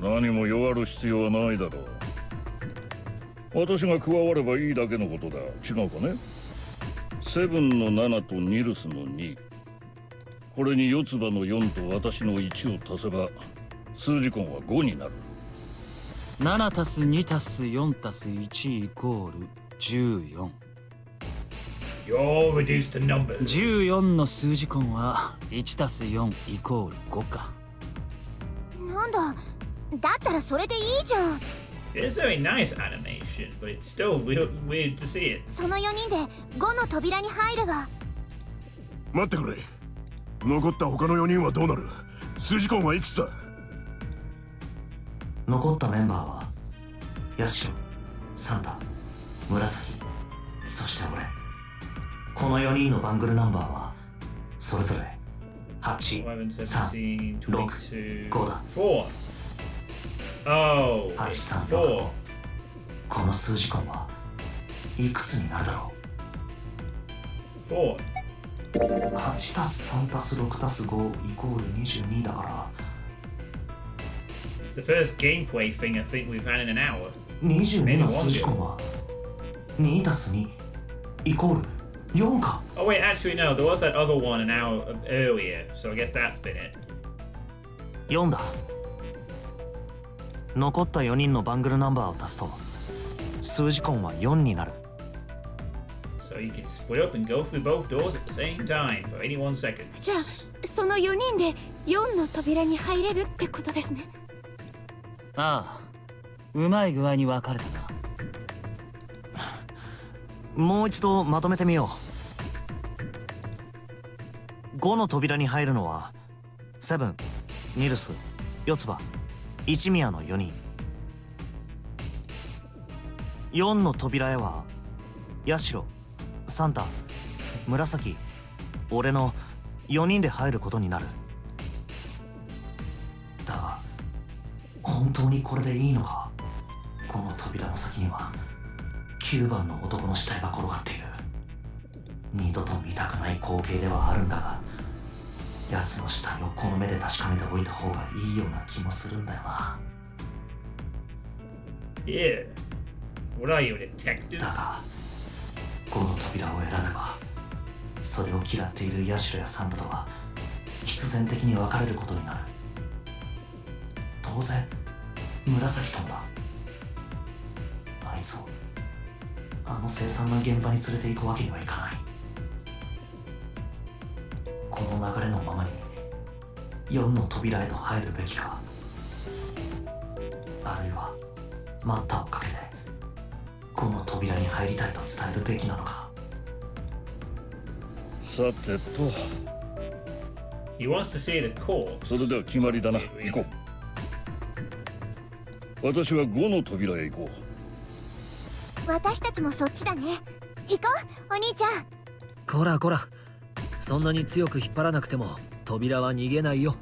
何も弱る必要はないだろう。私が加わればいいだけのことだ。違うかね。セブンの7とニルスの2、これに四つ葉の4と私の1を足せば数字根は5になる。7たす2たす4たす1イコール14。You're reduced to numbers. 14の数字根は1たす4イコール5か。なんだ、だったらそれでいいじゃん。It's very nice animation, but it's still weird to see it. その4人で5の扉に入れば。待ってくれ。残った他の4人はどうなる？数字根はいくつだ？残ったメンバーはヤシロ、サンタ、紫、そして俺。この4人のバングルナンバーはそれぞれ8、3、6、5だ。4. Oh, 8、 it's 3、6、5。 4. この数字根はいくつになるだろう。 4. 8たす3たす6たす5イコール22だから。 It's the first gameplay thing I think we've had in an hour. 22の数字根は2たす2イコール4か。 Oh wait, actually no, there was that other one an hour earlier, so I guess that's been it. 4だ。残った4人のバングルナンバーを足すと数字根は4になる。 So you can split up and go through both doors at the same time for 81 seconds. じゃあその4人で4の扉に入れるってことですね。ああ、うまい具合に分かれたな。もう一度まとめてみよう。5の扉に入るのはセブン、ニルス、四つ葉、一宮の4人。4の扉へはヤシロ、サンタ、紫、俺の4人で入ることになる。だが本当にこれでいいのか。この扉の先には9番の男の死体が転がっている。二度と見たくない光景ではあるんだが、奴の死体をこの目で確かめておいた方がいいような気もするんだよな。 Yeah. What are you, a detective? だがこの扉を選べばそれを嫌っているヤシロやサンタとは必然的に別れることになる。当然紫ともだ。あいつをあの凄惨な現場に連れて行くわけにはいかない。この流れのままに4の扉へと入るべきか、あるいは待ったをかけて5の扉に入りたいと伝えるべきなのか。さてと、 He wants to see the corpse. それでは決まりだな。行こう。私は5の扉へ行こう。私たちもそっちだね。行こう、お兄ちゃん。こらこら、そんなに強く引っ張らなくても扉は逃げないよ。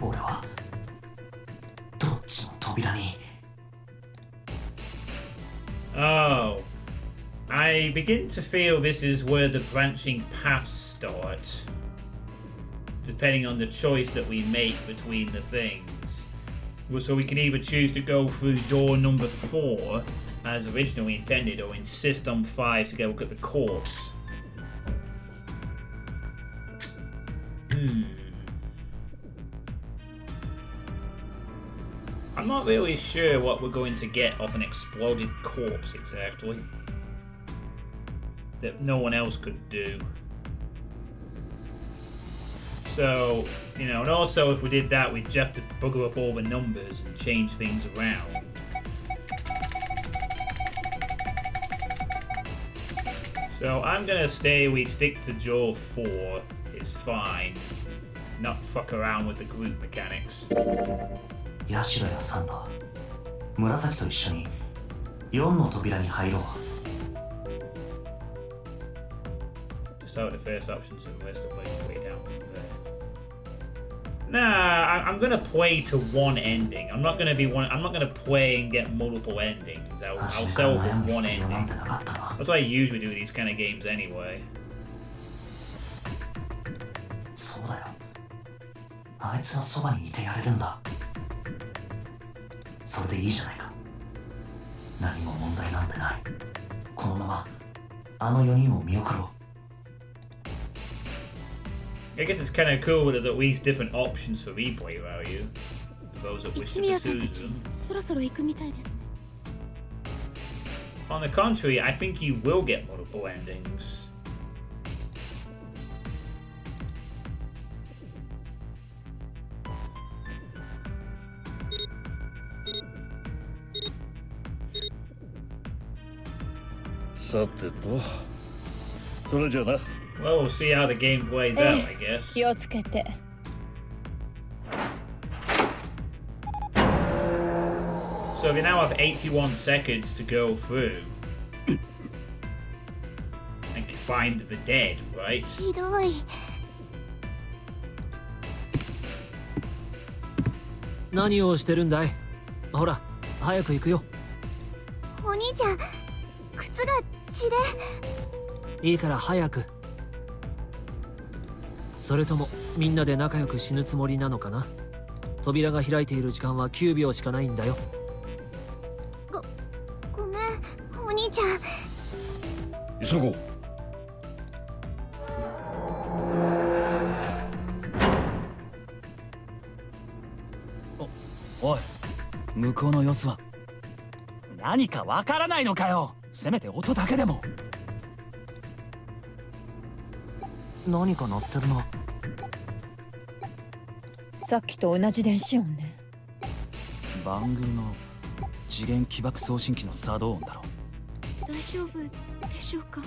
俺はどっちの扉に I begin to feel this is where the branching paths start, depending on the choice that we make between the things. Well, so we can either choose to go through door number 4 as originally intended, or insist on 5 to go look at the corpse. I'm not really sure what we're going to get off an exploded corpse exactly, that no one else could do. So, you know, and also if we did that, we'd just have to bugger up all the numbers and change things around. So I'm gonna say we stick to Jaw 4. It's fine. Not fuck around with the group mechanics. ヤシロやサンド、紫と一緒に4の扉に入ろう。So the first option, so the rest of the way down from there. Nah, I'm gonna play to one ending. I'm not gonna play and get multiple endings. I'll settle for one ending. That's what I usually do with these kind of games anyway. そうだよ。あいつのそばにいてやれるんだ。それでいいじゃないか。何も問題なんてない。このままあの4人を見送ろう。I guess it's kind of cool that there's at least different options for replay value. For those that wish to pursue them. そろそろ行くみたいですね。On the contrary, I think you will get multiple endings. Well, we'll see how the game plays out, I guess. 気をつけて。So they now have 81 seconds to go through and find the dead, right? ひどい。何をしてるんだい？ほら、早く行くよ。お兄ちゃん、靴が血で。いいから早く。それともみんなで仲良く死ぬつもりなのかな？扉が開いている時間は9秒しかないんだよ。ごめん、お兄ちゃん。急ごう。おい、向こうの様子は何かわからないのかよ。せめて音だけでも。何か鳴ってるな。さっきと同じ電子音ね。バングルの次元起爆送信機の作動音だろ。大丈夫でしょうか。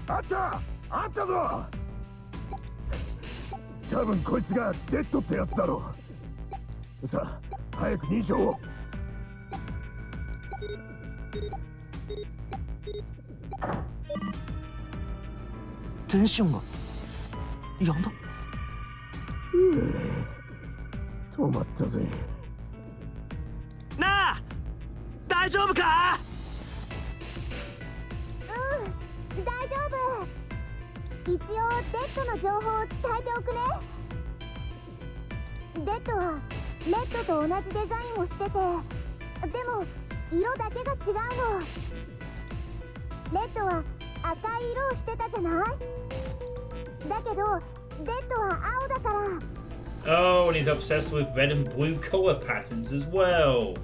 あったぞ。多分こいつがデッドってやつだろう。さあ早く認証を。テンションがやんだ。止まったぜ。なあ、大丈夫か？うん、大丈夫。一応デッドの情報を伝えておくね。デッドはレッドと同じデザインをしてて、でも色だけが違うの。レッドは赤い色をしてたじゃない？だけどデッドは青だから。Oh, and he's obsessed with red and blue color patterns as well.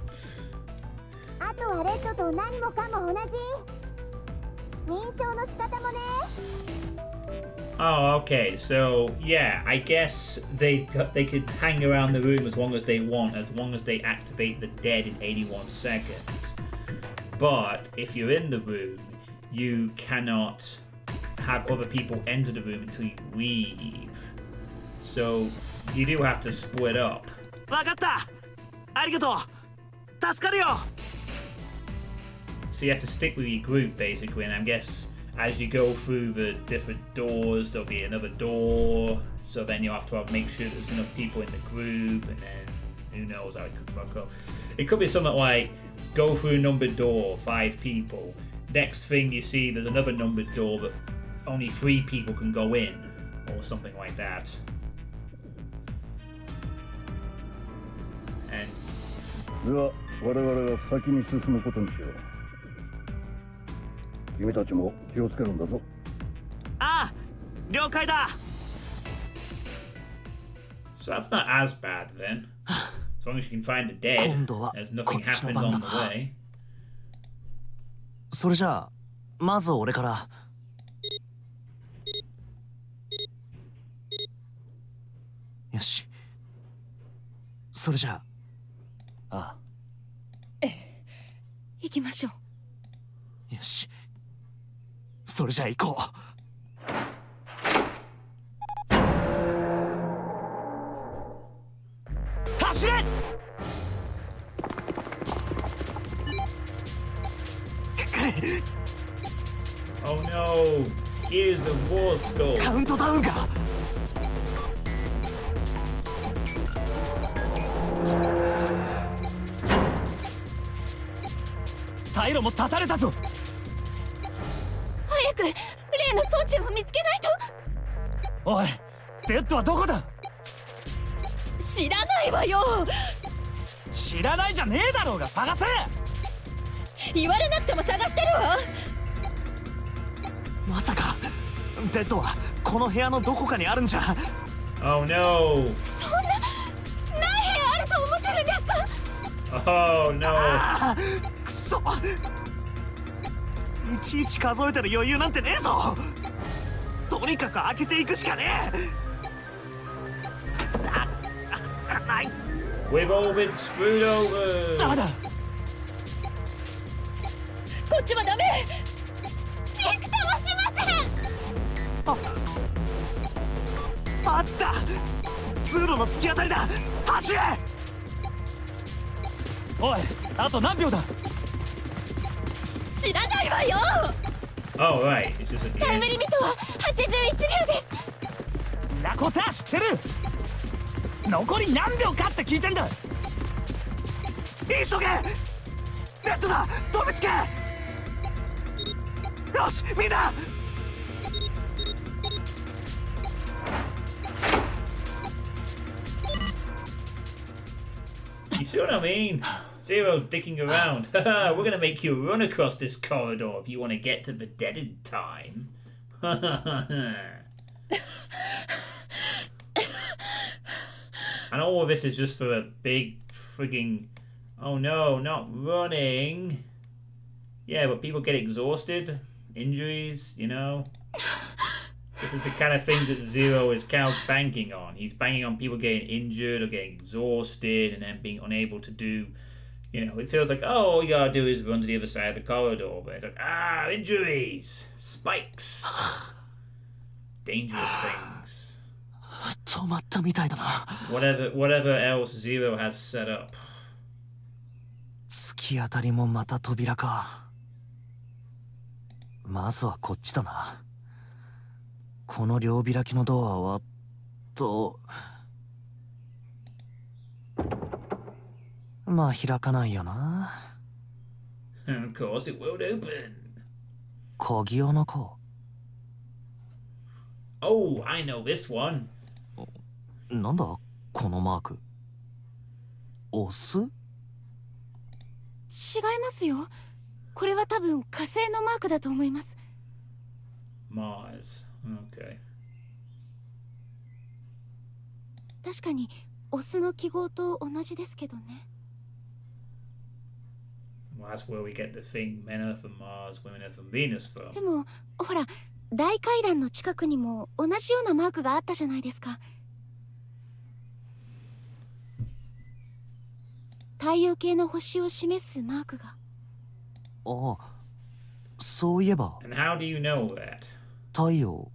あとはレッドと何もかも同じ。認証の仕方もね。Oh, okay. So yeah, I guess they could hang around the room as long as they want, as long as they activate the dead in 81 seconds. But if you're in the room, you cannot have other people enter the room until you leave. So you do have to split up. わかった。ありがとう。助かるよ。So you have to stick with your group basically, and I guess as you go through the different doors, there'll be another door. So then you'll have to make sure there's enough people in the group, and then Who knows how it could fuck up. It could be something like, go through a numbered door, 5 people. Next thing you see, there's another numbered door, but only 3 people can go in. Or something like that. And... では我々は先に進むことにしよう。君たちも気をつけるんだぞ。ああ、了解だ。So that's not as bad then. As long as you can find the dead, as nothing happens on the way. それじゃあ、まず俺から。よし。それじゃあ。ああ。行きましょう。よし。それじゃあ行こう。走れ！Oh no! Here's the war skull. カウントダウンか。タイロも立たれたぞ。早く例の装置を見つけないと。おい、デッドはどこだ？知らないわよ。知らないじゃねえだろうが、探せ。言われなくても探してるわ。まさかデッドはこの部屋のどこかにあるんじゃ。Oh no! そんな何部屋あると思ってるんですか。 Oh no! くそ、いちいち数えてる余裕なんてねえぞ。とにかく開けていくしかねえ。We've all been screwed over. ダメだ。こっちはダメ。びくともしません。あった。通路の突き当たりだ。走れ。おい、あと何秒だ。知らないわよ。Oh right, it's just a タイムリミットは81秒です。なことは知ってる。残り何秒かって聞いてんだ。急げ。デッドだ。飛びつけ。よし、みんな。You see what I mean? Zero dicking around. We're gonna make you run across this corridor if you want to get to the dead in time. And all of this is just for a big frigging... Oh no, not running. Yeah, but people get exhausted, injuries, you know. This is the kind of thing that Zero is kind of banking on. He's banking on people getting injured or getting exhausted and then being unable to do... You know, it feels like, oh, all you gotta do is run to the other side of the corridor. But it's like, injuries, spikes, dangerous things. 止まったみたいだな。Whatever else Zero has set up. 突き当たりもまた扉か。まずはこっちだな。この両開きのドアはまあ開かないよな。Of course it won't open. 鍵穴か。Oh, I know this one. なんだこのマーク。オス？違いますよ。これは多分火星のマークだと思います。Mars. Okay. 確かにオスの記号と同じですけどね。Well, that's where we get the thing. Men are from Mars, women are from Venus from. でもほら、大階段の近くにも同じようなマークがあったじゃないですか。太陽系の星を示すマークが。ああ、そういえば。And how do you know that? 太陽、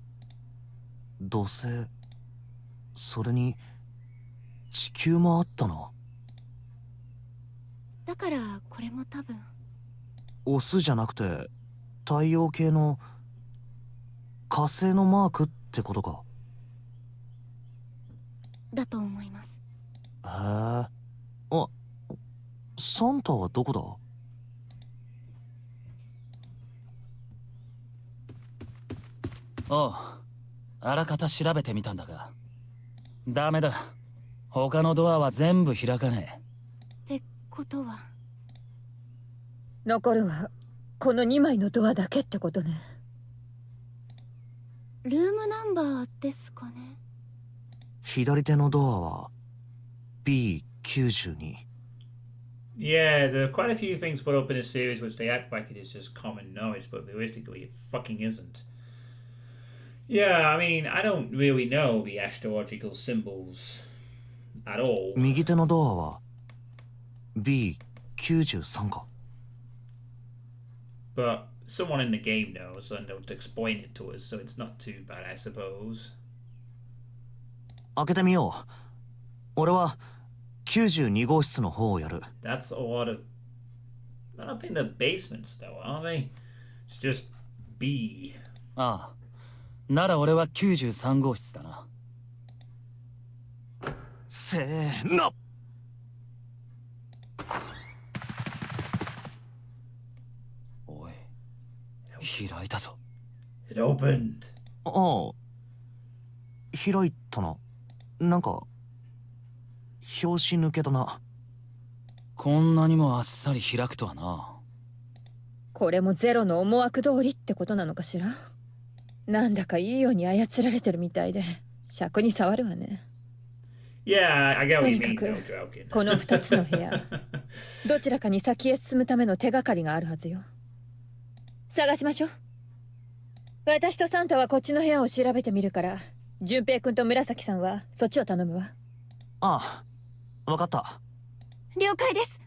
土星、それに地球もあったな。だからこれも多分オスじゃなくて太陽系の火星のマークってことか。だと思います。へえ、あ、サンタはどこだ？おう、あらかた調べてみたんだがダメだ。他のドアは全部開かねってことは残るはこの2枚のドアだけってことね。ルームナンバーですかね。左手のドアは B92。 Yeah, there are quite a few things put up in a series which they act like it is just common knowledge, but realistically it fucking isn't. Yeah, I mean, I don't really know the astrological symbols at all. 右手のドアは B93 か。 But someone in the game knows, and they'll explain it to us, so it's not too bad, I suppose. 開けてみよう。俺は92号室の方をやる。 That's a lot of... I don't think they're basements, though, are they? It's just B. ああ、なら俺は93号室だな。せーの。おい、開いたぞ。 It opened. ああ、開いたな。なんか拍子抜けだな。こんなにもあっさり開くとはな。これもゼロの思惑通りってことなのかしら。なんだかいいように操られてるみたいで尺に触るわね。Yeah, I get と what you にか mean, く no joking. この2つの部屋どちらかに先へ進むための手がかりがあるはずよ。探しましょう。私とサンタはこっちの部屋を調べてみるから、順平くんと紫さんはそっちを頼むわ。ああ、わかった。了解です。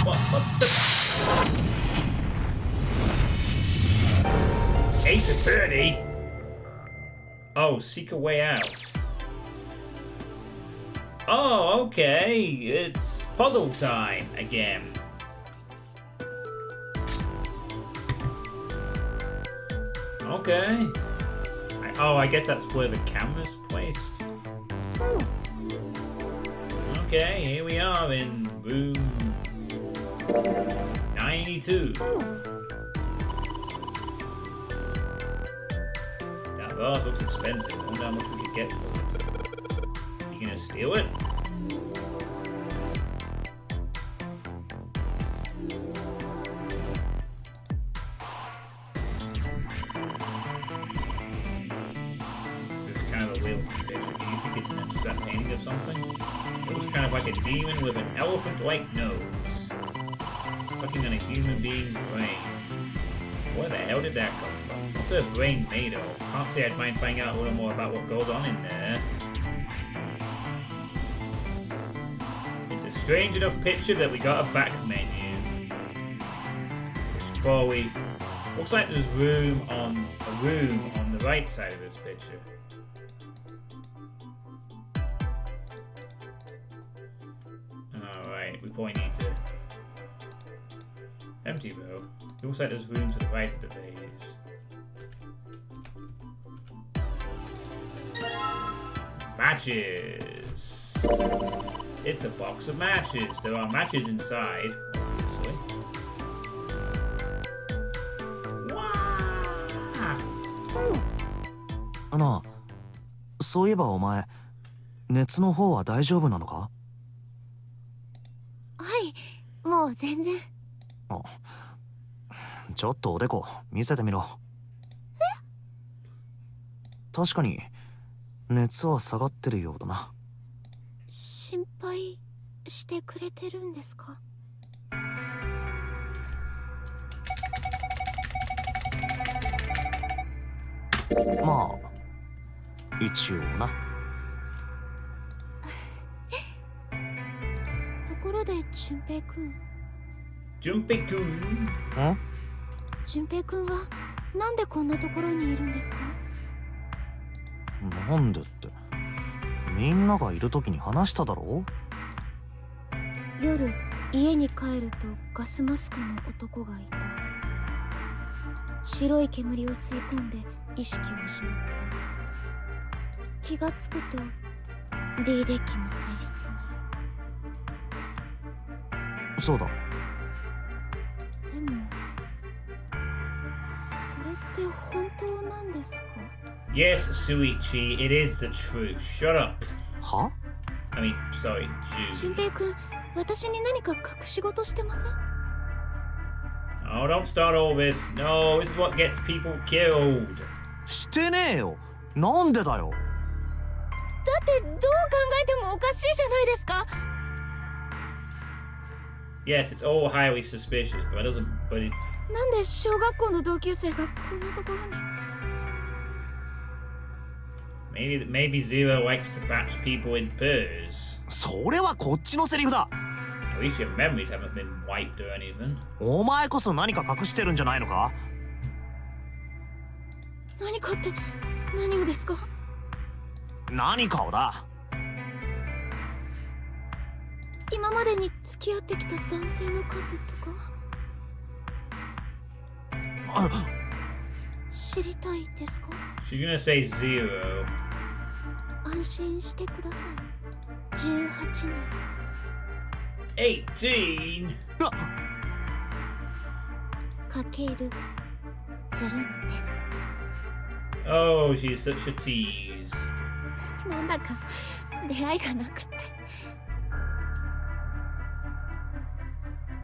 What the... Ace Attorney? Oh, seek a way out. Oh, okay. It's puzzle time again. Okay. I guess that's where the camera's placed. Okay, here we are in room 92. That vase looks expensive. I wonder how much we could get for it. You gonna steal it? This is kind of a weird picture. Do you think it's an abstract painting of something? It looks kind of like a demon with an elephant-like nose, sucking on a human being's brain. Where the hell did that come from? What's her brain made of? Can't say I'd mind finding out a little more about what goes on in there. It's a strange enough picture that we got a back menu. It's probably... Looks like there's a room on the right side of this picture. Alright, we probably need to... Empty though. It looks like there's room to the right of the vase. Matches! It's a box of matches. There are matches inside, obviously. Wow! なあ、そういえばお前、熱の方は大丈夫なのか？はい、もう全然。あ、ちょっとおでこ見せてみろ。確かに熱は下がってるようだな。心配してくれてるんですか？まあ一応な。ところで順平くん。順平くん？ん？順平くんはなんでこんなところにいるんですか？なんでって、みんながいる時に話しただろう。夜家に帰るとガスマスクの男がいた。白い煙を吸い込んで意識を失った。気がつくと D デッキの性質に。そうだ。でもそれって本当なんですか？ Yes, Suichi, it is the truth. Shut up. は？ I mean, sorry, Jude. 俊平君、私に何か隠し事してません？ Oh, don't start all this. No, this is what gets people killed. してねえよ。なんでだよ。だってどう考えてもおかしいじゃないですか。 Yes, it's all highly suspicious, but it doesn't. But it. なんで小学校の同級生がこんなところに？ Maybe Zero likes to batch people in pairs. それはこっちのセリフだ。 At least your memories haven't been wiped or anything. お前こそ何か隠してるんじゃないのか？何かって何をですか？何かをだ。今までに付き合ってきた男性の数とか知りたいですか？ She's gonna say 0. 安心してください。18人。18? かける0人です。Oh, she's such a tease. なんだか出会いがなくって。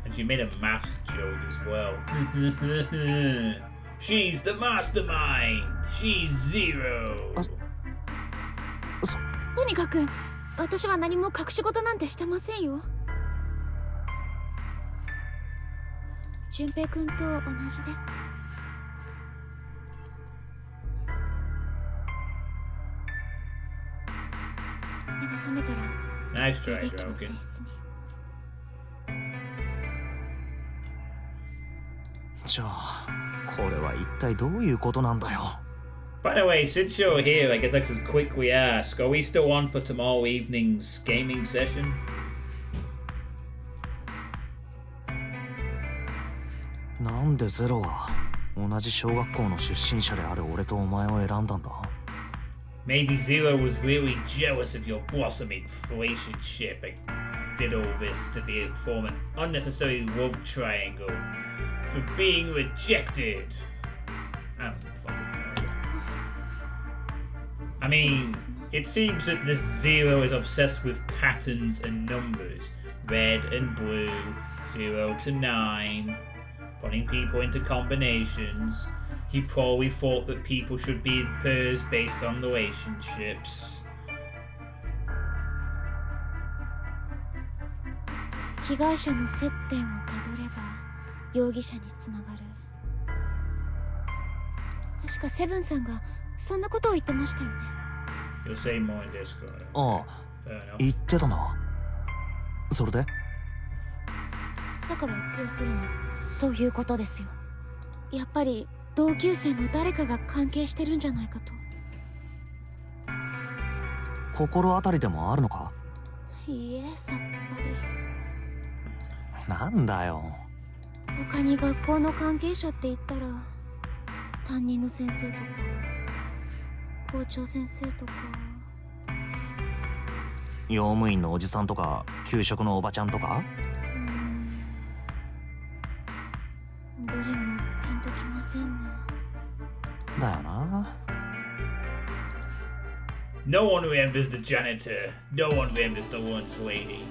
And she made a maths joke as well. She's the mastermind. She's 0. とにかく私は何も隠し事なんてしてませんよ。俊平君と同じです。目が覚めたら Nice try, デッキの性 Drallkan. 質に。じゃあこれは一体どういうことなんだよ。 By the way, since you're here, I guess I could quickly ask, are we still on for tomorrow evening's gaming session? なんでゼロは同じ小学校の出身者である俺とお前を選んだんだ？ Maybe Zero was really jealous of your blossoming relationship. I did all this to form an unnecessary love triangle for being rejected. I don't fucking know. I mean, it seems that this Zero is obsessed with patterns and numbers. Red and blue, 0 to 9. Putting people into combinations. He probably thought that people should be in pairs based on relationships. 被害者の接点をたどれば容疑者につながる。確かセブンさんがそんなことを言ってましたよね。 You'll say more in Discord. ああ、 Fair enough. 言ってたな。それで？だから要するにそういうことですよ。やっぱり同級生の誰かが関係してるんじゃないかと。心当たりでもあるのか？いいえ、さっぱり。なんだよ。他に学校の関係者って言ったら担任の先生とか校長先生とか用務員のおじさんとか給食のおばちゃんとか？どれもピンときませんね。だよな。No one remembers the janitor. No one remembers the lunch lady.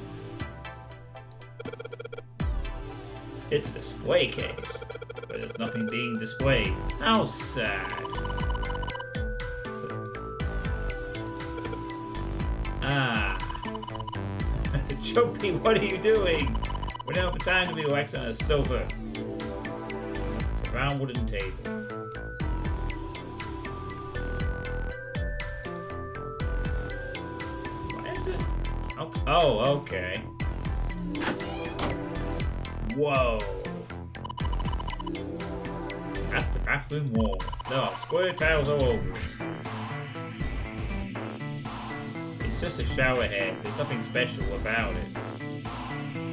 It's a display case, but there's nothing being displayed. How sad. Jumpy, what are you doing? We don't have time to be relaxed on a sofa. It's a round wooden table. What is it? Oh, okay. Whoa. That's the bathroom wall. There are square tiles all over it. It's just a shower head. There's nothing special about it.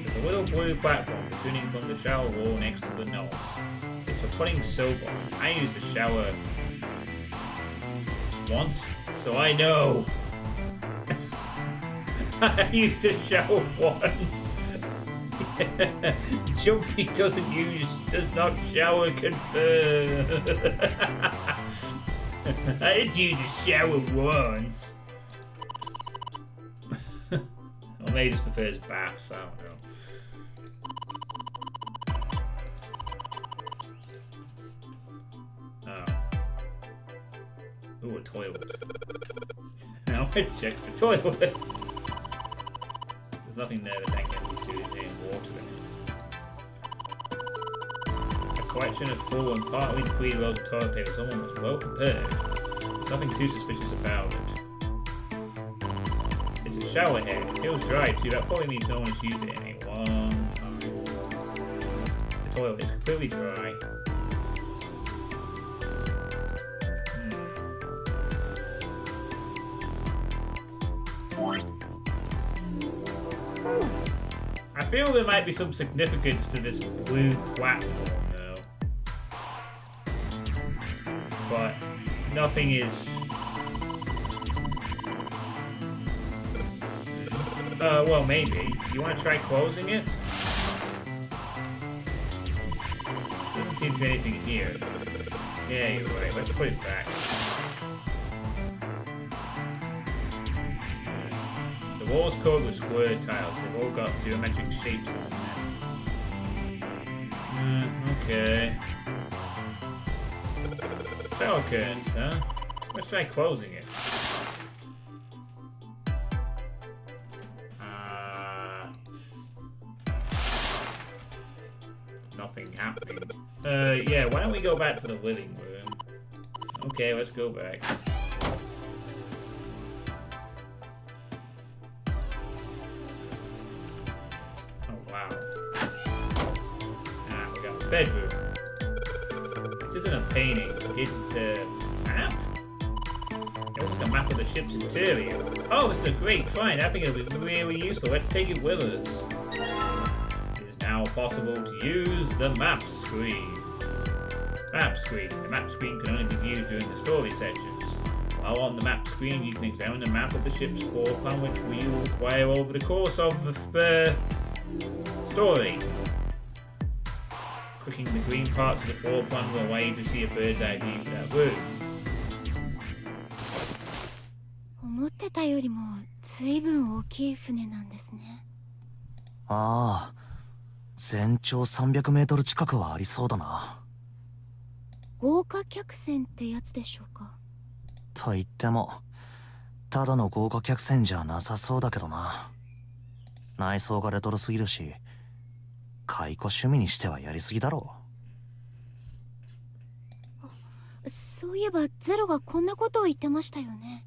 There's a little blue platform protruding from the shower wall next to the nose. It's for putting soap on. I used the shower once So I know. I used a shower once. Jumpy does not shower confirm. I did use a shower once. Or maybe just prefers baths, I don't know. Ooh, a toilet. Now let's check the toilet. There's nothing there that I can do is in water in it. A collection of full and partly depleted rolls of toilet paper. Someone was well prepared. There's nothing too suspicious about it. It's a shower head. It feels dry too. That probably means no one has used it in a long time. The toilet is completely dry. I feel there might be some significance to this blue platform, though. But nothing is. Well, maybe. You want to try closing it? Doesn't seem to be anything here. Yeah, you're right. Let's put it back. The walls covered with square tiles. They've all got geometric shapes on them. Okay. Shower curtains, huh? Let's try closing it. Nothing happening. Yeah, why don't we go back to the living room? Okay, let's go back. We got a bedroom. This isn't a painting, it's a map? It looks like a map of the ship's interior. Oh, this is a great find. I think it'll be really useful. Let's take it with us. It is now possible to use the map screen. Map screen. The map screen can only be viewed during the story sections. While on the map screen, you can examine the map of the ship's floor plan, which we will acquire over the course of the story. Clicking the green parts of the floor plan will allow you to see a bird's eye view for that room. 思ってたよりも随分大きい船なんですね。ああ、全長300メートル近くはありそうだな。豪華客船ってやつでしょうか。と言っても、ただの豪華客船じゃなさそうだけどな。内装がレトロすぎるし、解雇趣味にしてはやりすぎだろう。そういえばゼロがこんなことを言ってましたよね。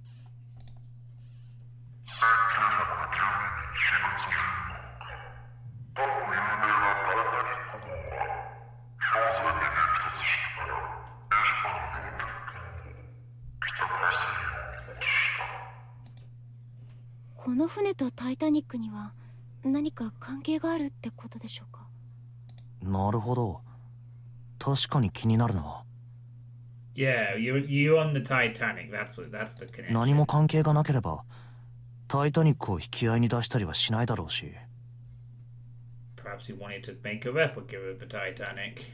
この船とタイタニックには何か関係があるってことでしょうか。なるほど。確かに気になるな。Yeah, you on the Titanic. That's the connection. 何も関係がなければ、タイタニックを引き合いに出したりはしないだろうし。Perhaps he wanted to make a replica of the Titanic.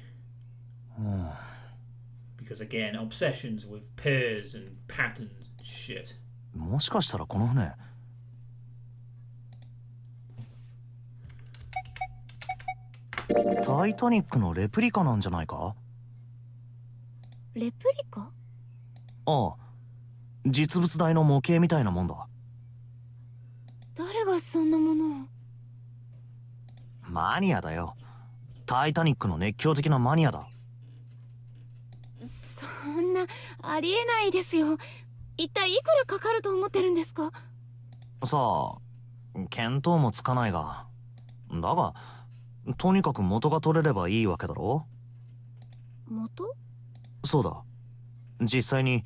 Because again, obsessions with pairs and patterns and shit. もしかしたらこの船。タイタニックのレプリカなんじゃないか？レプリカ？ああ、実物大の模型みたいなもんだ。誰がそんなものを？マニアだよ。タイタニックの熱狂的なマニアだ。そんな、ありえないですよ。一体いくらかかると思ってるんですか？さあ、見当もつかないが。だが、とにかく元が取れればいいわけだろ？元？そうだ。実際に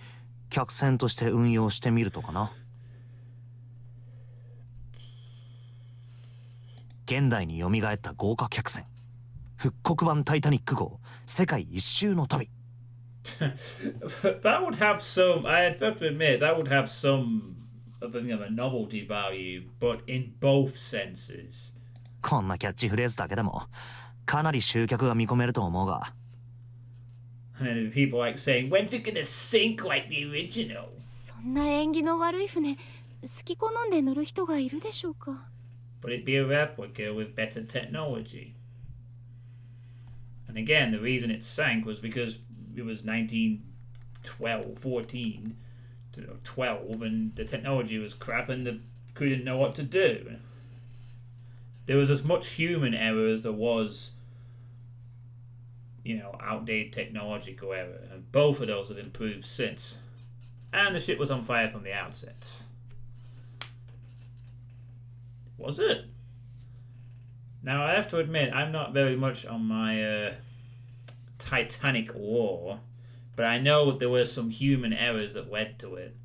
客船として運用してみるとかな。現代に蘇った豪華客船復刻版タイタニック号世界一周の旅。That would have some. I'd have to admit that would have some of a novelty value, but in both senses. こんなキャッチフレーズだけでもかなり集客が見込めると思うが。And then people like saying, "When's it gonna sink like the original?" そんな縁起の悪い船好き好んで乗る人がいるでしょうか。But it'd be a replica with better technology. And again, the reason it sank was because it was 1912, 14, 12, and the technology was crap and the crew didn't know what to do. There was as much human error as there was, outdated technological error, and both of those have improved since. And the ship was on fire from the outset. Was it? Now, I have to admit, I'm not very much on my Titanic lore, but I know there were some human errors that led to it.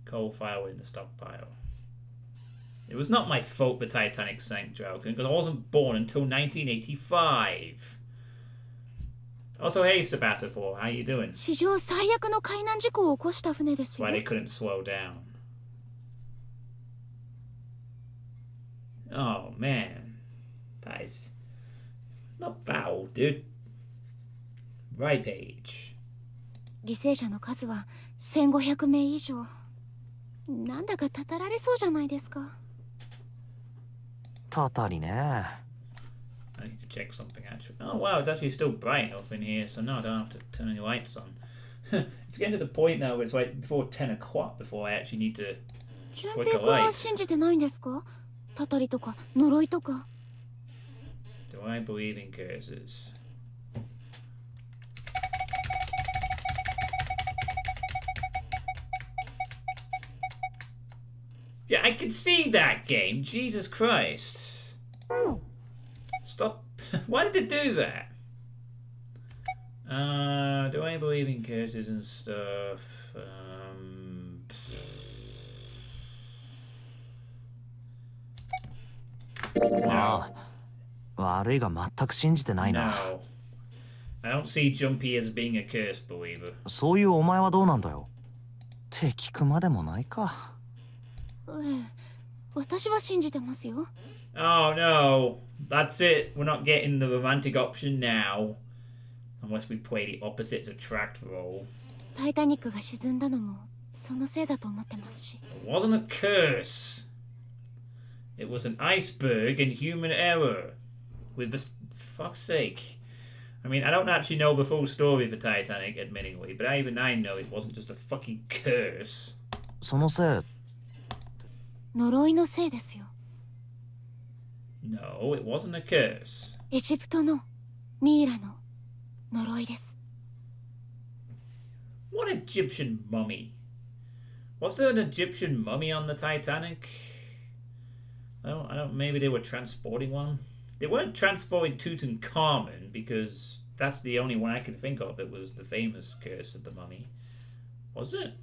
Coal fire in the stockpile. It was not my fault the Titanic sank, Drallkan, because I wasn't born until 1985. Also, hey, Sabato4, how you doing? 史上最悪の海難事故を起こした船ですよ。 Why they couldn't slow down. Oh, man. That is not foul, dude. Right page. 犠牲者の数は1500名以上。なんだかたたられそうじゃないですか。たたりね。I need to check something actually. Oh wow, it's actually still bright enough in here, so no, I don't have to turn any lights on. It's getting to the point now where it's like before 10 o'clock before I actually need to 純 flick 平 a 君は light. 信じてないんですか？たたりとか呪いとか。Do I believe in curses? Yeah, I can see that game. Jesus Christ. Stop. Why did it do that? Do I believe in curses and stuff?ああ、悪いが全く信じてないな。No. I don't see Jumpy as being a curse believer. そういうお前はどうなんだよ。って聞くまでもないか。ええ、私は信じてますよ。Oh no, that's it. We're not getting the romantic option now. Unless we play the opposites attract role. タイタニックが沈んだのもそのせいだと思ってますし。It wasn't a curse. It was an iceberg and human error. With the fuck's sake. I mean, I don't actually know the full story for Titanic, admittingly, but even I know it wasn't just a fucking curse. そのせい。呪いのせいですよ。No, it wasn't a curse. エジプトのミイラの呪いです。What Egyptian mummy? Was there an Egyptian mummy on the Titanic? I don't. Maybe they were transporting one. They weren't transporting Tutankhamun because that's the only one I could think of that was the famous curse of the mummy. Was it?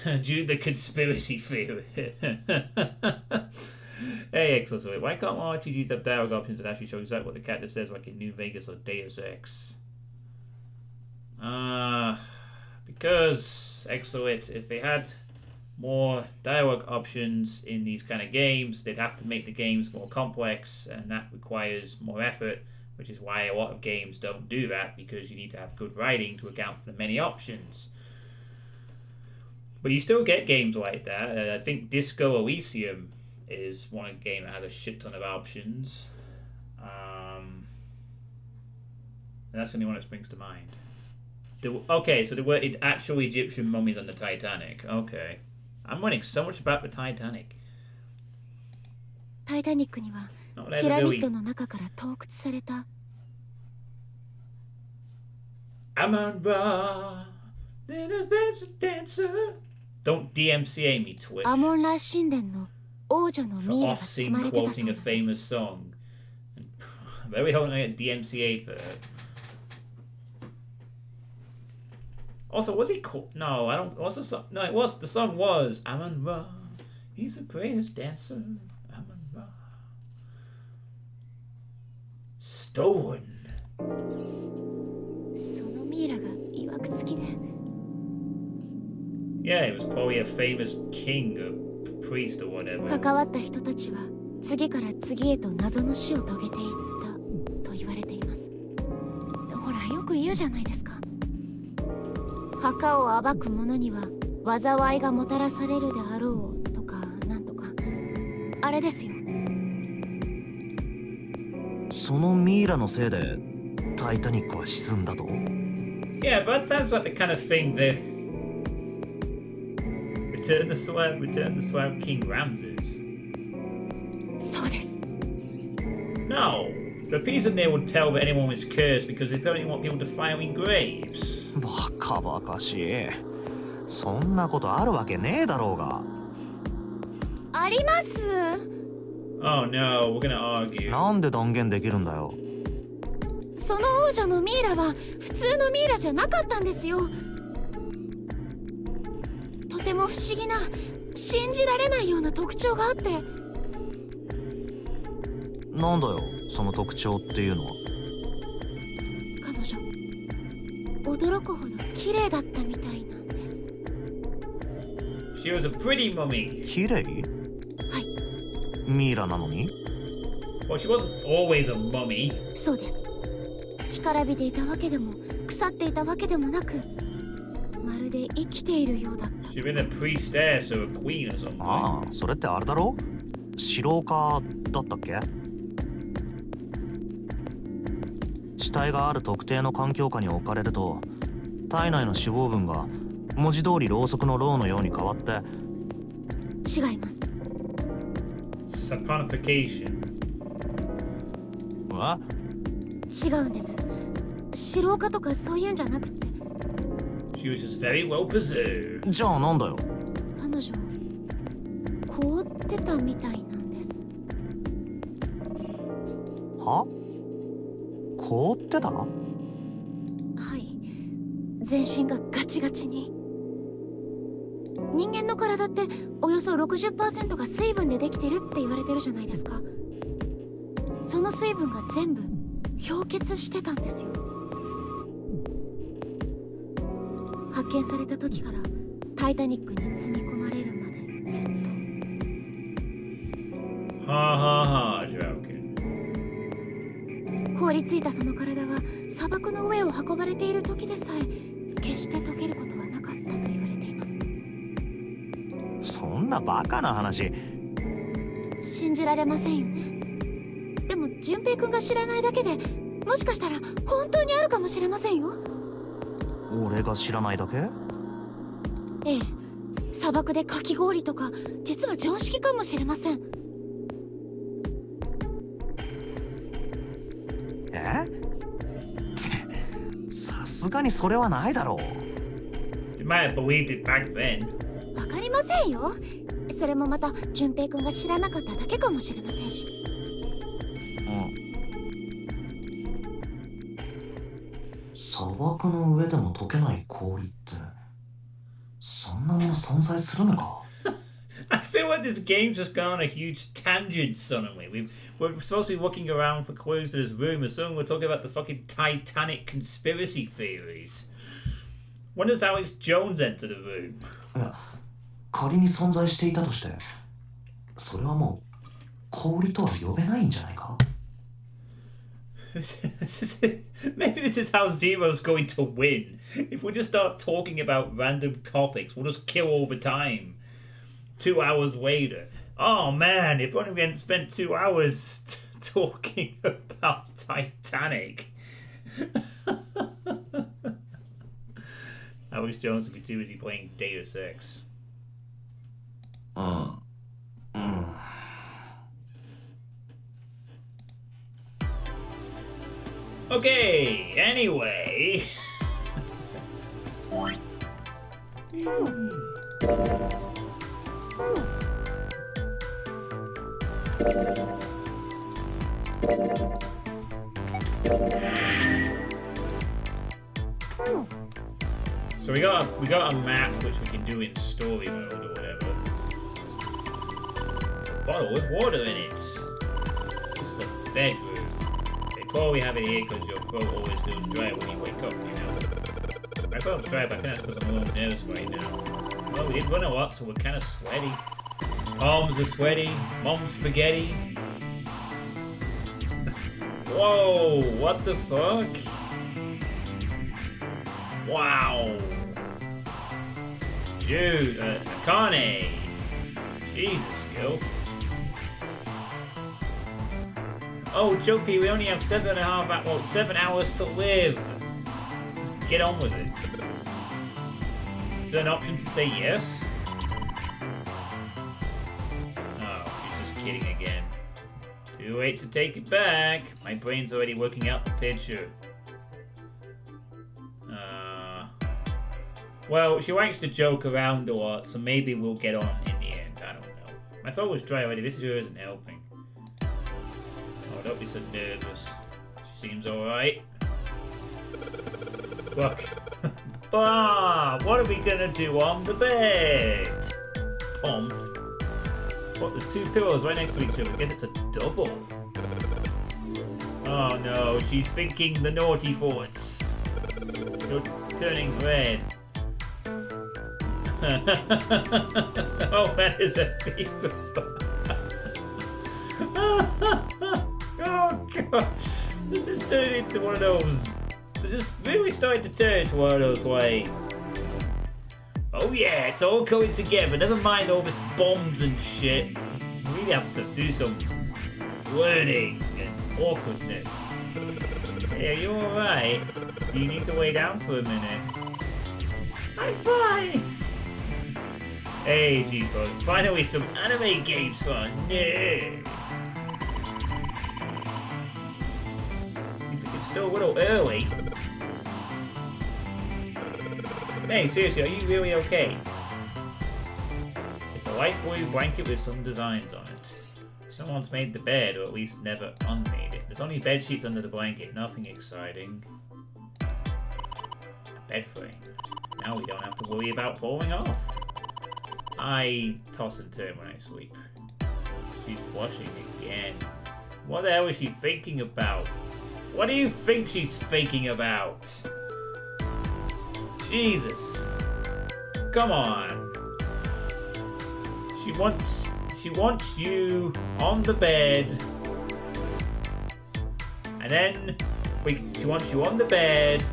Due to the conspiracy theory. Hey, excellent. Why can't all RPGs have dialogue options that actually show exactly what the character says, like in New Vegas or Deus Ex? Because, excellent, if they had more dialogue options in these kind of games, they'd have to make the games more complex, and that requires more effort, which is why a lot of games don't do that, because you need to have good writing to account for the many options. But you still get games like that. I think Disco Elysium is one game that has a shit ton of options. And that's the only one that springs to mind. Okay, so there were actual Egyptian mummies on the Titanic. Okay. I'm learning so much about the Titanic. タイタニックにはピラミッドの中から盗掘された Amon Ra, the best dancer. Don't DMCA me, Twitch. アモンラ神殿の王女の For ミイラが積ま off-scene れてた quoting そう a です。 famous song. Very hoping I get DMCA'd for that. Also, was he called? No, I don't. What's the song? No, it was. The song was Amon Ra. He's the greatest dancer. Amon Ra. Stolen. Yeah, he was probably a famous king or priest or whatever. 関わった人たちは次から次へと謎の死を遂げていったと言われています。ほらよく言うじゃないですか。墓を暴く者には災いがもたらされるであろうとかなんとかあれですよ。そのミイラのせいでタイタニックは沈んだと？ Yeah, but that sounds like the kind of thing that Return the Swamp King Ramses. そうです。 No, the reason they would tell that anyone was cursed because they only want people to fire in graves. バカバカしい。そんなことあるわけねえだろうが。あります。Oh no, we're gonna argue. なんで断言できるんだよ。その王女のミイラは普通のミイラじゃなかったんですよ。とても不思議な、信じられないような特徴があって。なんだよ、その特徴っていうのは。彼女、驚くほど綺麗だったみたいなんです。She was a pretty mummy. 綺麗？はい。ミイラなのに？ Well, she wasn't always a mummy. そうです。干からびていたわけでも腐っていたわけでもなく、まるで生きているようだった。She'd been a priestess or a queen or something. ああ、それってあれだろ？白岡だったっけ？死体がある特定の環境下に置かれると、体内の脂肪分が文字通りろうそくのろうのように変わって。違います。Saponification. 違うんです。白岡とかそういうんじゃなくて。She was just very well preserved. じゃあなんだよ。彼女凍ってたみたいなんです。は？凍ってた？はい。全身がガチガチに。人間の体っておよそ 60% が水分でできてるって言われてるじゃないですか。その水分が全部氷結してたんですよ。発見された時からタイタニックに積み込まれるまでずっと。ははは、Drallkan。凍りついたその体は砂漠の上を運ばれている時でさえ決して溶けることはなかったと言われています。そんなバカな話。信じられませんよね。でも純平くんが知らないだけで、もしかしたら本当にあるかもしれませんよ。俺が知らないだけ？ええ、砂漠でかき氷とか実は常識かもしれません。さすがにそれはないだろう。You might have believed it back then. わかりませんよ。それもまた純平くんが知らなかっただけかもしれませんし。砂漠の上でも溶けない氷ってそんなもの存在するのか？ I feel like this game's just gone on a huge tangent suddenly. We're supposed to be looking around for clues to this room, and suddenly we're talking about the fucking Titanic conspiracy theories. When does Alex Jones enter the room? いや、仮に存在していたとして、それはもう氷とは呼べないんじゃないか？ Maybe this is how Zero's going to win. If we just start talking about random topics, we'll just kill all the time. 2 hours later. Oh man, if only we hadn't spent 2 hours talking about Titanic. Alex Jones would be too busy playing Deus Ex. Okay, anyway. So we got a map which we can do in story mode or whatever. It's a bottle with water in it. This is a bedroom. They probably have it here because your throat always feels dry when you wake up, you know. My throat's dry, but I think that's because I'm a little nervous right now. Well, we did run a lot, so we're kind of sweaty. Arms are sweaty. Mom's spaghetti. Whoa, what the fuck? Wow. Dude, Akane. Jesus, girl. Oh, Jopi, we only have 7 hours to live. Let's just get on with it. Is there an option to say yes? Oh, he's just kidding again. Too late to take it back. My brain's already working out the picture. Well, she likes to joke around a lot, so maybe we'll get on in the end. I don't know. My throat was dry already. This sure isn't helping. Oh, don't be so nervous. She seems alright. Look. Bah! What are we gonna do on the bed? Oomph. What, there's 2 pillows right next to each other. I guess it's a double. Oh no, she's thinking the naughty thoughts. You're turning red. Oh, that is a fever. Oh god. This is turning into one of those. This is really starting to turn into one of those, like. Oh yeah, it's all coming together. Never mind all this bombs and shit. We have to do some learning and awkwardness. Hey, are you alright? Do you need to lay down for a minute? I'm fine! Hey, G-Bug, finally some anime games fun. No! You think it's still a little early? Hey, seriously, are you really okay? It's a light blue blanket with some designs on it. Someone's made the bed, or at least never unmade it. There's only bed sheets under the blanket, nothing exciting. A bed frame. Now we don't have to worry about falling off. I toss and turn when I sleep. She's blushing again. What the hell is she thinking about? What do you think she's thinking about? Jesus. Come on. She wants you on the bed. And then she wants you on the bed,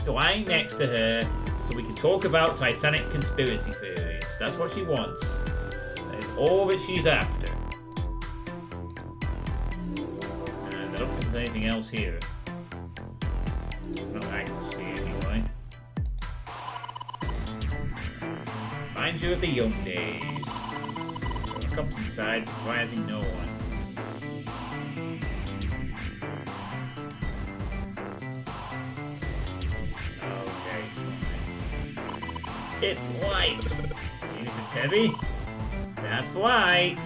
lying next to her, so we can talk about Titanic conspiracy theories. That's what she wants. That is all that she's after. And I don't think there's anything else here. Not that I can see anyway. Reminds you of the young days. What comes inside, surprising no one. It's light. Even if it's heavy, that's light.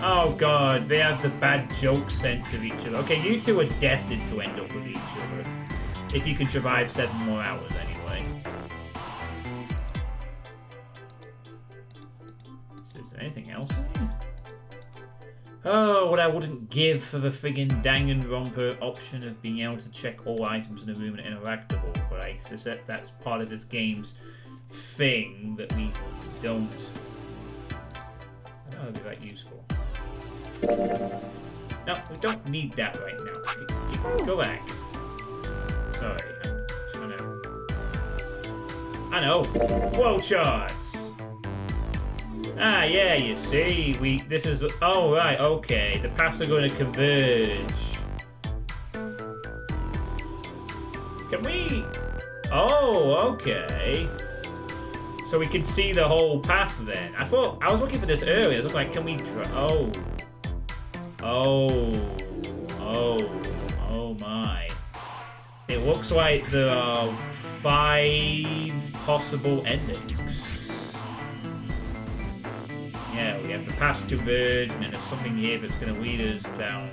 Oh god, they have the bad joke sense of each other. Okay, you two are destined to end up with each other. If you can survive 7 more hours, anyway. So is there anything else in here? Oh, what I wouldn't give for the friggin' Danganronpa option of being able to check all items in a room and interactable, but I suspect that's part of this game's thing that we don't. I don't know if it'd be that useful. No, we don't need that right now. Go back. Sorry, I'm trying to. I know. Flowcharts. Ah, yeah, you see, this is, oh, right, okay, the paths are going to converge. Can we, oh, okay. So we can see the whole path then. I was looking for this earlier, I was like, can we, oh my. It looks like there are 5 possible endings. Yeah, we have the paths converge, and then there's something here that's going to lead us down.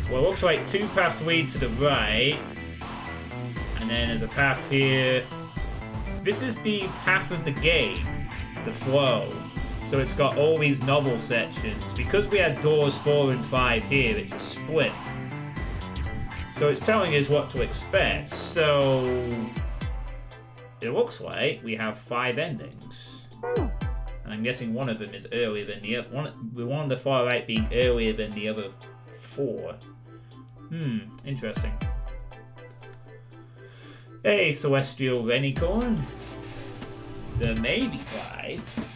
Well, it looks like 2 paths lead to the right, and then there's a path here. This is the path of the game, the flow. So it's got all these novel sections. Because we had doors 4 and 5 here, it's a split. So it's telling us what to expect. So it looks like we have 5 endings. And I'm guessing one of them is earlier than the other. One on the far right being earlier than the other 4. Interesting. Hey, Celestial Renicorn. There may be 5.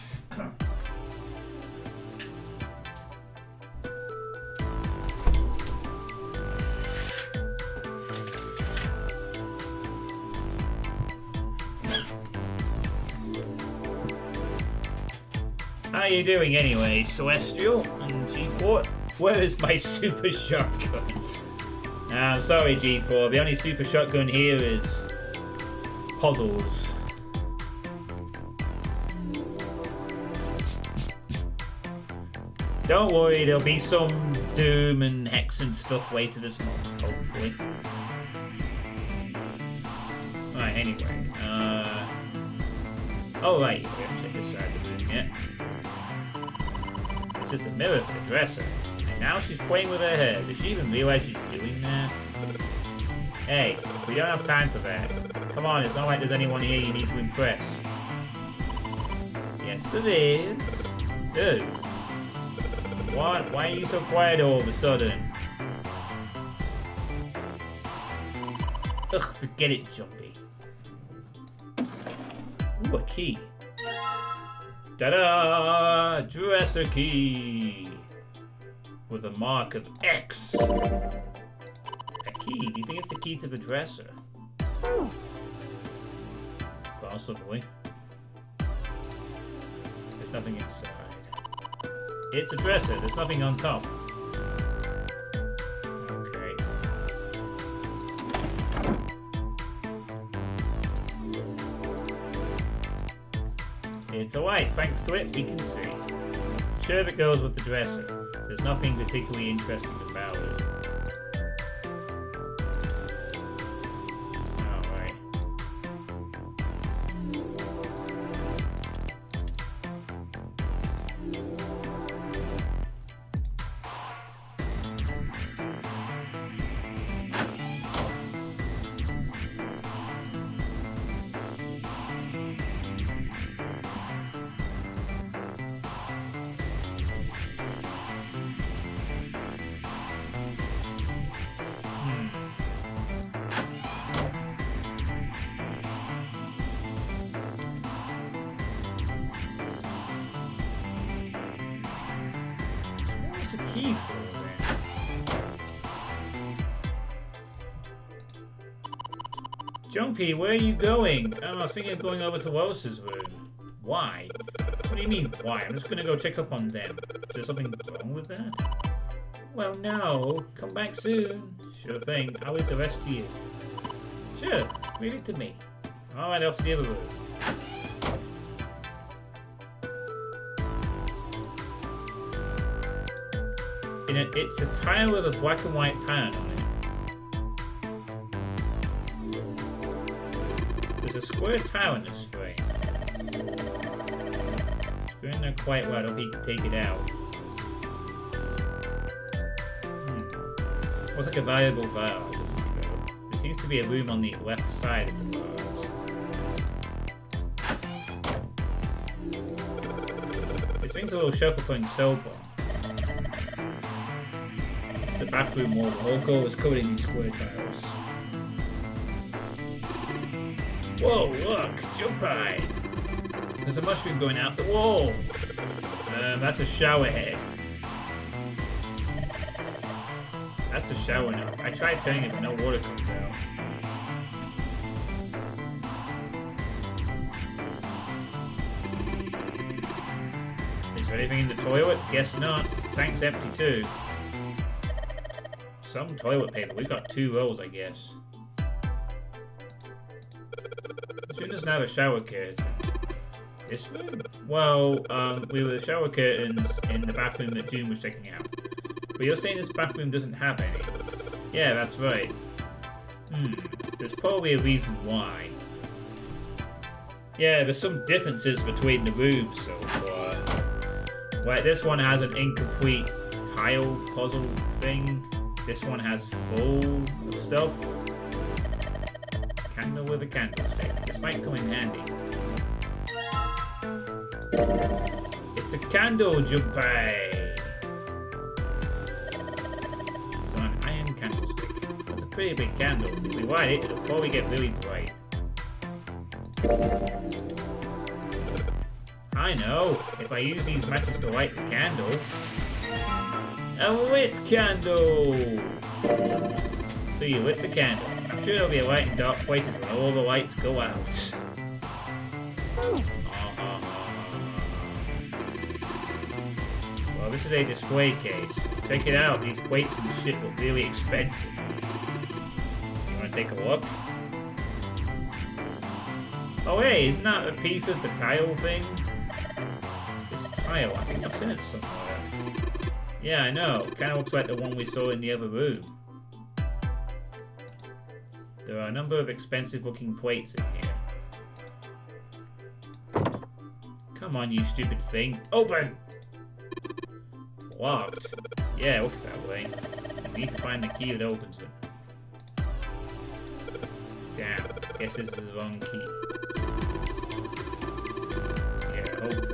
How are you doing anyway, Celestial? And G4? Where is my super shotgun? I'm sorry, G4. The only super shotgun here is puzzles. Don't worry, there'll be some Doom and Hex and stuff later this month, hopefully. Right, anyway. Oh, right, we haven't checked this side of the room yet. This is the mirror for the dresser. And now she's playing with her hair. Does she even realize she's doing that? Hey, we don't have time for that. Come on, it's not like there's anyone here you need to impress. Yes, there is. Dude. What? Why are you so quiet all of a sudden? Ugh, forget it, Jumpy. Ooh, a key. Ta-da! Dresser key! With a mark of X. A key? Do you think it's the key to the dresser? Possibly. There's nothing inside. It's a dresser. There's nothing on top. Okay. It's alright. Thanks to it, we can see. Sure, if it goes with the dresser. There's nothing particularly interesting about it. Alright. Key for then? Jumpy, where are you going? I was thinking of going over to Lois's room. Why? What do you mean, why? I'm just gonna go check up on them. Is there something wrong with that? Well, no. Come back soon. Sure thing. I'll leave the rest to you. Sure. Leave it to me. Alright, off to the other room. It's a tile with a black and white pan on it. There's a square tile in this frame. It's going there quite well. I don't think you can take it out. Looks like a valuable vase. There seems to be a room on the left side of the vase. This thing's a little shelf for putting soap on. The bathroom wall. The whole goal is covered in these square tiles. Whoa, look! Jump high! There's a mushroom going out the wall! That's a shower head. That's the shower now. I tried turning it but no water comes out. Is there anything in the toilet? Guess not. Tank's empty too. Some toilet paper. We've got 2 rolls, I guess. This room doesn't have a shower curtain. This room? Well, we were the shower curtains in the bathroom that June was checking out. But you're saying this bathroom doesn't have any? Yeah, that's right. There's probably a reason why. Yeah, there's some differences between the rooms so far. Like, this one has an incomplete tile puzzle thing. This one has full of stuff. Candle with a candlestick. This might come in handy. It's a candle, Junpei! It's on an iron candlestick. That's a pretty big candle. If we light it, it'll probably get really bright. I know! If I use these matches to light the candle... A lit candle! So you lit the candle. I'm sure there'll be a light in dark places when all the lights go out. Well, this is a display case. Check it out. These plates and shit look really expensive. You wanna take a look? Oh hey, isn't that a piece of the tile thing? This tile, I think I've seen it somewhere. Yeah, I know. Kinda looks like the one we saw in the other room. There are a number of expensive looking plates in here. Come on, you stupid thing. Open! Locked. Yeah, it looks that way. We need to find the key that opens it. Damn. Guess this is the wrong key. Yeah, hopefully.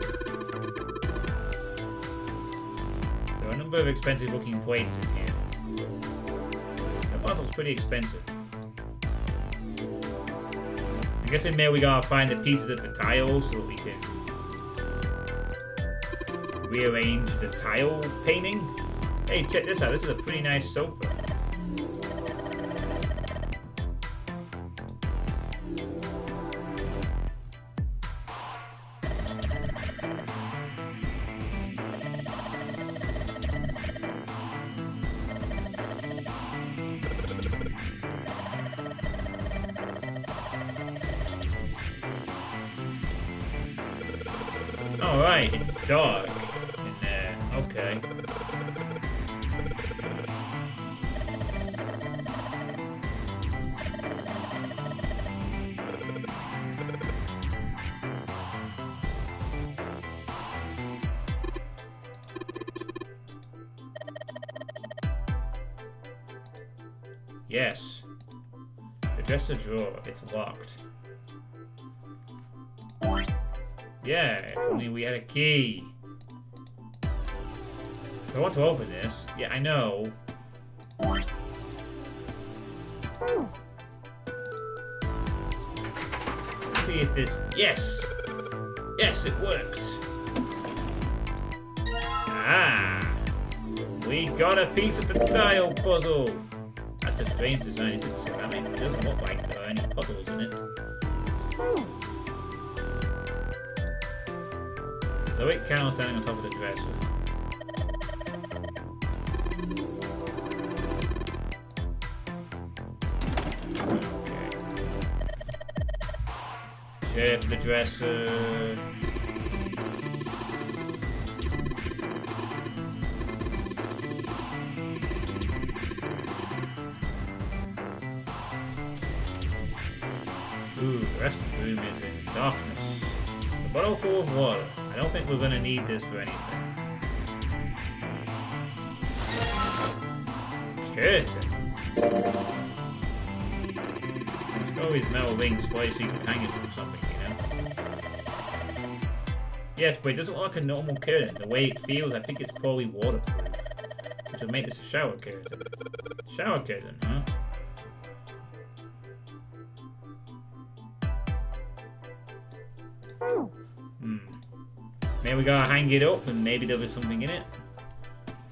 There are a number of expensive looking plates in here. That box looks pretty expensive. I'm guessing maybe we gotta find the pieces of the tile so that we can rearrange the tile painting. Hey, check this out. This is a pretty nice sofa. Alright, it's dark in there. Okay. Yes. The dresser drawer. It's locked. Yeah, if only we had a key. I want to open this. Yeah, I know. Let's see if this... Yes! Yes, it worked! Ah! We got a piece of the tile puzzle! That's a strange design. Is it ceramic? It doesn't look like there are any puzzles in it. So it candle standing on top of the dresser. Okay. Chair for the dresser. Ooh, the rest of the room is in darkness. A bottle full of water. I don't think we're gonna need this for anything. Curtain. There's always metal rings twice so you can hang it from something, you know? Yes, but it doesn't look like a normal curtain. The way it feels, I think it's probably waterproof. Which would make this a shower curtain. Shower curtain, huh? Maybe we gotta hang it up and maybe there was something in it.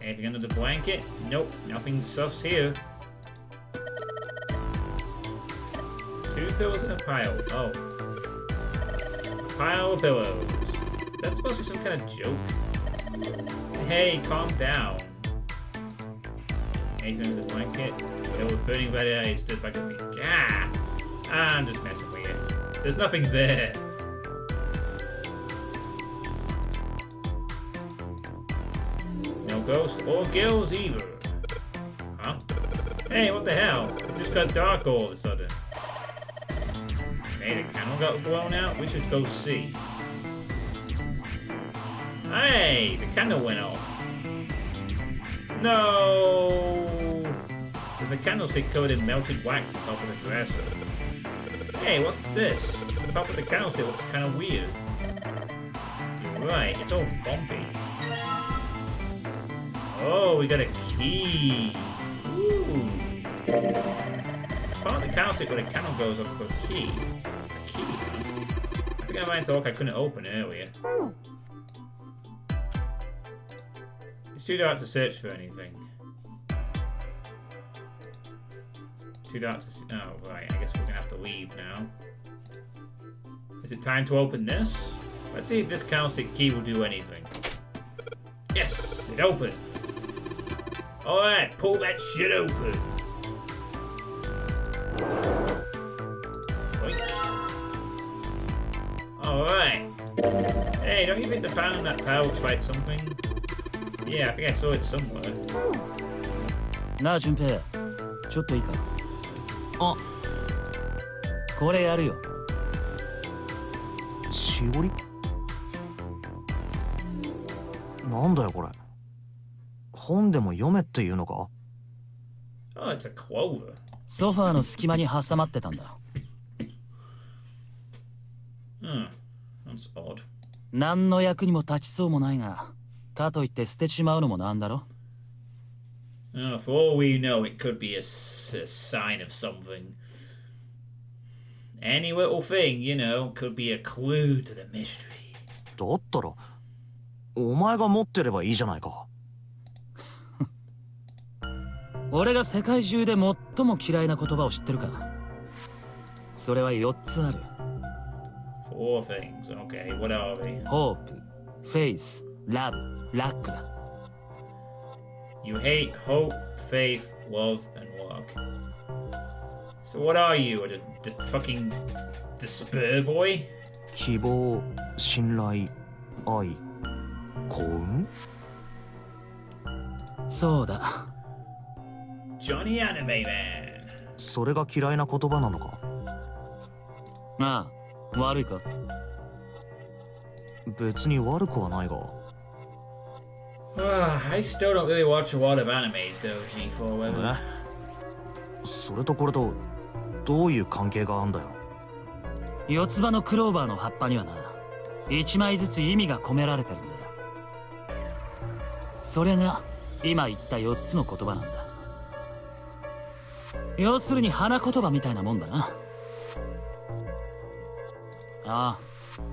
Anything under the blanket? Nope, nothing sus here. 2 pillows in a pile. Oh. A pile of pillows. That's supposed to be some kind of joke. Hey, calm down. Anything under the blanket? It was burning red eyes stood back at me. Gah! I'm just messing with you. There's nothing there. Ghost or gills either. Huh? Hey, what the hell? It just got dark all of a sudden. Hey, the candle got blown out? We should go see. Hey, the candle went off. No! There's a candlestick coated in melted wax on top of the dresser. Hey, what's this? The top of the counter looks kind of weird. You're right, it's all bumpy. Oh, we got a key. Ooh. Part of the counter where the candle goes up for a key. A key? I think I might talk I couldn't open earlier. It's too dark to search for anything. It's too dark to see. Oh, right. I guess we're gonna have to leave now. Is it time to open this? Let's see if this candlestick key will do anything. Yes! It opened! Alright, pull that shit open! Alright. Hey, don't you think the fan in that tower looks like something? Yeah, I think I saw it somewhere. なあ順平、ちょっといいか。あ、これやるよ。しおり？なんだよこれ。本でも読めっていうのか？ Oh, it's a clover. ソファーの隙間に挟まってたんだ。That's odd. 何の役にも立ちそうもないが、かといって捨てちまうのもなんだろ。For all we know, it could be a sign of something. Any little thing, you know, could be a clue to the mystery. だったら、お前が持ってればいいじゃないか。俺が世界中で最も嫌いな言葉を知ってるか。それは4つある。Four things. Okay, what are they? ホープ、フェイス、ラブ、ラックだ。You hate hope, faith, love, and luck. So what are you? The fucking despair boy? 希望、信頼、愛、幸運？そうだ。Johnny Anime Man. それが嫌いな言葉なのか？ああ、悪いか？別に悪くはないが。I still don't really watch a lot of animes though, G4 weather. それとこれとどういう関係があんだよ。四つ葉のクローバーの葉っぱにはな、1枚ずつ意味が込められてるんだよ。それが今言った4つの言葉なんだ。要するに花言葉みたいなもんだな。ああ、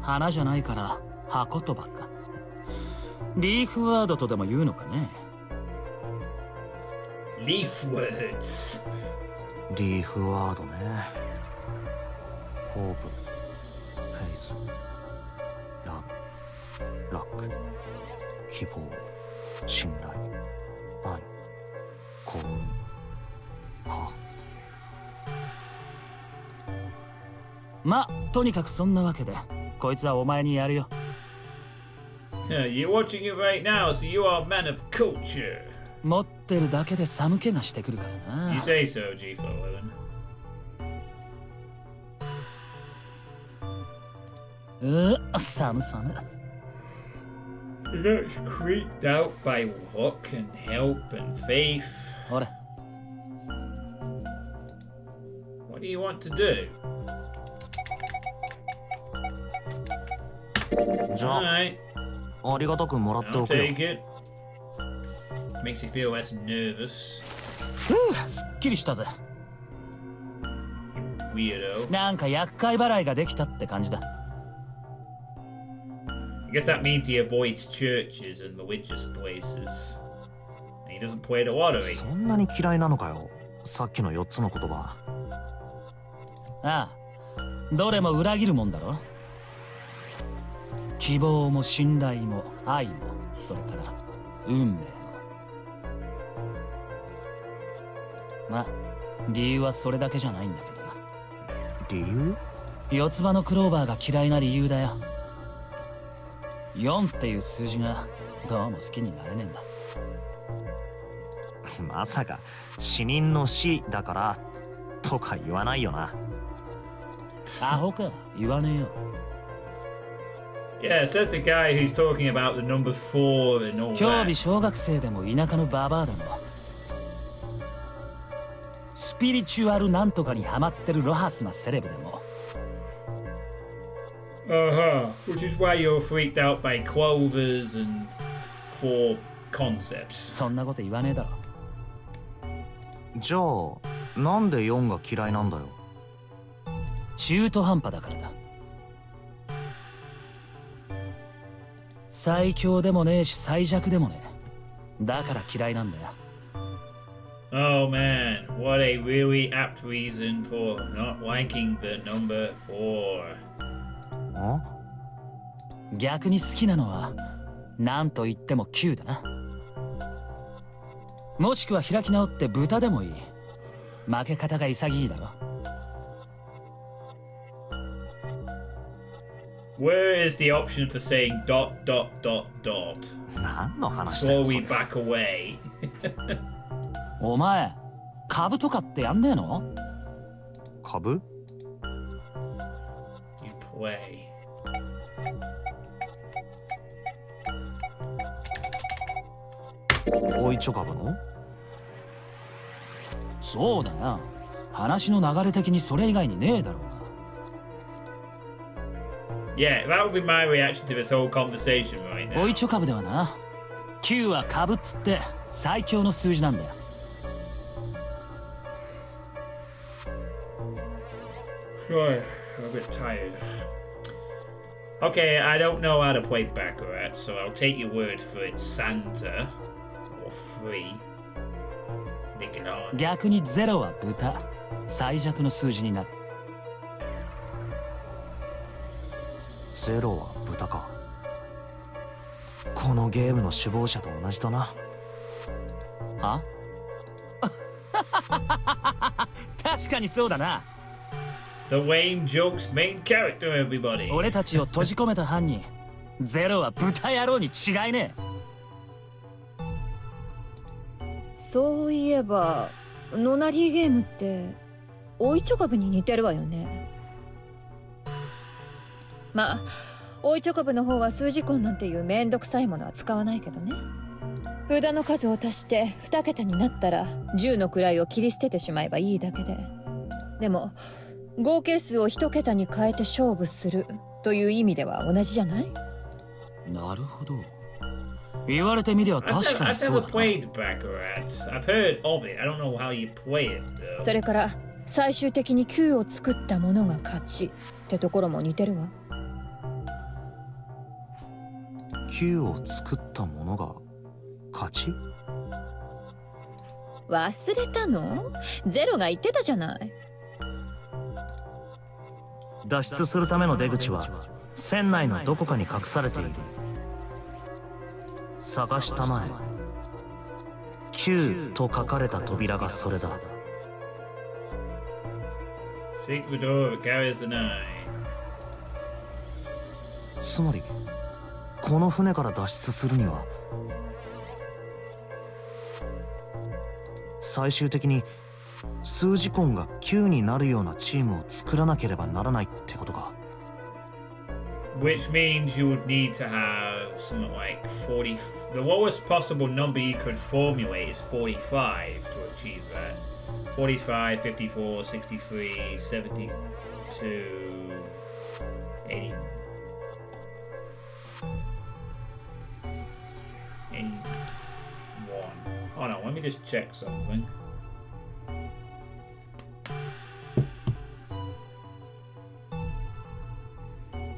花じゃないから葉言葉か。リーフワードとでも言うのかね。Leaf words. リーフワードね。ホープ、フェイス、ラブ、ラック、希望、信頼、愛、幸運か。ま、とにかくそんなわけで、こいつはお前にやるよ。You're watching it right now, so you are a man of culture. 持ってるだけで寒気がしてくるからな。You say so, G411. 寒寒。You're not creeped out by luck and help and faith. ほれ。What do you want to do? じゃあ、 Alright, ありがたくもらって I'll おくよ。 take it. Makes you feel less nervous. すっきりしたぜ。Weirdo. なんか厄介払いができたって感じだ。I guess that means he avoids churches and religious places. And he doesn't play the lottery. そんなに嫌いなのかよ。さっきの4つの言葉。ああ、どれも裏切るもんだろ。希望も信頼も愛も、それから運命も。まあ、理由はそれだけじゃないんだけどな。理由？四つ葉のクローバーが嫌いな理由だよ。4っていう数字がどうも好きになれねえんだ。まさか死人の死だからとか言わないよな。アホか、言わねえよ。Yeah, it says the guy who's talking about the number 4 and all 今 that. 日小学生でも田舎のババアでもスピリチュアルなんとかにハマってるロハスなセレブでも Which is why you're freaked out by clovers and four concepts. そんなこと言わねえだろ。じゃあなんで4が嫌いなんだよ。中途半端だからだ。最強でもねえし最弱でもねえ。だから嫌いなんだよ。Oh man, what a really apt reason for not liking the number 4. あ？逆に好きなのは何と言っても9だな。もしくは開き直って豚でもいい。負け方が潔いだろ。Where is the option for saying ... 何の話だよ。 Slowly back away. お前、株とかってやんねえの？株？ You play. 大いちょ株の？そうだよ。話の流れ的にそれ以外にねえだろうが。Yeah, that would be my reaction to this whole conversation right now. おいちょ株ではな。9は株っつって最強の数字なんだよ。Right, I'm a bit tired. Okay, I don't know how to play Baccarat, so I'll take your word for it, Santa. Or free. Nick it on. 逆に0は豚。最弱の数字になる。0は豚か。このゲームの首謀者と同じだな。は？確かにそうだな。The lame joke's main character, everybody. 俺たちを閉じ込めた犯人。0は豚野郎に違いねえ。そういえばノナリーゲームっておいちょ株に似てるわよね。まあおいちょ株の方は数字根なんていうめんどくさいものは使わないけどね。札の数を足して2桁になったら10の位を切り捨ててしまえばいいだけで。でも合計数を1桁に変えて勝負するという意味では同じじゃない？なるほど。言われてみりゃ確かにそうだな。I've never played Baccarat. I've heard of it. I don't know how you play it though. それから最終的に9を作ったものが勝ちってところも似てるわ。9を作ったものが勝ち？忘れたの？ゼロが言ってたじゃない。脱出するための出口は船内のどこかに隠されている。探したまえ。9と書かれた扉がそれだ。Seek the door that carries the nine. つまりこの船から脱出するには最終的に数字根が9になるようなチームを作らなければならないってことか。Which means you would need to have something like 40. The lowest possible number you could formulate is 45 to achieve that. 45, 54, 63, 72, 80. 81. Hold on, let me just check something.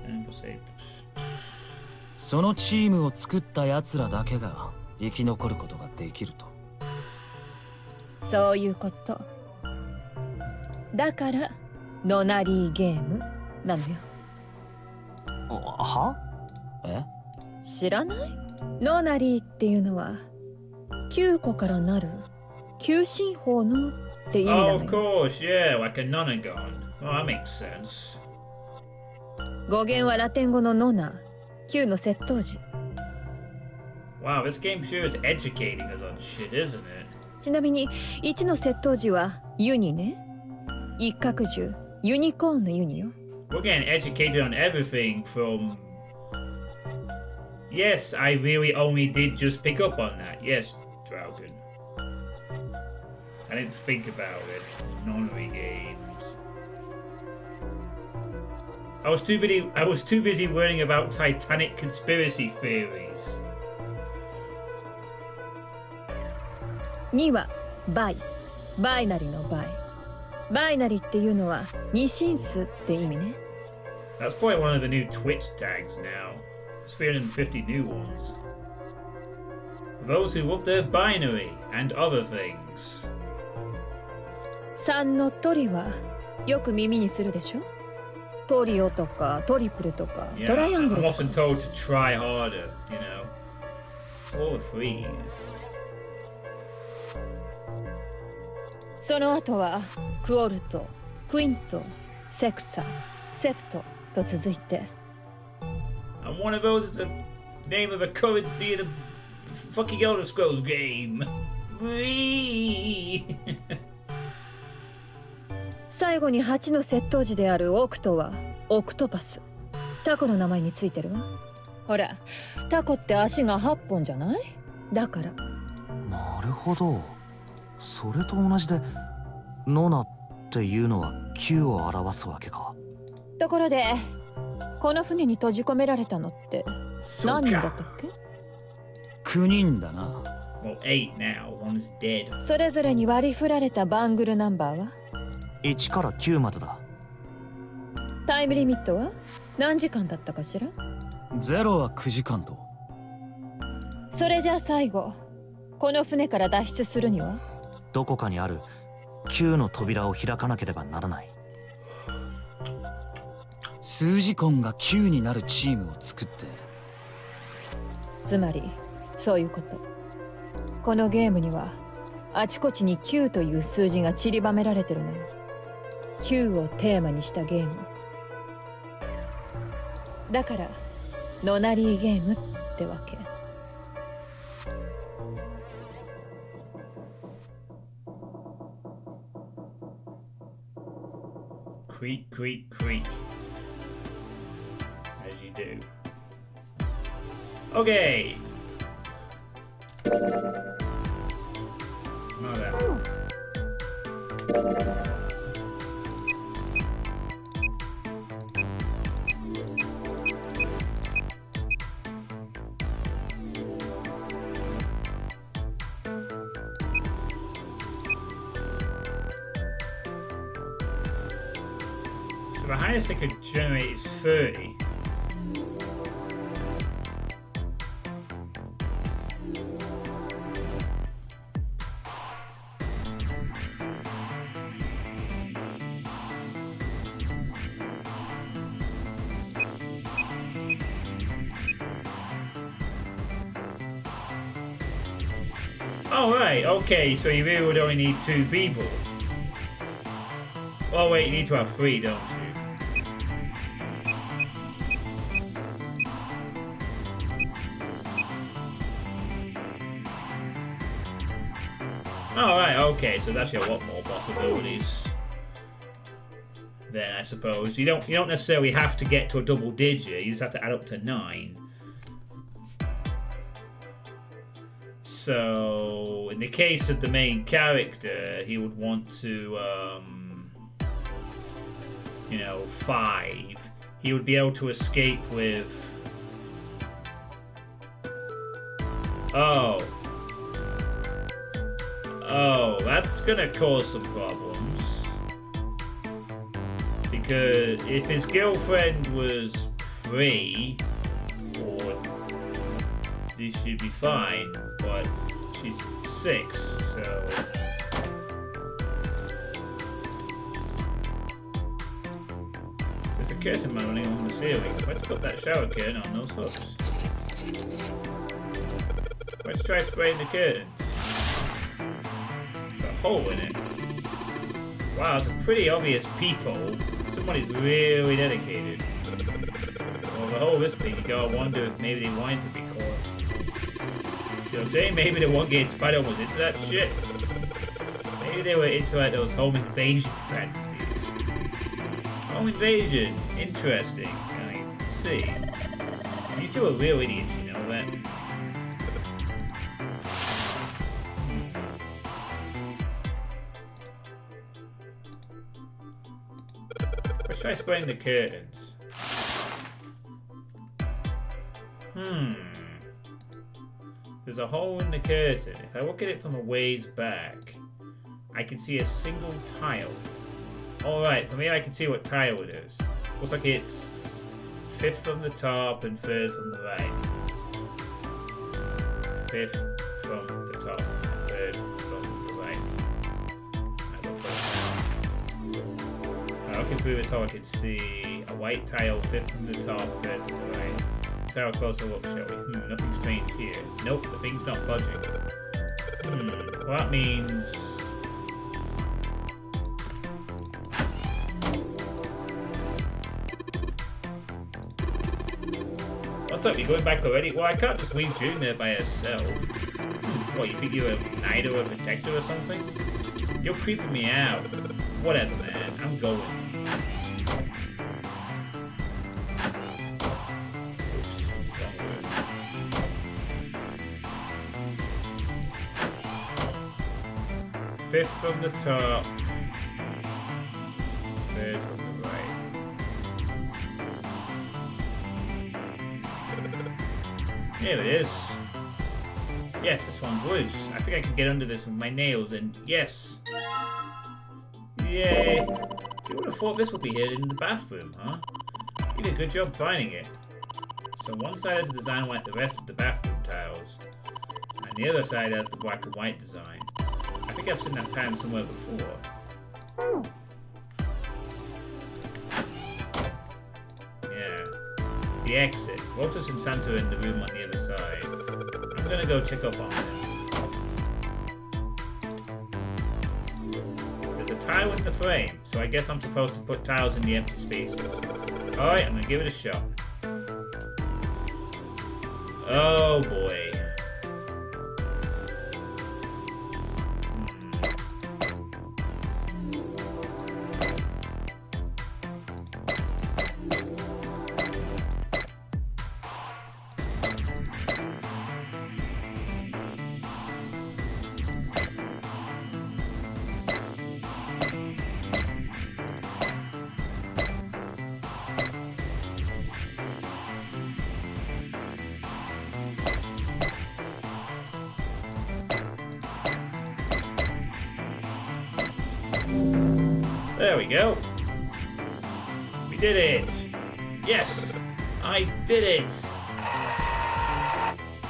And そのチームを作った奴らだけが生き残ることができると。そういうこと。だからノナリーゲームなのよ。は？え？知らない？ノナリーっていうのは9個からなる九進法のって意味なのよ。Oh, of course, yeah, like a nonagon. Oh, that makes sense. 語源はラテン語のノナ、9の窃盗時。Wow, this game sure is educating us on shit, isn't it? ちなみに1の窃盗時はユニね。一角獣、ユニコーンのユニよ。We're getting educated on everything from... Yes, I really only did just pick up on that. Yes, Drallkan. I didn't think about it. Nonary games. I was too busy learning about Titanic conspiracy theories. 2はバイナリのバイナリっていうのは二進数って意味ね。 That's probably one of the new Twitch tags now. There's 350 new ones. For those who love their binary and other things. 3のトリはよく耳にするでしょ。トリオとかトリプルとかトライアングル I'm とか。 often told to try harder, you know. It's all the threes. その後はクオルト、クイント、セクサ、セプトと続いて。 And one of those is the name of a currency in a fucking Elder Scrolls game. Whee! 最後に8の窃盗時であるオクトはオクトパス。タコの名前についてるわ。ほら、タコって足が8本じゃない？だから。なるほど。それと同じでノナっていうのは9を表すわけか。ところでこの船に閉じ込められたのって何人だったっけ？9人だな。Well, 8 now. One is dead. それぞれに割り振られたバングルナンバーは1から9までだ。タイムリミットは何時間だったかしら0は9時間と。それじゃあ最後この船から脱出するにはどこかにある9の扉を開かなければならない。数字根が9になるチームを作って。つまりそういうこと。このゲームにはあちこちに9という数字が散りばめられてるのよ。9をテーマにしたゲームだからノナリーゲームってわけ。Creak, creak, creak. As you do. Okay. Now then. So the highest I could generate is 30. Oh right, okay, so you really would only need 2 people. Oh wait, you need to have 3, don't you? Oh right, okay, so that's a lot more possibilities. Then I suppose you don't necessarily have to get to a double digit. You just have to add up to 9. So in the case of the main character, he would want to, 5. He would be able to escape with. Oh, that's gonna cause some problems. Because if his girlfriend was 3, this should be fine, but she's 6, so. There's a curtain running on the ceiling. Let's put that shower curtain on those hooks. Let's try spraying the curtains. There's a hole in it. Wow, it's a pretty obvious peephole. Somebody's really dedicated. Well, the hole this big, you gotta wonder if maybe they wanted to be caught. So I'm saying maybe the one gate spider was into that shit. Maybe they were into like those home invasion fantasies. Home invasion, interesting. I can see. You two are real idiots, you know that. Let's try spraying the curtains. There's a hole in the curtain. If I look at it from a ways back, I can see a single tile. Alright, from here I can see what tile it is. Looks like it's 5th from the top and 3rd from the right. 5th from the top and 3rd from the right. Looking through this hole I can see a white tile, 5th from the top, 3rd from the right. Let's have a closer look, shall we? Nothing strange here. Nope, the thing's not budging. Well, that means... What's up, you going back already? Well, I can't just leave June there by herself. What, you think you're a knight or a protector or something? You're creeping me out. Whatever, man. I'm going. Fifth from the top. 3rd from the right. Here it is. Yes, this one's loose. I think I can get under this with my nails and yes. Yay. You would have thought this would be hidden in the bathroom, huh? You did a good job finding it. So one side is designed like the rest of the bathroom tiles. And the other side has the black and white design. I think I've seen that pattern somewhere before. Yeah. The exit. Lotus and Santa are in the room on the other side. I'm gonna go check up on them. There's a tile in the frame, so I guess I'm supposed to put tiles in the empty spaces. Alright, I'm gonna give it a shot. Oh boy. There we go. We did it. Yes, I did it.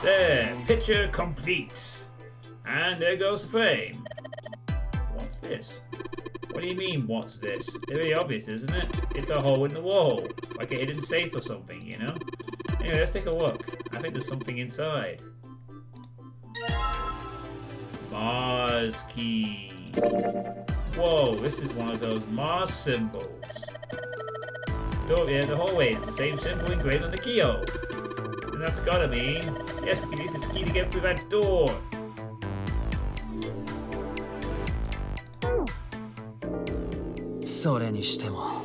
There, picture complete. And there goes the frame. What's this? What do you mean, what's this? It's really obvious, isn't it? It's a hole in the wall. Like a hidden safe or something, you know? Anyway, let's take a look. I think there's something inside. Mars key. Whoa, this is one of those Mars symbols. Door here, the hallway is the same symbol engraved on the keyhole. And that's gotta mean, yes, we can use this key to get through that door.それにしても、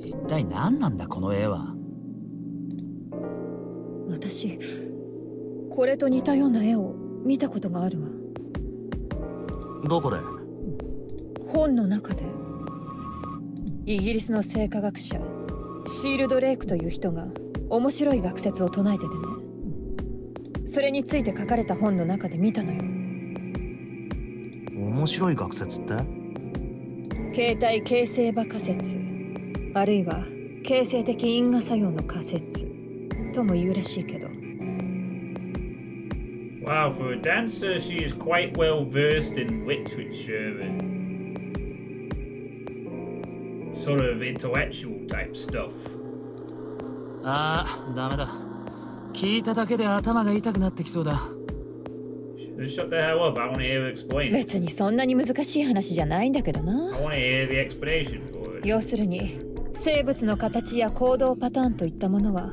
一体何なんだこの絵は。私、これと似たような絵を見たことがあるわ。どこで？本の中で。イギリスの生化学者シールド・レイクという人が面白い学説を唱えててね。それについて書かれた本の中で見たのよ。面白い学説って？形態形成場仮説、あるいは形成的因果作用の仮説とも言うらしいけど。Wow, for a dancer, she is quite well versed in literature and sort of intellectual type stuff. ああ、ダメだ。聞いただけで頭が痛くなってきそうだ。Shut the hell up, I want to hear her explain. 別にそんなに難しい話じゃないんだけどな。I want to hear the explanation for it. 要するに、生物の形や行動パターンといったものは、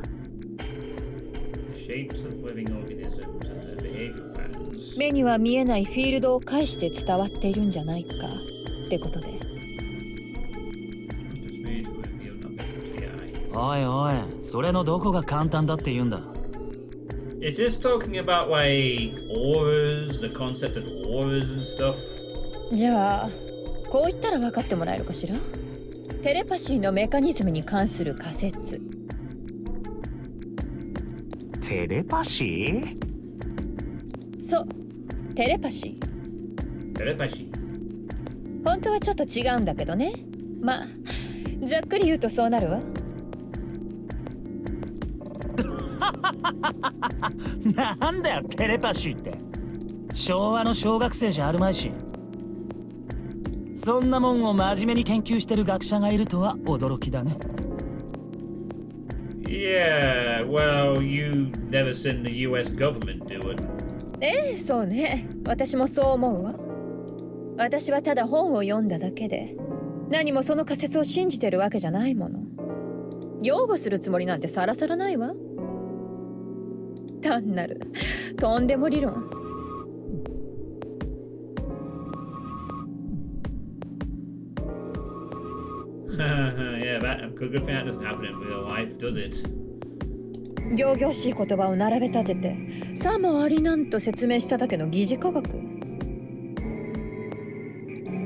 Shapes of living organisms and their behavior patterns. 目には見えないフィールドを介して伝わっているんじゃないかってことで。おいおい、それのどこが簡単だって言うんだ。Is this talking about like auras, the concept of auras and stuff? じゃあ、こう言ったら分かってもらえるかしら。テレパシーのメカニズムに関する仮説。テレパシー？そうテレパシテレパシー。本当はちょっと違うんだけどね。まあざっくり言うとそうなるわ。なんだよテレパシーって。昭和の小学生じゃあるまいし。そんなもんを真面目に研究してる学者がいるとは驚きだね。Yeah, well, you never seen the US government do it. ええ、そうね。私もそう思うわ。私はただ本を読んだだけで、何もその仮説を信じてるわけじゃないもの。擁護するつもりなんてさらさらないわ。単なるとんでも理論。Yeah, that good thing that doesn't happen in real life, does it? 仰々しい言葉を並べ立てて、さもありなんと説明しただけの疑似科学。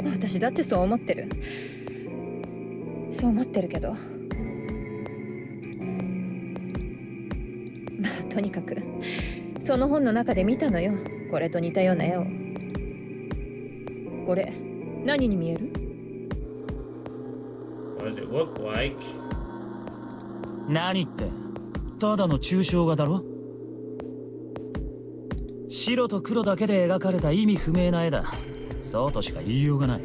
私だってそう思ってる。そう思ってるけど。まあとにかくその本の中で見たのよ。これと似たような絵を。これ何に見える？ What does it look like? 何ってただの抽象画だろ。白と黒だけで描かれた意味不明な絵だ。そうとしか言いようがない。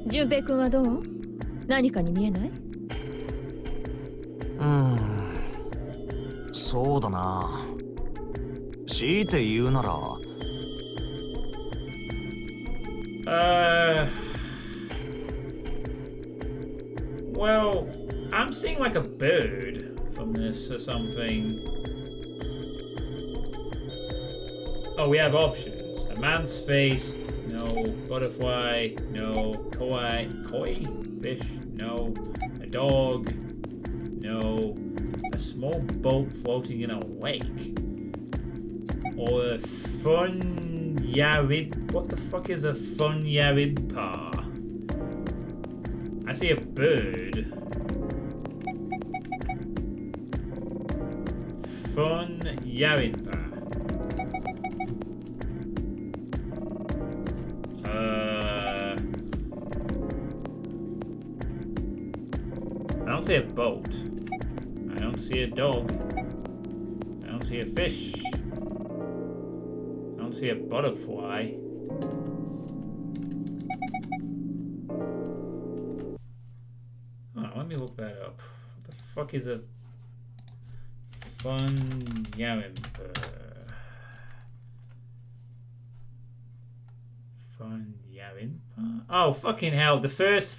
順平くんはどう？何かに見えない？そうだな。強いて言うなら。Well, I'm seeing like a bird from this or something. Oh, we have options. A man's face, no. Butterfly, no. Koi fish, no. A dog, no. A small boat floating in a lake. Or a fun yarib. What the fuck is a fun yaribpa? I see a bird. Fun yaribpa. I don't see a boat. I don't see a dog. I don't see a fish. I don't see a butterfly. Oh, let me look that up. What the fuck is a fun yarimpa? Fun yarimpa? Oh, fucking hell. The first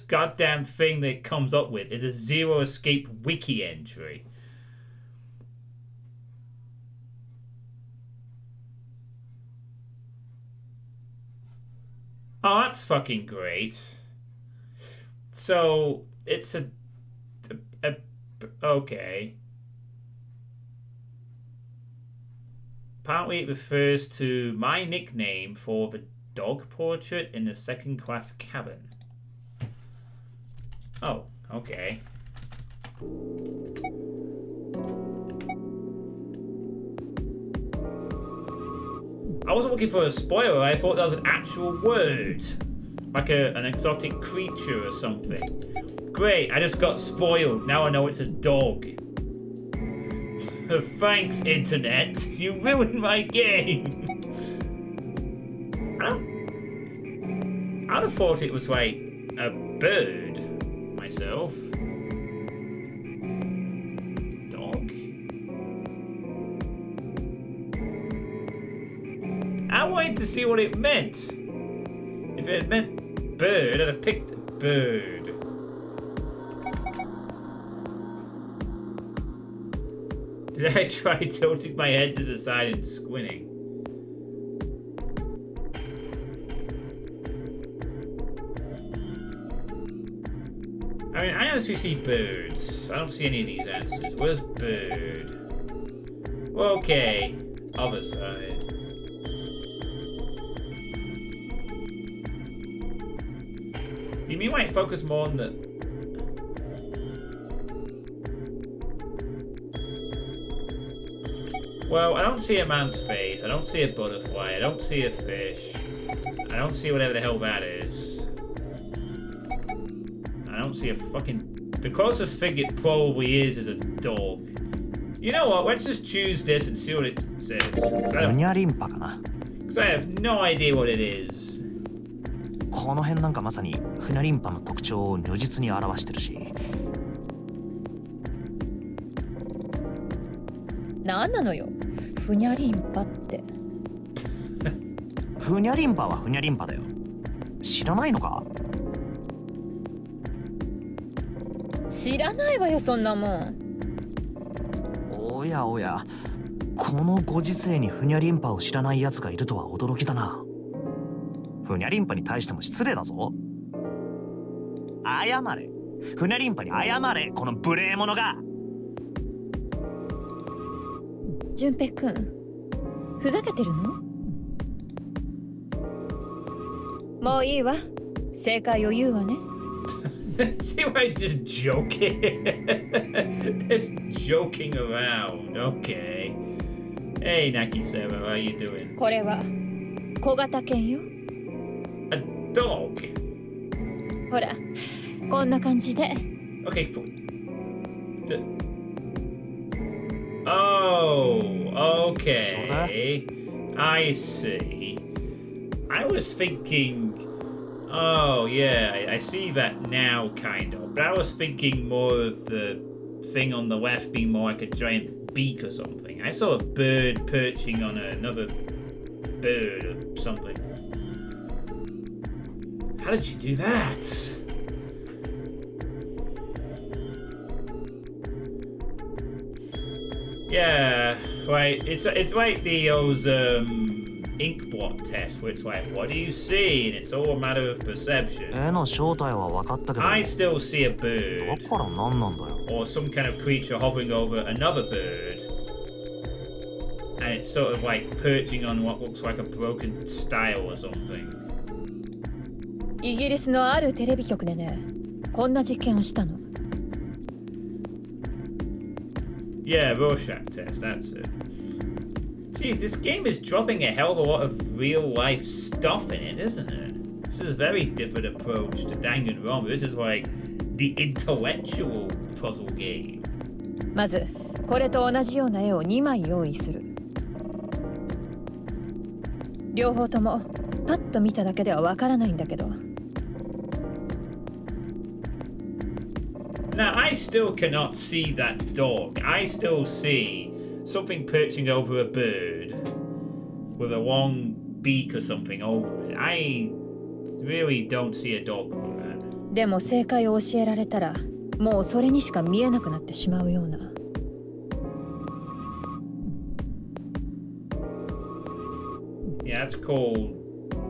goddamn thing that it comes up with is a Zero Escape wiki entry. Oh, that's fucking great. So, it's okay. Apparently it refers to my nickname for the dog portrait in the second-class cabin. Oh, okay. I wasn't looking for a spoiler, I thought that was an actual word. Like an exotic creature or something. Great, I just got spoiled. Now I know it's a dog. Thanks, Internet. You ruined my game. I'd have thought it was like a bird myself. Dog. I wanted to see what it meant. If it had meant bird, I'd have picked bird. Did I try tilting my head to the side and squinting? I mean, I honestly see birds. I don't see any of these answers. Where's bird? Well, okay. Other side. You mean might focus more on the... Well, I don't see a man's face. I don't see a butterfly. I don't see a fish. I don't see whatever the hell that is. I don't see a fucking... The closest thing it probably is a dog. You know what? Let's just choose this and see what it says. Because I have no idea what it is. この辺なんかまさにフニャリンパの特徴を如実に表してるし。何なのよ、フニャリンパって。フニャリンパはフニャリンパだよ。知らないのか？知らないわよ、そんなもん。おやおや、このご時世にフニャリンパを知らない奴がいるとは驚きだな。フニャリンパに対しても失礼だぞ。謝れ。フニャリンパに謝れ、この無礼者が。淳平くん、ふざけてるの？もういいわ。正解を言うわね。See why just joking? Just joking around. Okay. Hey, Naki-sama, how you doing? これは小型犬よ。A dog? ほら、こんな感じで。Okay. Oh, okay. I see. I was thinking... Oh, yeah, I see that now, kind of. But I was thinking more of the thing on the left being more like a giant beak or something. I saw a bird perching on another bird or something. How did she do that? Yeah, right. It's like those ink blot test where it's like, what do you see? And it's all a matter of perception. I still see a bird. Or some kind of creature hovering over another bird. And it's sort of like perching on what looks like a broken stile or something. イギリスのあるテレビ局でね、こんな実験をしたの。Yeah, Rorschach test, that's it. Gee, this game is dropping a hell of a lot of real-life stuff in it, isn't it? This is a very different approach to Danganronpa. This is like the intellectual puzzle game. まず、これと同じような絵を2枚用意する。両方ともパッと見ただけではわからないんだけど。Now, I still cannot see that dog. I still see something perching over a bird with a long beak or something over it. I really don't see a dog for that. でも正解を教えられたら、もうそれにしか見えなくなってしまうような。Yeah, that's called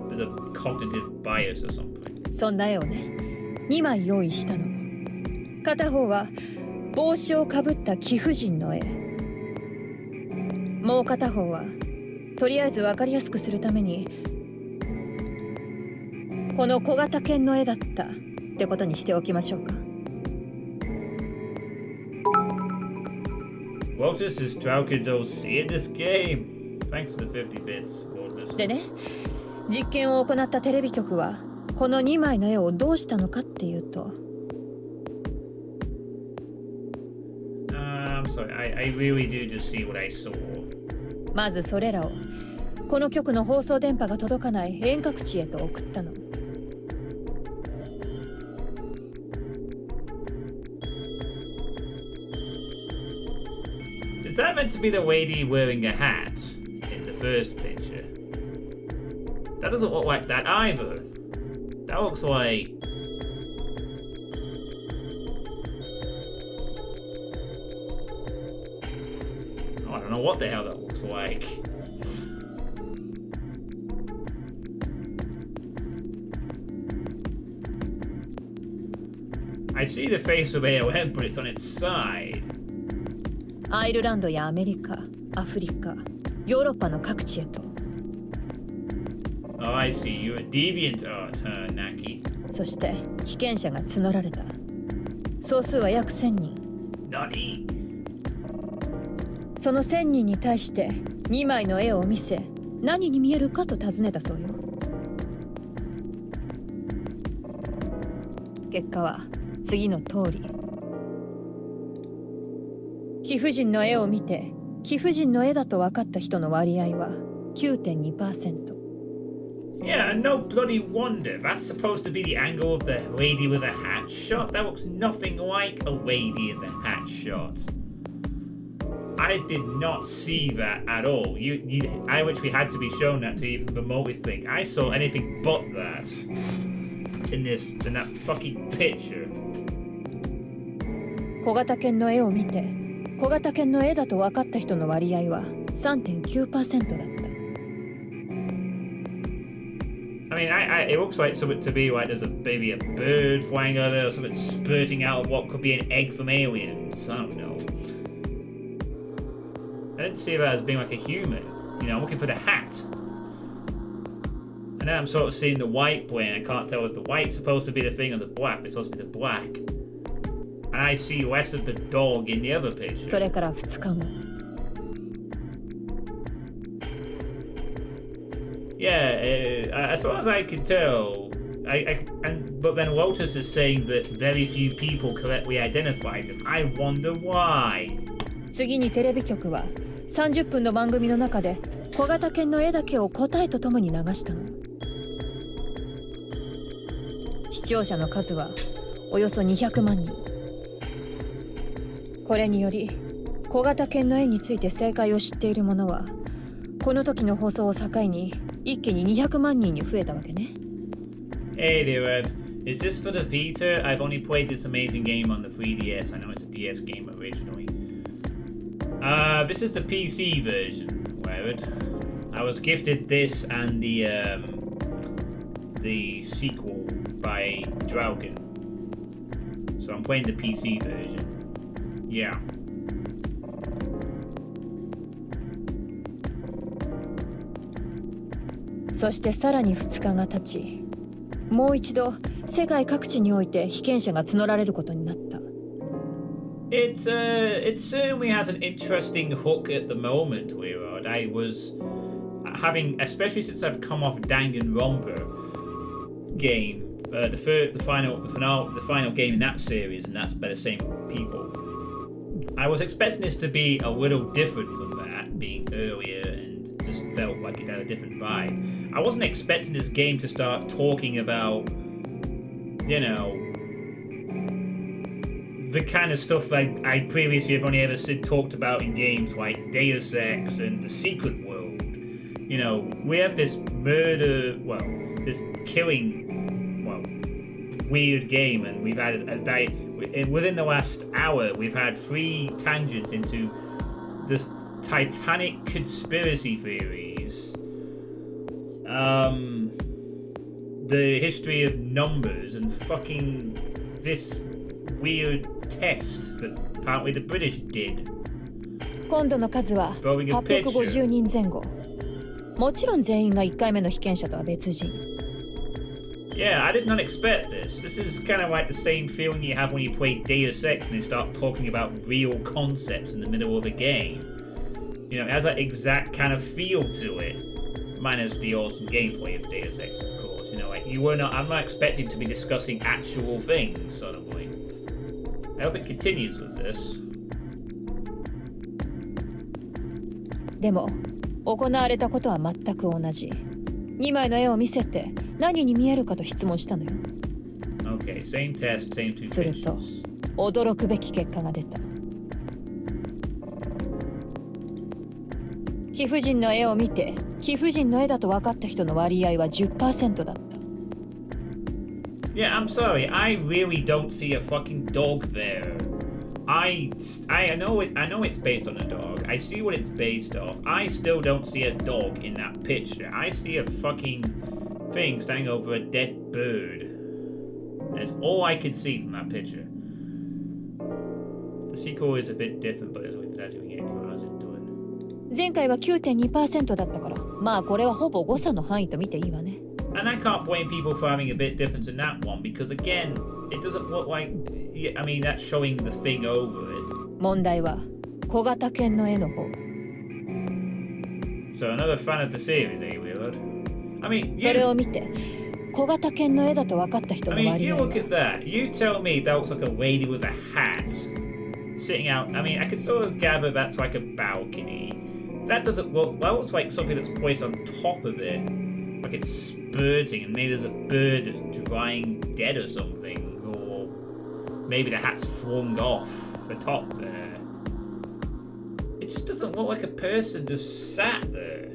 there's a cognitive bias or something. そんな絵をね、2枚用意したの。片方は帽子をかぶった貴婦人の絵。もう片方はとりあえず分かりやすくするためにこの小型犬の絵だったってことにしておきましょうか。What is this Drallkan's OC in this game? Thanks to the 50 bits. でね、実験を行ったテレビ局はこの2枚の絵をどうしたのかっていうと。I'm sorry, I really do just see what I saw. まずそれらをこの局の放送電波が届かない遠隔地へと送ったの。Is that meant to be the lady wearing a hat in the first picture? That doesn't look like that either. That looks like... Oh, I don't know what the hell that looks like. I see the face of AOM, but it's on its side. アイルランドやアメリカ、アフリカ、ヨーロッパの各地へと。Oh, I see. You're a deviant art, huh, Naki? そして被験者が募られた。総数は約1000人。何？その1000人に対して2枚の絵を見せ、何に見えるかと尋ねたそうよ。結果は次の通り。貴婦人の絵を見て貴婦人の絵だと分かった人の割合は 9.2%。Yeah, no bloody wonder. That's supposed to be the angle of the lady with a hat shot. That looks nothing like a lady in the hat shot. I did not see that at all. I literally had to be shown that to even remotely think I saw anything but that in that fucking picture. 小型犬の絵を見て小型犬の絵だと分かった人の割合は 3.9% だった。I mean, it looks like something to be like there's maybe a bird flying over there or something spurting out of what could be an egg from aliens. I don't know. I didn't see that as being like a human. You know, I'm looking for the hat. And then I'm sort of seeing the white plane. I can't tell if the white's supposed to be the thing or the black. It's supposed to be the black. And I see less of the dog in the other picture. それから2日後。Yeah, as far as I can tell, but then Lotus is saying that very few people correctly identified them. I wonder why. 次にテレビ局は30分の番組の中で小型犬の絵だけを答えとともに流したの。視聴者の数はおよそ200万人。これにより小型犬の絵について正解を知っている者はこの時の放送を境に一気に200万人に増えたわけね。Hey there, Ed. Is this for the Vita? I've only played this amazing game on the 3DS. I know it's a DS game originally. This is the PC version, Ed. I was gifted this and the sequel by Drallkan. So I'm playing the PC version. Yeah. そしてさらに2日が経ち、もう一度世界各地において被験者が募られることになった。It certainly has an interesting hook at the moment, Weird. I was having, especially since I've come off Danganronpa game, the final game in that series, and that's by the same people. I was expecting this to be a little different from that, being earlier and just felt like it had a different vibe. I wasn't expecting this game to start talking about, you know, the kind of stuff I previously have only ever talked about in games like Deus Ex and The Secret World. You know, we have this this killing, weird game, and we've had, within the last hour, we've had 3 tangents into the Titanic conspiracy theories, the history of numbers, and fucking this weird test that apparently the British did. 今度の数は850人前後。もちろん全員が1回目の被験者とは別人。Yeah, I did not expect this. This is kind of like the same feeling you have when you play Deus Ex and they start talking about real concepts in the middle of a game. You know, it has that exact kind of feel to it, minus the awesome gameplay of Deus Ex, of course. You know, like I'm not expecting to be discussing actual things suddenly. I hope it continues with this. でも、行われたことは全く同じ。2枚の絵を見せて何に見えるかと質問したのよ。Okay, same test, same two すると、驚くべき結果が出た。貴婦人の絵を見て、貴婦人の絵だと分かった人の割合は 10% だった。Yeah, I'm sorry. I really don't see a fucking dog there. I know it's based on a dog. I see what it's based off. I still don't see a dog in that picture. I see a fucking thing standing over a dead bird. That's all I can see from that picture. The sequel is a bit different, but as we get into it. 前回は 9.2% だったから、まあこれはほぼ誤差の範囲と見ていいわね。And I can't blame people for having a bit difference in that one because again, it doesn't look like. I mean, that's showing the thing over it. 問題は小型犬の絵の方。 So another fan of the series, eh, Willard? I mean, それを見て小型犬の絵だと分かった人 I の mean, 割 you 合は look at that. You tell me that looks like a lady with a hat sitting out. I mean, I could sort of gather that's like a balcony. That doesn't look. That looks like something that's placed on top of it, like it's spurting, and maybe there's a bird that's drying dead or something, or maybe the hat's flung off the top there. It just doesn't look like a person just sat there.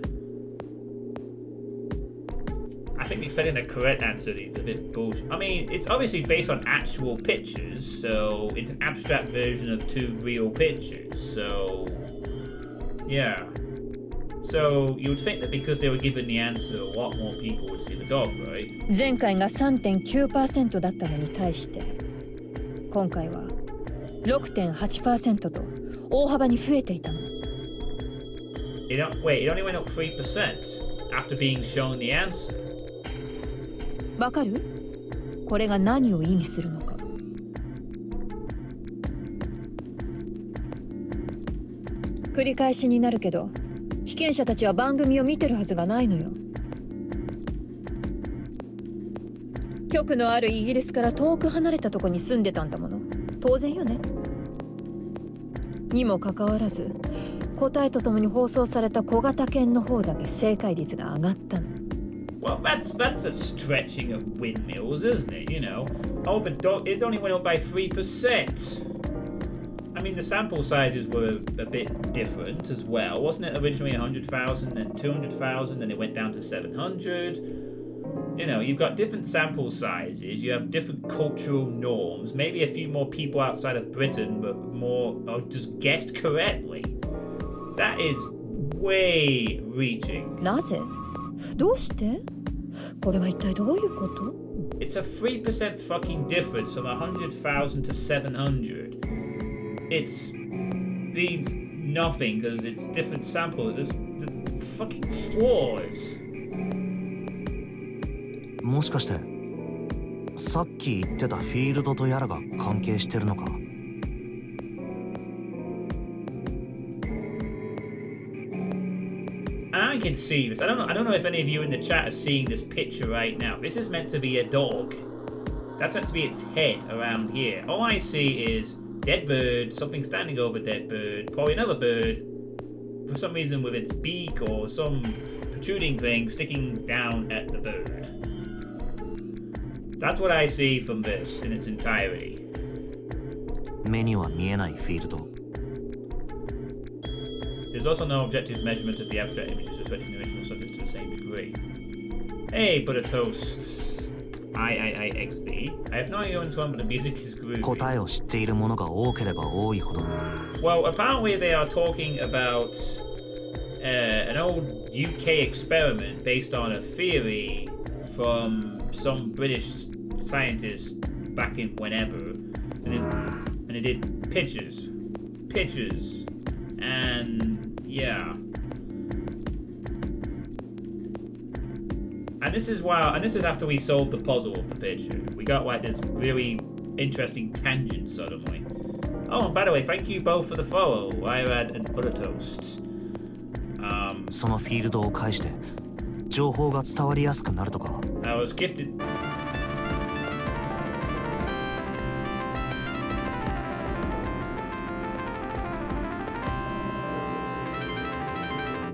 I think expecting the correct answer is a bit bullshit. I mean, it's obviously based on actual pictures, so it's an abstract version of two real pictures, so yeah. So you would think that because they were given the answer, a lot more people would see the dog, right? 前回が 3.9% だったのに対して今回は 6.8% と大幅に増えていたの。 Wait, it only went up 3% after being shown the answer. わかる？これが何を意味するのか。繰り返しになるけど、被験者たちは番組を見てるはずがないのよ。局のあるイギリスから遠く離れたとこに住んでたんだもの。当然よね。にもかかわらず、答えとともに放送された小型犬の方だけ正解率が上がったの。Well, that's a stretching of windmills, isn't it? You know, oh, but it only went up by 3%. I mean, the sample sizes were a bit different as well. Wasn't it originally 100,000 and 200,000, then it went down to 700? You know, you've got different sample sizes, you have different cultural norms, maybe a few more people outside of Britain, but more, or just guessed correctly. That is way reaching. なぜ？どうして？これは一体どういうこと？ It's a 3% fucking difference from 100,000 to 700. It's means nothing because it's different sample. There's the fucking flaws. もしかしてさっき言ってたフィールドとやらが関係してるのか？ I can see this. I don't know if any of you in the chat are seeing this picture right now. This is meant to be a dog. That's meant to be its head around here. All I see is dead bird, something standing over dead bird, probably another bird, for some reason with its beak or some protruding thing sticking down at the bird. That's what I see from this in its entirety. 目には見えないフィールド。 There's also no objective measurement of the abstract images reflecting the original subject to the same degree. Hey, Butter Toast. IIIXB. I have no idea what's wrong, but the music is groovy. 答えを知っているものが多ければ多いほど。 Well, apparently they are talking about an old UK experiment based on a theory from some British scientist back in whenever, and it did pictures, and yeah. And this is after we solved the puzzle of the picture. We got like this really interesting tangent suddenly. Oh, and by the way, thank you both for the follow, Irad and Butter Toast. そのフィールドを介して情報が伝わりやすくなるとか。 I was gifted.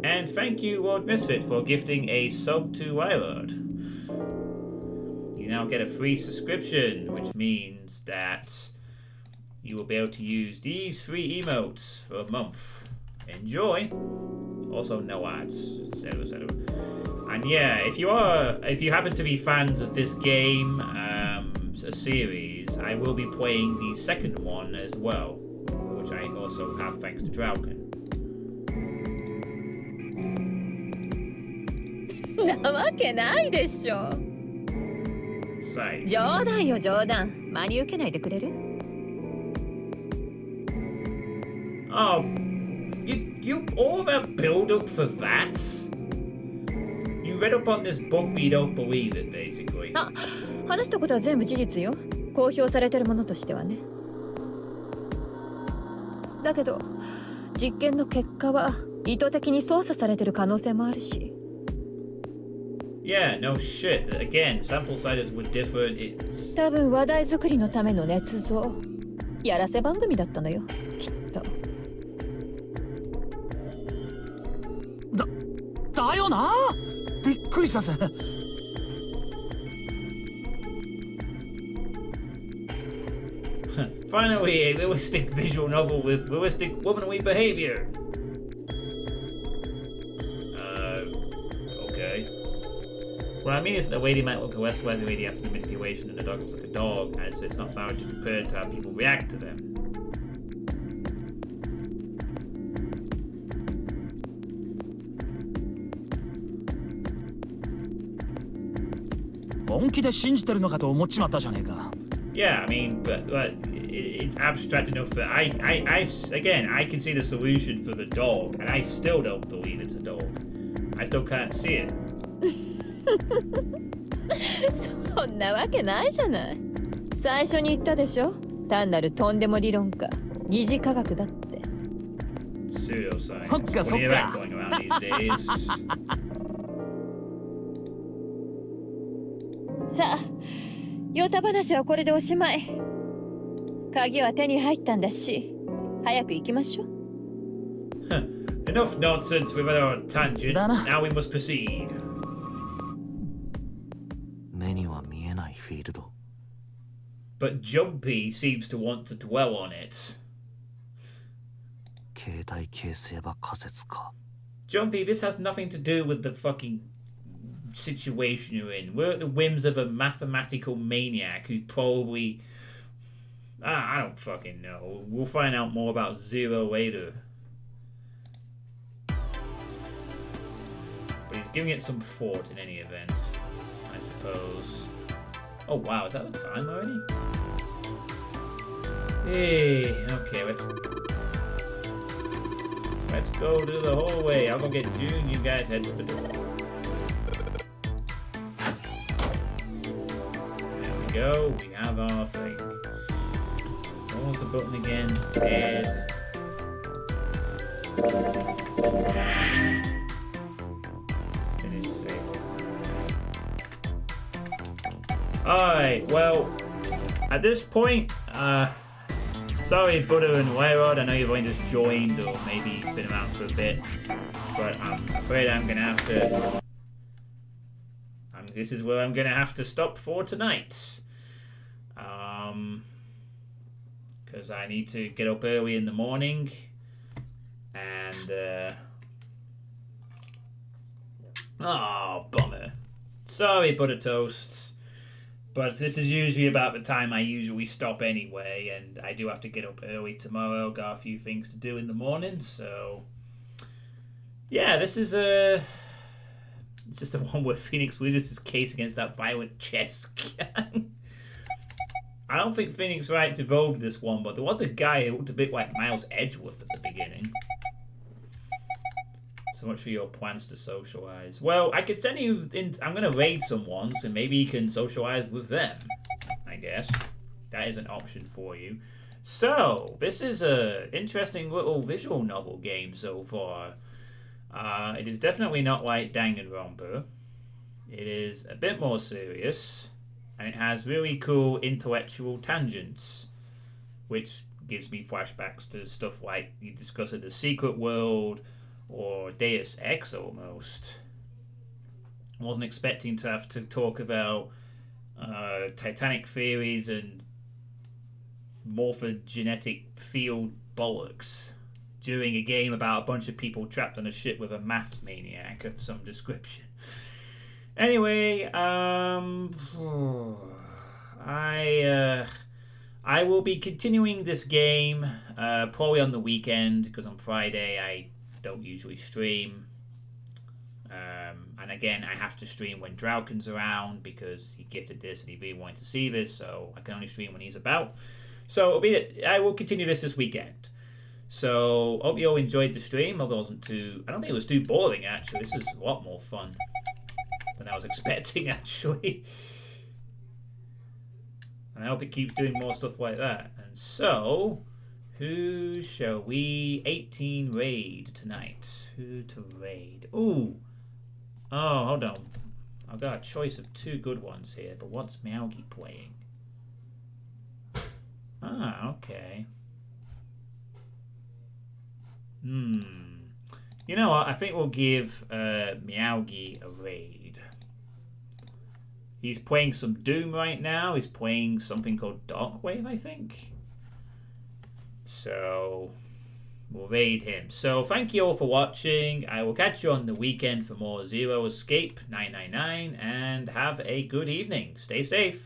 And thank you, Lord Misfit, for gifting a sub to Wylord. You now get a free subscription, which means that you will be able to use these free emotes for a month. Enjoy. Also, no ads, etc., etc. And yeah, if you happen to be fans of this game, a series, I will be playing the second one as well, which I also have thanks to Drallkan. なわけないでしょ。冗談よ冗談。真に受けないでくれる？ Oh, you all that build up for that? You read up on this book but you don't believe it, basically. あ、話したことは全部事実よ。公表されてるものとしてはね。だけど、実験の結果は意図的に操作されてる可能性もあるし。Yeah, no shit. Again, sample sizes were different. It's... 多分話題作りのための捏造。やらせ番組だったのよ、きっと。だよな。びっくりしたぜ。Finally, a realistic visual novel with realistic womanly behavior. Okay. What I mean is that the lady might look less like the lady after the manipulation and the dog looks like a dog, as it's not bound to be prepared to how people react to them. 本気で信じてるのかと思っちまったじゃねえか。Yeah, I mean, but it's abstract enough that again, I can see the solution for the dog, and I still don't believe it's a dog. I still can't see it. そんなわけないじゃない。最初に言ったでしょ。単なるとんでも理論家、疑似科学だって。Pseudoscience. そっかそっ What か。 are you going around these days? さあ、ヨタ話はこれでおしまい。鍵は手に入ったんだし、早く行きましょう。Enough nonsense with our tangent. Now we must proceed. 目には見えないフィールド。But Jumpy seems to want to dwell on it. 携帯形成場仮説か。Jumpy, this has nothing to do with the fucking situation you're in. We're at the whims of a mathematical maniac who probably... I don't fucking know. We'll find out more about Zero later. But he's giving it some thought in any event, I suppose. Oh wow, is that the time already? Hey, okay, let's go to the hallway. I'll go get June, you guys head to the door. Go, we have our thing. What was the button again? Said. Finish save. Alright, well, at this point, sorry Buddha and Wayrod, I know you've only just joined or maybe been around for a bit, but I'm afraid I'm gonna have to. This is where I'm gonna have to stop for tonight. Because I need to get up early in the morning and oh, bummer. Sorry, Butter Toasts, but this is usually about the time I usually stop anyway, and I do have to get up early tomorrow. Got a few things to do in the morning, so yeah, this is it's just the one where Phoenix loses his case against that violent chess gang. I don't think Phoenix Wright's involved in this one, but there was a guy who looked a bit like Miles Edgeworth at the beginning. So much for your plans to socialize. Well, I could send you in. I'm going to raid someone, so maybe you can socialize with them, I guess. That is an option for you. So, this is an interesting little visual novel game so far. It is definitely not like Danganronpa. It is a bit more serious, and it has really cool intellectual tangents, which gives me flashbacks to stuff like you discuss in The Secret World or Deus Ex almost. I wasn't expecting to have to talk about Titanic theories and morphogenetic field bollocks during a game about a bunch of people trapped on a ship with a math maniac of some description. Anyway, I will be continuing this game probably on the weekend, because on Friday I don't usually stream. And again, I have to stream when Drallkan's around because he gifted this and he really wanted to see this, so I can only stream when he's about. So it'll be I will continue this weekend. So hope you all enjoyed the stream. Hope it wasn't too... I don't think it was too boring actually. This is a lot more fun than I was expecting actually. And I hope it keeps doing more stuff like that. And so, Who shall we 18 raid tonight? Who to raid? Ooh. Oh, hold on. I've got a choice of 2 good ones here, but what's Meowgi playing? Ah, okay. You know what? I think we'll give Meowgi a raid. He's playing some Doom right now. He's playing something called Darkwave, I think. So we'll raid him. So thank you all for watching. I will catch you on the weekend for more Zero Escape 999, and have a good evening. Stay safe.